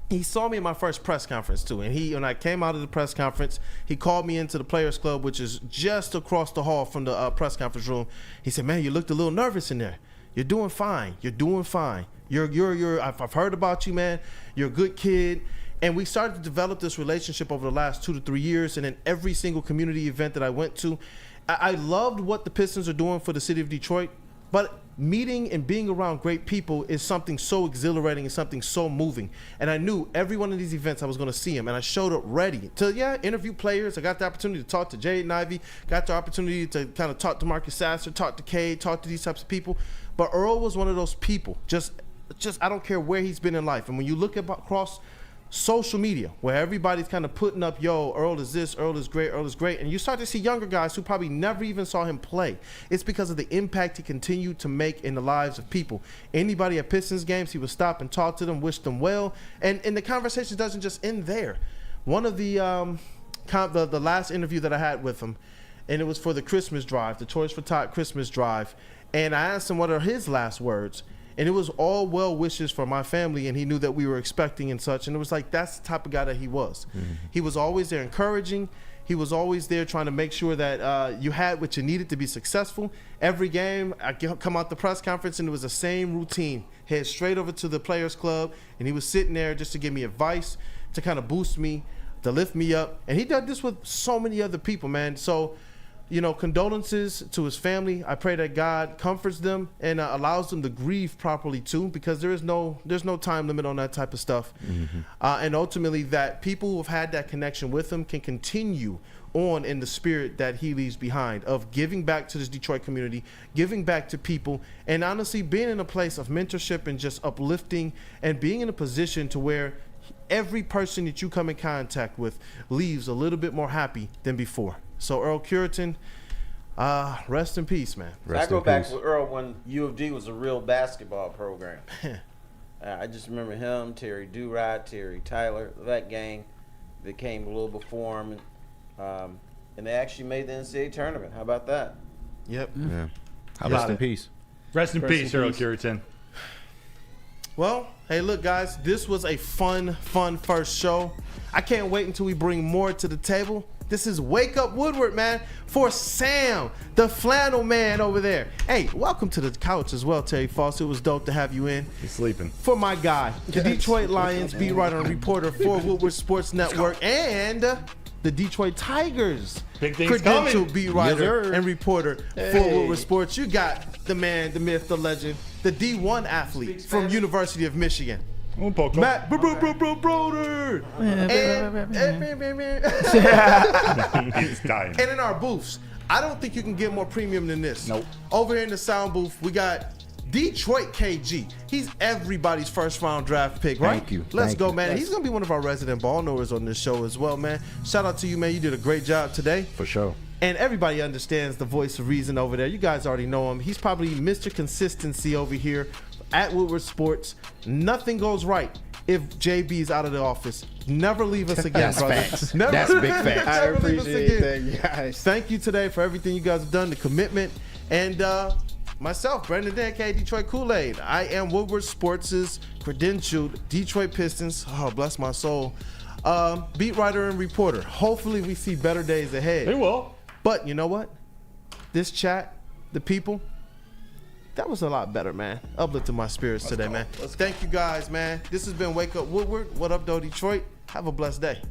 he saw me in my first press conference too. And when I came out of the press conference, he called me into the Players Club, which is just across the hall from the press conference room. He said, man, you looked a little nervous in there. You're doing fine. You're doing fine. I've heard about you, man. You're a good kid. And we started to develop this relationship over the last 2 to 3 years. And in every single community event that I went to, I loved what the Pistons are doing for the city of Detroit. But meeting and being around great people is something so exhilarating and something so moving. And I knew every one of these events I was going to see him. And I showed up ready to, interview players. I got the opportunity to talk to Jaden Ivey. Got the opportunity to kind of talk to Marcus Sasser, talk to Cade, talk to these types of people. But Earl was one of those people. Just I don't care where he's been in life. And when you look across social media, where everybody's kind of putting up, yo, Earl is this, Earl is great, and you start to see younger guys who probably never even saw him play. It's because of the impact he continued to make in the lives of people. Anybody at Pistons games, he would stop and talk to them, wish them well, and the conversation doesn't just end there. One of the last interview that I had with him, and it was for the Christmas drive, the Toys for Tot Christmas drive, and I asked him what are his last words. And it was all well wishes for my family, and he knew that we were expecting and such. And it was like, that's the type of guy that he was. Mm-hmm. He was always there encouraging. He was always there trying to make sure that you had what you needed to be successful. Every game, I come out the press conference, and it was the same routine. Head straight over to the Players Club, and he was sitting there just to give me advice, to kind of boost me, to lift me up. And he did this with so many other people, man. So, condolences to his family. I pray that God comforts them and allows them to grieve properly too, because there's no time limit on that type of stuff. Mm-hmm. And ultimately that people who have had that connection with him can continue on in the spirit that he leaves behind of giving back to this Detroit community, giving back to people, and honestly being in a place of mentorship and just uplifting and being in a position to where every person that you come in contact with leaves a little bit more happy than before. So Earl Curitan, rest in peace, man. I go back with Earl when U of D was a real basketball program. I just remember him, Terry Durod, Terry Tyler, that gang that came a little before him, and they actually made the NCAA tournament. How about that? Yep. Yeah. Rest in peace. Rest in peace, Earl Curitan. Well, hey, look, guys, this was a fun first show. I can't wait until we bring more to the table. This is Wake Up Woodward, man, for Sam, the flannel man over there. Hey, welcome to the couch as well, Terry Foster. It was dope to have you in. He's sleeping. For my guy, the Detroit Lions beat writer and reporter for Woodward Sports Network and the Detroit Tigers Big things credential coming. beat writer and reporter for Woodward Sports. You got the man, the myth, the legend, the D1 athlete from University of Michigan. Matt Broder. He's dying. And in our booths, I don't think you can get more premium than this. Nope. Over here in the sound booth, we got Detroit KG. He's everybody's first round draft pick, right? Thank you. Let's go, man. Yes. He's going to be one of our resident ball knowers on this show as well, man. Shout out to you, man. You did a great job today. For sure. And everybody understands the voice of reason over there. You guys already know him. He's probably Mr. Consistency over here at Woodward Sports. Nothing goes right if JB's out of the office. Never leave us again, That's brother. facts. Never, That's big facts. I never leave us appreciate again. that, guys. Thank you today for everything you guys have done, the commitment. And myself, Brandon Danke, Detroit Kool-Aid. I am Woodward Sports' credentialed Detroit Pistons, oh, bless my soul, beat writer and reporter. Hopefully we see better days ahead. They will. But you know what? This chat, the people, that was a lot better, man. Uplifted my spirits today, man. Thank you guys, man. This has been Wake Up Woodward. What up, though, Detroit? Have a blessed day.